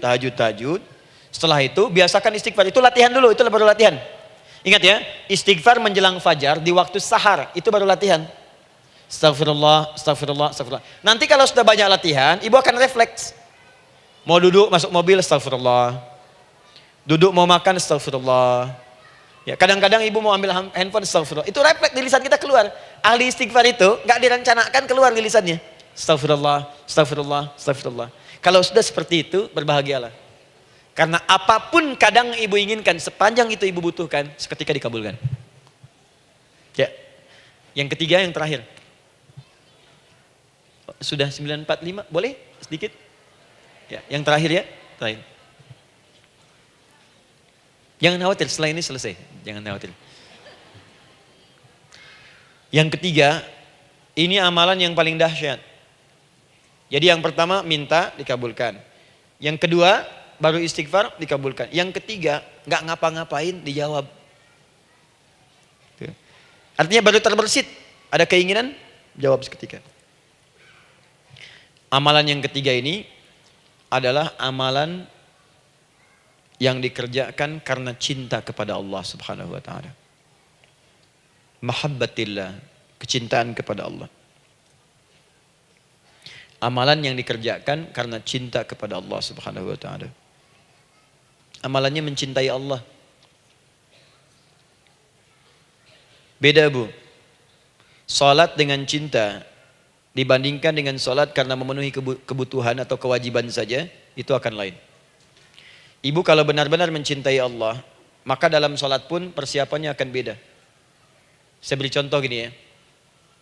Setelah itu biasakan istighfar. Itu latihan dulu, itu baru latihan. Ingat ya, istighfar menjelang fajar di waktu sahar, itu baru latihan. Astagfirullah. Nanti kalau sudah banyak latihan, ibu akan refleks. Mau duduk masuk mobil, astagfirullah. Duduk mau makan, astagfirullah. Ya, kadang-kadang ibu mau ambil handphone, astagfirullah. Itu refleks di lisan kita keluar. Ahli istighfar itu gak direncanakan keluar di lisannya. Astagfirullah. Kalau sudah seperti itu, berbahagialah. Karena apapun kadang ibu inginkan, sepanjang itu ibu butuhkan, seketika dikabulkan. Ya. Yang ketiga, yang terakhir. Sudah 9:45, boleh sedikit? Ya, yang terakhir ya, terakhir. Jangan khawatir, setelah ini selesai. Jangan khawatir. Yang ketiga, ini amalan yang paling dahsyat. Jadi yang pertama minta dikabulkan. Yang kedua baru istighfar dikabulkan. Yang ketiga nggak ngapa-ngapain dijawab. Artinya baru terbersit, ada keinginan jawab seketika. Amalan yang ketiga ini adalah amalan yang dikerjakan karena cinta kepada Allah Subhanahu wa taala. Mahabbatillah, kecintaan kepada Allah. Amalan yang dikerjakan karena cinta kepada Allah Subhanahu wa taala. Amalannya mencintai Allah. Beda, Bu. Salat dengan cinta dibandingkan dengan sholat karena memenuhi kebutuhan atau kewajiban saja, itu akan lain. Ibu kalau benar-benar mencintai Allah, maka dalam sholat pun persiapannya akan beda. Saya beri contoh gini ya.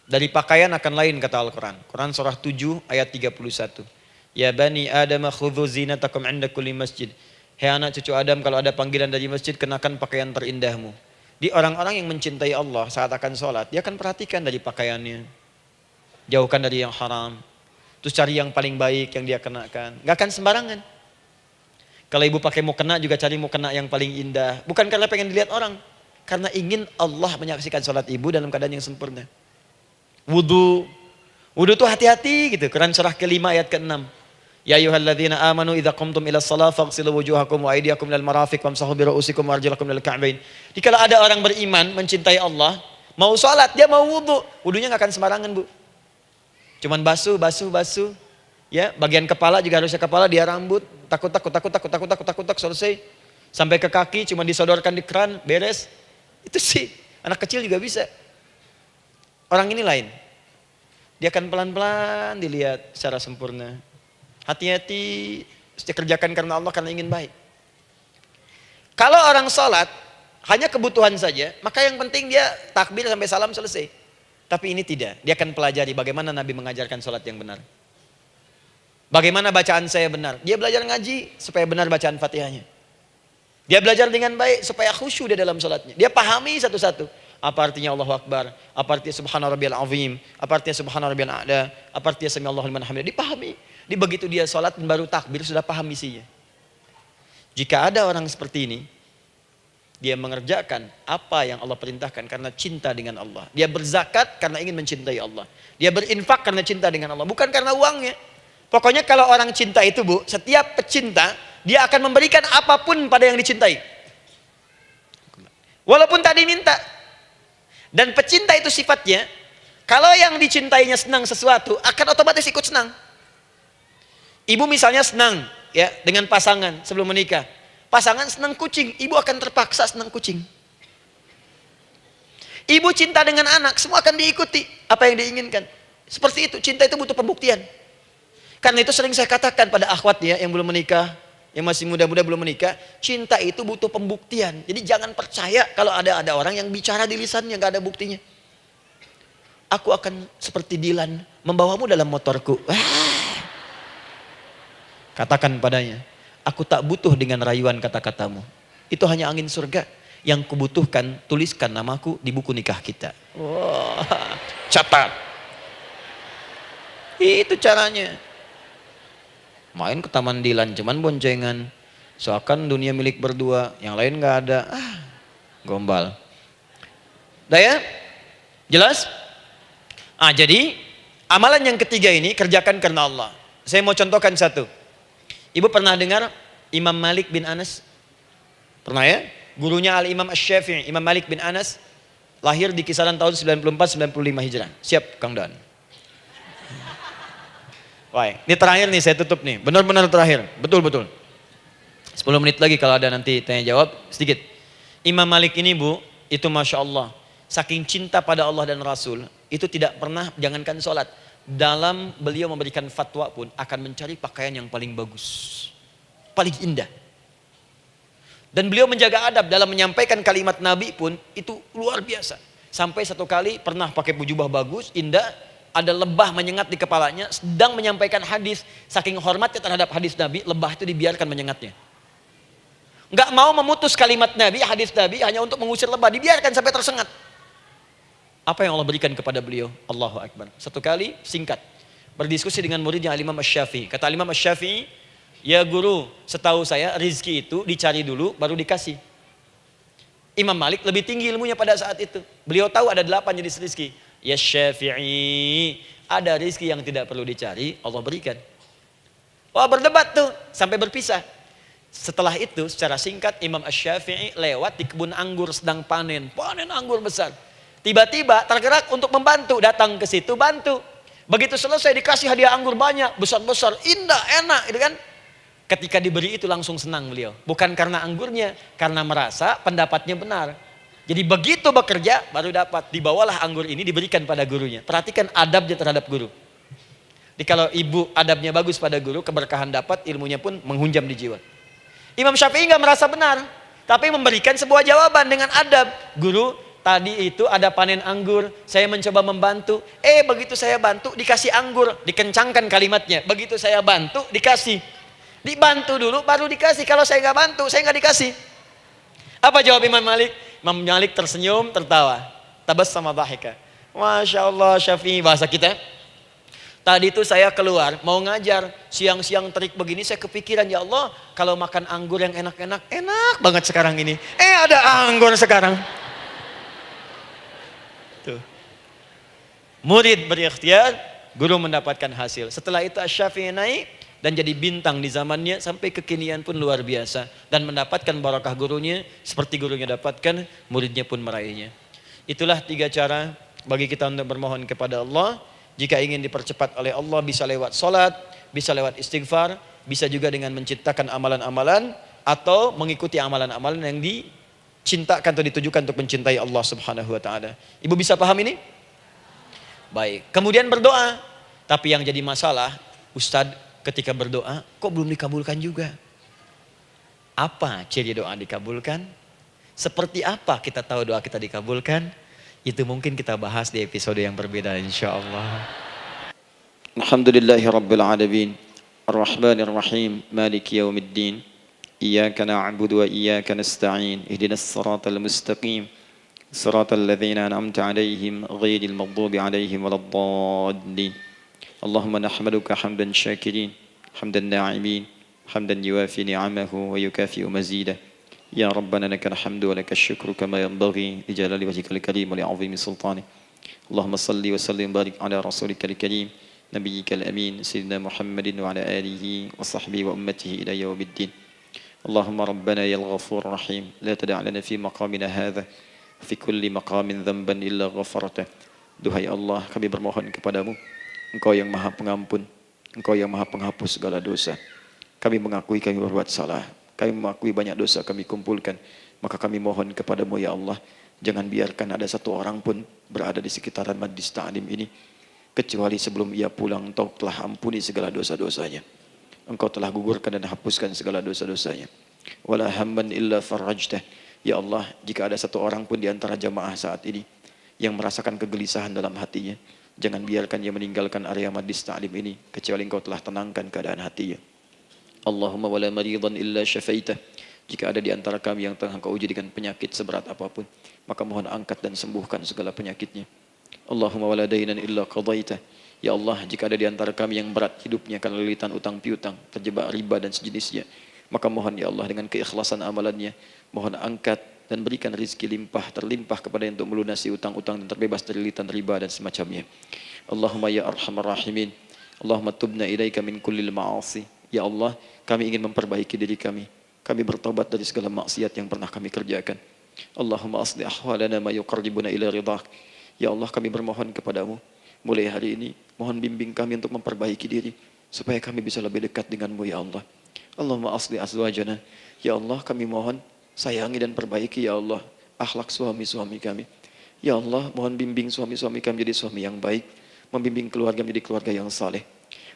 Dari pakaian akan lain kata Al-Quran. Quran surah 7 ayat 31. Ya bani Adam khudhu zinatakum inda kulli masjid. Hei anak cucu Adam, kalau ada panggilan dari masjid, kenakan pakaian terindahmu. Di orang-orang yang mencintai Allah saat akan sholat, dia akan perhatikan dari pakaiannya. Jauhkan dari yang haram. Terus cari yang paling baik yang dia kenakan. Gak akan sembarangan. Kalau ibu pakai mukena juga cari mukena yang paling indah. Bukan karena pengen dilihat orang. Karena ingin Allah menyaksikan sholat ibu dalam keadaan yang sempurna. Wudu. Wudu itu hati-hati gitu. Quran surah ke-5 ayat ke-6. Ya ayyuhalladzina amanu idza qumtum ila shalah faghsilu wujuhakum wa aydiyakum ilal marafiq wamsahu bi ru'usikum wa arjulakum ilal ka'bain. Jadi kalau ada orang beriman mencintai Allah, mau sholat dia mau wudu, wudunya enggak akan sembarangan, Bu. Cuman basuh. Ya, bagian kepala juga harusnya kepala, dia rambut, takut selesai. Sampai ke kaki cuma disodorkan di keran, beres. Itu sih, anak kecil juga bisa. Orang ini lain. Dia akan pelan-pelan dilihat secara sempurna. Hati-hati, kerjakan karena Allah, karena ingin baik. Kalau orang sholat, hanya kebutuhan saja, maka yang penting dia takbir sampai salam selesai. Tapi ini tidak, dia akan pelajari bagaimana Nabi mengajarkan sholat yang benar. Bagaimana bacaan saya benar. Dia belajar ngaji supaya benar bacaan Fatihahnya. Dia belajar dengan baik supaya khusyuk di dalam sholatnya. Dia pahami satu-satu. Apa artinya Allahu Akbar? Apa artinya Subhana Rabbiyal Azim? Apa artinya Subhana Rabbiyal A'la? Apa artinya Sami Allahu liman hamidah? Dipahami. Di begitu dia sholat baru takbir sudah paham isinya. Jika ada orang seperti ini, dia mengerjakan apa yang Allah perintahkan karena cinta dengan Allah. Dia berzakat karena ingin mencintai Allah. Dia berinfak karena cinta dengan Allah, bukan karena uangnya. Pokoknya kalau orang cinta itu, Bu, setiap pecinta, dia akan memberikan apapun pada yang dicintai. Walaupun tak diminta. Dan pecinta itu sifatnya, kalau yang dicintainya senang sesuatu, akan otomatis ikut senang. Ibu misalnya senang ya dengan pasangan sebelum menikah. Pasangan senang kucing, ibu akan terpaksa senang kucing. Ibu cinta dengan anak, semua akan diikuti apa yang diinginkan. Seperti itu, cinta itu butuh pembuktian. Karena itu sering saya katakan pada akhwat ya yang belum menikah, yang masih muda-muda belum menikah, cinta itu butuh pembuktian. Jadi jangan percaya kalau ada orang yang bicara di lisannya nggak ada buktinya. Aku akan seperti Dilan membawamu dalam motorku. Katakan padanya, aku tak butuh dengan rayuan kata-katamu. Itu hanya angin surga. Yang kubutuhkan, tuliskan namaku di buku nikah kita. Wah, catat. Itu caranya. Main ke Taman Dilan, cuman boncengan. Seakan dunia milik berdua, yang lain nggak ada. Gombal. Udah ya? Jelas? Jadi amalan yang ketiga ini kerjakan karena Allah. Saya mau contohkan satu. Ibu pernah dengar Imam Malik bin Anas? Pernah ya? Gurunya Al-Imam Asy-Syafi'i, Imam Malik bin Anas, lahir di kisaran tahun 94-95 Hijrah. Siap, Kang Dan. Wah, ini terakhir nih, saya tutup nih. Benar-benar terakhir, betul-betul. 10 menit lagi kalau ada nanti tanya jawab, sedikit. Imam Malik ini, Bu, itu Masya Allah. Saking cinta pada Allah dan Rasul, itu tidak pernah, jangankan sholat. Dalam beliau memberikan fatwa pun, akan mencari pakaian yang paling bagus. Paling indah. Dan beliau menjaga adab dalam menyampaikan kalimat Nabi pun, itu luar biasa. Sampai satu kali pernah pakai jubah bagus, indah, ada lebah menyengat di kepalanya, sedang menyampaikan hadis, saking hormatnya terhadap hadis Nabi, lebah itu dibiarkan menyengatnya. Enggak mau memutus kalimat Nabi, hadis Nabi, hanya untuk mengusir lebah, dibiarkan sampai tersengat. Apa yang Allah berikan kepada beliau? Allahu Akbar. Satu kali, singkat, berdiskusi dengan muridnya Al-Imam Asy-Syafi'i. Kata Al-Imam Asy-Syafi'i, ya guru, setahu saya rizki itu dicari dulu, baru dikasih. Imam Malik lebih tinggi ilmunya pada saat itu. Beliau tahu ada 8 jenis rizki. Ya Syafi'i, ada rizki yang tidak perlu dicari, Allah berikan. Wah, berdebat tuh, sampai berpisah. Setelah itu, secara singkat, Imam Asy-Syafi'i lewat di kebun anggur sedang panen anggur besar. Tiba-tiba tergerak untuk membantu, datang ke situ bantu. Begitu selesai dikasih hadiah anggur banyak, besar-besar, indah, enak, gitu kan. Ketika diberi itu langsung senang beliau. Bukan karena anggurnya, karena merasa pendapatnya benar. Jadi begitu bekerja baru dapat, dibawalah anggur ini diberikan pada gurunya. Perhatikan adabnya terhadap guru. Kalau ibu adabnya bagus pada guru, keberkahan dapat, ilmunya pun menghunjam di jiwa. Imam Syafi'i nggak merasa benar, tapi memberikan sebuah jawaban dengan adab. Guru, tadi itu ada panen anggur, saya mencoba membantu. Begitu saya bantu, dikasih anggur, dikencangkan kalimatnya. Begitu saya bantu, dikasih. Dibantu dulu, baru dikasih. Kalau saya nggak bantu, saya nggak dikasih. Apa jawab Imam Malik? Imam Malik tersenyum, tertawa. Tabassama dhahika. Masya Allah, Syafi'i, bahasa kita. Tadi itu saya keluar, mau ngajar. Siang-siang terik begini, saya kepikiran, ya Allah, kalau makan anggur yang enak-enak, enak banget sekarang ini. Ada anggur sekarang. Tuh. Murid berikhtiar, guru mendapatkan hasil. Setelah itu Asy-Syafi'i naik dan jadi bintang di zamannya, sampai kekinian pun luar biasa. Dan mendapatkan barakah gurunya, seperti gurunya dapatkan, muridnya pun meraihnya. Itulah 3 cara bagi kita untuk bermohon kepada Allah. Jika ingin dipercepat oleh Allah, bisa lewat salat, bisa lewat istighfar, bisa juga dengan menciptakan amalan-amalan, atau mengikuti amalan-amalan yang dicintakan atau ditujukan untuk mencintai Allah Subhanahu wa taala. Ibu bisa paham ini? Baik. Kemudian berdoa. Tapi yang jadi masalah, Ustadz, ketika berdoa kok belum dikabulkan juga? Apa ciri doa dikabulkan? Seperti apa kita tahu doa kita dikabulkan? Itu mungkin kita bahas di episode yang berbeda insyaallah. Alhamdulillahi rabbil alamin. Ar-Rahmanir Rahim. Maliki yaumiddin. Iyyaka na'budu wa iyyaka nasta'in. Ihdinas siratal mustaqim. Siratal ladzina an'amta 'alaihim ghairil maghdubi 'alaihim waladdallin. Allahumma nahmaduka hamdan syakirin, hamdan na'imin, hamdan yuwafi ni'amahu wa yukafi'u mazidah. Ya Rabbana lakal hamdu wa lakal syukru kama yanbaghi li jalali wajhikal karim wa li 'azimi sultanik. Allahumma salli wa sallim barik ala rasulikal karim, nabiyyikal amin, sayyidina Muhammadin wa ala alihi wa sahbihi wa ummatihi ila yaumiddin. Allahumma rabbana ya al-ghafur rahim, la tada' lana fi maqamina hadha fi kulli maqamin dhanban illa ghafartah. Duhai Allah, kami bermohon kepadamu, Engkau yang maha pengampun, Engkau yang maha penghapus segala dosa. Kami mengakui kami berbuat salah, kami mengakui banyak dosa kami kumpulkan. Maka kami mohon kepadamu ya Allah, jangan biarkan ada satu orang pun berada di sekitaran majlis ta'lim ini, kecuali sebelum ia pulang Engkau telah ampuni segala dosa-dosanya. Engkau telah gugurkan dan hapuskan segala dosa-dosanya. Wala hamman illa farajtah. Ya Allah, jika ada satu orang pun di antara jamaah saat ini yang merasakan kegelisahan dalam hatinya, jangan biarkan dia meninggalkan area majlis ta'lim ini kecuali Engkau telah tenangkan keadaan hatinya. Allahumma wala maridan illa syafaitah. Jika ada di antara kami yang tengah Engkau uji dengan penyakit seberat apapun, maka mohon angkat dan sembuhkan segala penyakitnya. Allahumma wala dainan illa qadaitah. Ya Allah, jika ada di antara kami yang berat hidupnya karena lilitan utang piutang, terjebak riba dan sejenisnya, maka mohon ya Allah dengan keikhlasan amalannya, mohon angkat dan berikan rizki terlimpah kepada yang untuk melunasi utang-utang dan terbebas dari lilitan riba dan semacamnya. Allahumma ya arhamar rahimin. Allahumma tubna ilaika min kullil ma'asi. Ya Allah, kami ingin memperbaiki diri kami. Kami bertobat dari segala maksiat yang pernah kami kerjakan. Allahumma asli ahwalana ma yuqarribuna ila ridhak. Ya Allah, kami bermohon kepadamu, mulai hari ini, mohon bimbing kami untuk memperbaiki diri, supaya kami bisa lebih dekat denganmu ya Allah. Allahumma asli azwajana. Ya Allah, kami mohon sayangi dan perbaiki ya Allah akhlak suami-suami kami. Ya Allah, mohon bimbing suami-suami kami jadi suami yang baik, membimbing keluarga menjadi keluarga yang saleh.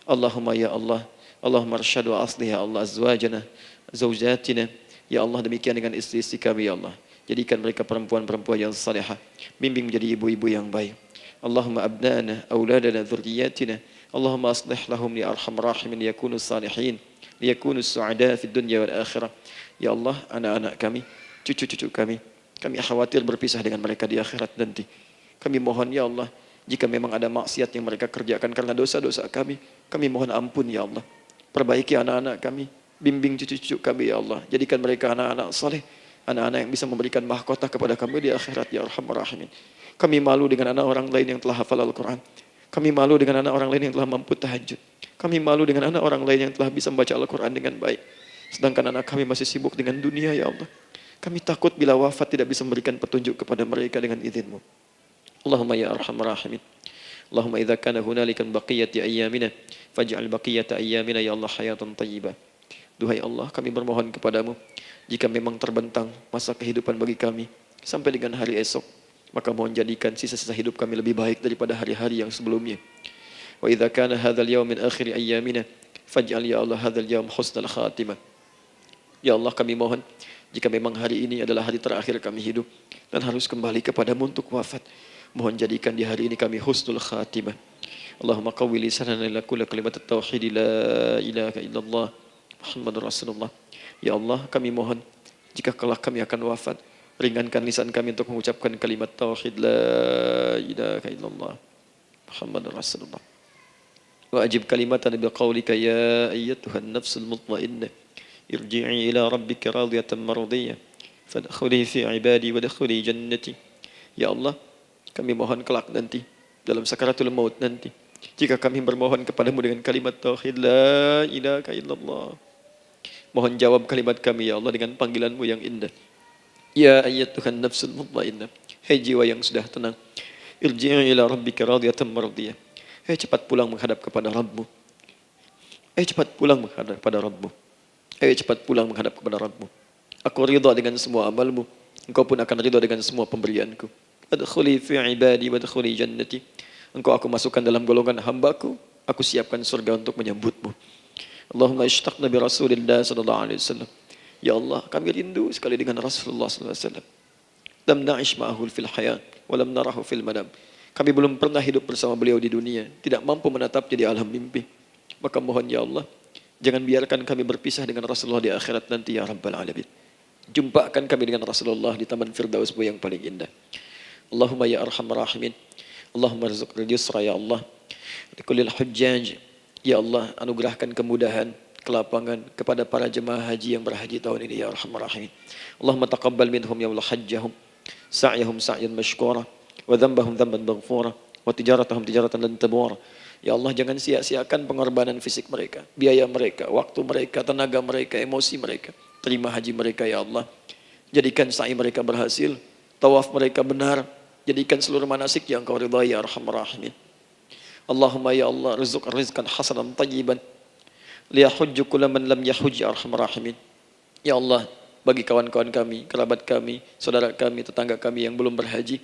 Allahumma ya Allah, Allahumma arsyad wa asli ya Allah azwajana, zawjatina. Ya Allah, demikian dengan istri-istri kami ya Allah. Jadikan mereka perempuan-perempuan yang salihah, bimbing menjadi ibu-ibu yang baik. Allahumma abnana, auladana, dzurriyyatina. Allahumma aslih lahum ya arhamar rahimin yakunu salihin, liyakunu su'ada fid dunya wal akhirah. Ya Allah, anak-anak kami, cucu-cucu kami khawatir berpisah dengan mereka di akhirat nanti. Kami mohon ya Allah, jika memang ada maksiat yang mereka kerjakan karena dosa-dosa kami mohon ampun ya Allah. Perbaiki anak-anak kami, bimbing cucu-cucu kami ya Allah. Jadikan mereka anak-anak saleh, anak-anak yang bisa memberikan mahkota kepada kami di akhirat ya arhamar rahimin. Kami malu dengan anak orang lain yang telah hafal Al-Quran. Kami malu dengan anak orang lain yang telah mampu tahajud. Kami malu dengan anak orang lain yang telah bisa membaca Al-Quran dengan baik. Sedangkan anak kami masih sibuk dengan dunia ya Allah. Kami takut bila wafat tidak bisa memberikan petunjuk kepada mereka dengan izin-Mu. Allahumma ya arhamar rahimin. Allahumma idza kana hunalika baqiyati ayyamina faj'al baqiyata ayyamina ya Allah hayatan thayyibah. Duhai Allah, kami bermohon kepadamu, jika memang terbentang masa kehidupan bagi kami sampai dengan hari esok, maka mohon jadikan sisa-sisa hidup kami lebih baik daripada hari-hari yang sebelumnya. وإذا كان هذا اليوم من آخر أيامنا فاجعل يا الله هذا اليوم حسن الخاتمة. Ya Allah, kami mohon jika memang hari ini adalah hari terakhir kami hidup dan harus kembali kepadamu untuk wafat, mohon jadikan di hari ini kami husnul khatimah. Allahumma qawwi lisanana ila kulli kalimat at-tauhid la ilaha illallah Muhammadur Rasulullah. Ya Allah, kami mohon jika kelak kami akan wafat, ringankan lisan kami untuk mengucapkan kalimat tauhid la ilaha illallah Muhammadur Rasulullah. Wa ajib kalimatan bi qaulika ya ayyatuhan nafsul mutmainnah irji'i ila rabbika radiyatan mardiyah fadkhuli fi ibadi wadkhuli jannati. Ya Allah, kami mohon kelak nanti dalam sakaratul maut nanti, jika kami bermohon kepadamu dengan kalimat tauhid la ilaha illallah, mohon jawab kalimat kami ya Allah dengan panggilanmu yang indah. Ya ayyatuhan nafsul mutmainnah, hai jiwa yang sudah tenang, irji'i ila rabbika radiyatan mardiyah, hai cepat pulang menghadap kepada Rabbmu. Hai cepat pulang menghadap kepada Rabbmu. Hai cepat pulang menghadap kepada Rabbmu. Aku ridha dengan semua amalmu, engkau pun akan ridha dengan semua pemberianku. Adkhuli fi ibadi wadkhuli jannati. Engkau aku masukkan dalam golongan hambaku, aku siapkan surga untuk menyambutmu. Allahumma ishtaqna bi Rasulillah sallallahu alaihi wasallam. Ya Allah, kami rindu sekali dengan Rasulullah sallallahu alaihi wasallam. Lam na'ish ma'ahu fil hayat wa lam narahu fil manam. Kami belum pernah hidup bersama beliau di dunia, tidak mampu menatapnya di alam mimpi. Maka mohon ya Allah, jangan biarkan kami berpisah dengan Rasulullah di akhirat nanti ya Rabbal Alamin. Jumpakan kami dengan Rasulullah di Taman Firdausmu yang paling indah. Allahumma ya arhamar rahimin. Allahumma rizqil yusra ya Allah. Likulil hujjaj. Ya Allah, anugerahkan kemudahan, kelapangan kepada para jemaah haji yang berhaji tahun ini ya arhamar rahimin. Allahumma taqabbal minhum ya Allah hajjahum, sa'yahum sa'yan mashkura, wa dhanbahum dhanban maghfura, wa tijaratahum tijaratan lan tabur. Ya Allah, jangan sia-siakan pengorbanan fisik mereka, biaya mereka, waktu mereka, tenaga mereka, emosi mereka. Terima haji mereka ya Allah. Jadikan sa'i mereka berhasil, tawaf mereka benar. Jadikan seluruh manasik yang kau ridhai ya arhamar rahimin. Allahumma ya Allah, rizq rizqan hasanan tayyiban liyahujju kulla man lam yahujj ya arhamar rahimin. Ya Allah, bagi kawan-kawan kami, kerabat kami, saudara kami, tetangga kami yang belum berhaji,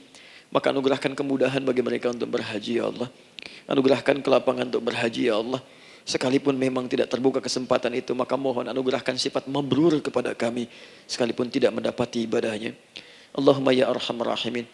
maka anugerahkan kemudahan bagi mereka untuk berhaji ya Allah. Anugerahkan kelapangan untuk berhaji ya Allah. Sekalipun memang tidak terbuka kesempatan itu, maka mohon anugerahkan sifat mabrur kepada kami sekalipun tidak mendapati ibadahnya. Allahumma ya arhamar rahimin.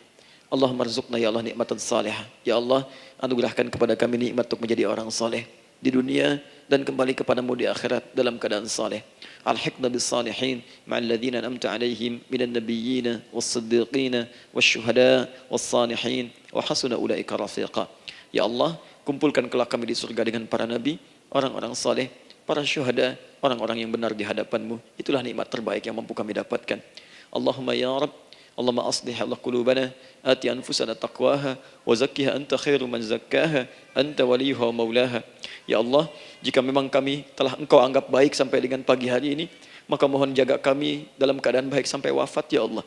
Allahumma rizqna ya Allah nikmatan salihah. Ya Allah, anugerahkan kepada kami nikmat untuk menjadi orang saleh di dunia dan kembali kepadamu di akhirat dalam keadaan saleh. Alhiqna bis salihin ma'al ladzina an'amta 'alaihim minan nabiyyin was-siddiqin wasyuhada was-salihin wa hasuna ulaika rafiqa. Ya Allah, kumpulkan kelak kami di surga dengan para nabi, orang-orang saleh, para syuhada, orang-orang yang benar di hadapanmu. Itulah nikmat terbaik yang mampu kami dapatkan. Allahumma ya Rabb, Allahumma aslih Allah qulubana, ati anfusana taqwaha, wa zakkiha anta khairu man zakkaha, anta waliyuha wa maulaha. Ya Allah, jika memang kami telah Engkau anggap baik sampai dengan pagi hari ini, maka mohon jaga kami dalam keadaan baik sampai wafat ya Allah.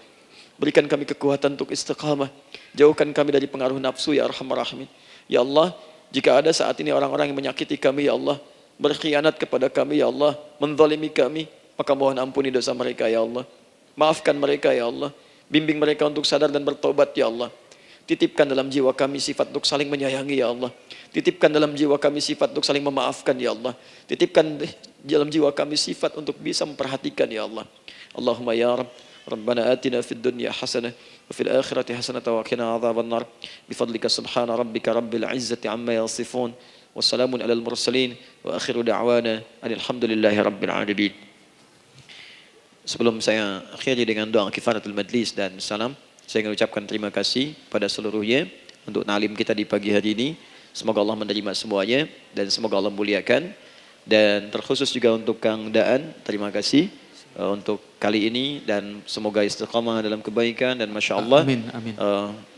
Berikan kami kekuatan untuk istiqamah, jauhkan kami dari pengaruh nafsu ya arhamar rahimin. Ya Allah, jika ada saat ini orang-orang yang menyakiti kami ya Allah, berkhianat kepada kami ya Allah, menzalimi kami, maka mohon ampuni dosa mereka ya Allah. Maafkan mereka ya Allah. Bimbing mereka untuk sadar dan bertobat ya Allah. Titipkan dalam jiwa kami sifat untuk saling menyayangi ya Allah. Titipkan dalam jiwa kami sifat untuk saling memaafkan ya Allah. Titipkan dalam jiwa kami sifat untuk bisa memperhatikan ya Allah. Allahumma ya Rabb, Rabbana atina fid dunya hasanah wa fil akhirati hasanah wa qina adzabannar. Bifadlika subhana rabbika rabbil izzati amma yasifun. Wassalamun alal mursalin wa akhiru da'wana alhamdulillahi rabbil alamin. Sebelum saya akhiri dengan doa kifaratul majlis dan salam, saya ingin ucapkan terima kasih pada seluruhnya untuk ta'lim kita di pagi hari ini. Semoga Allah menerima semuanya dan semoga Allah muliakan. Dan terkhusus juga untuk Kang Daan, terima kasih untuk kali ini dan semoga istiqamah dalam kebaikan dan Masya Allah amin, amin.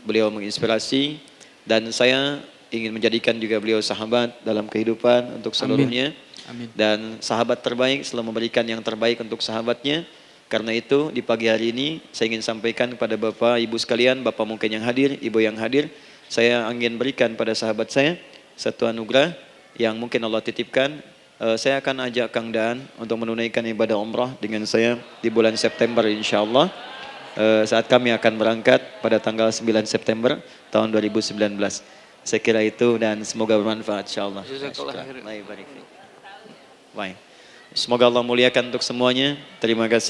Beliau menginspirasi dan saya ingin menjadikan juga beliau sahabat dalam kehidupan untuk seluruhnya. Amin. Dan sahabat terbaik selalu memberikan yang terbaik untuk sahabatnya. Karena itu di pagi hari ini saya ingin sampaikan kepada Bapak Ibu sekalian, Bapak mungkin yang hadir, Ibu yang hadir, saya ingin berikan pada sahabat saya satu anugerah yang mungkin Allah titipkan. Saya akan ajak Kang Daan untuk menunaikan ibadah umrah dengan saya di bulan September insyaAllah. Saat kami akan berangkat pada tanggal 9 September tahun 2019. Saya kira itu dan semoga bermanfaat insyaallah. Jazakallah khairan. Baik. Semoga Allah muliakan untuk semuanya. Terima kasih.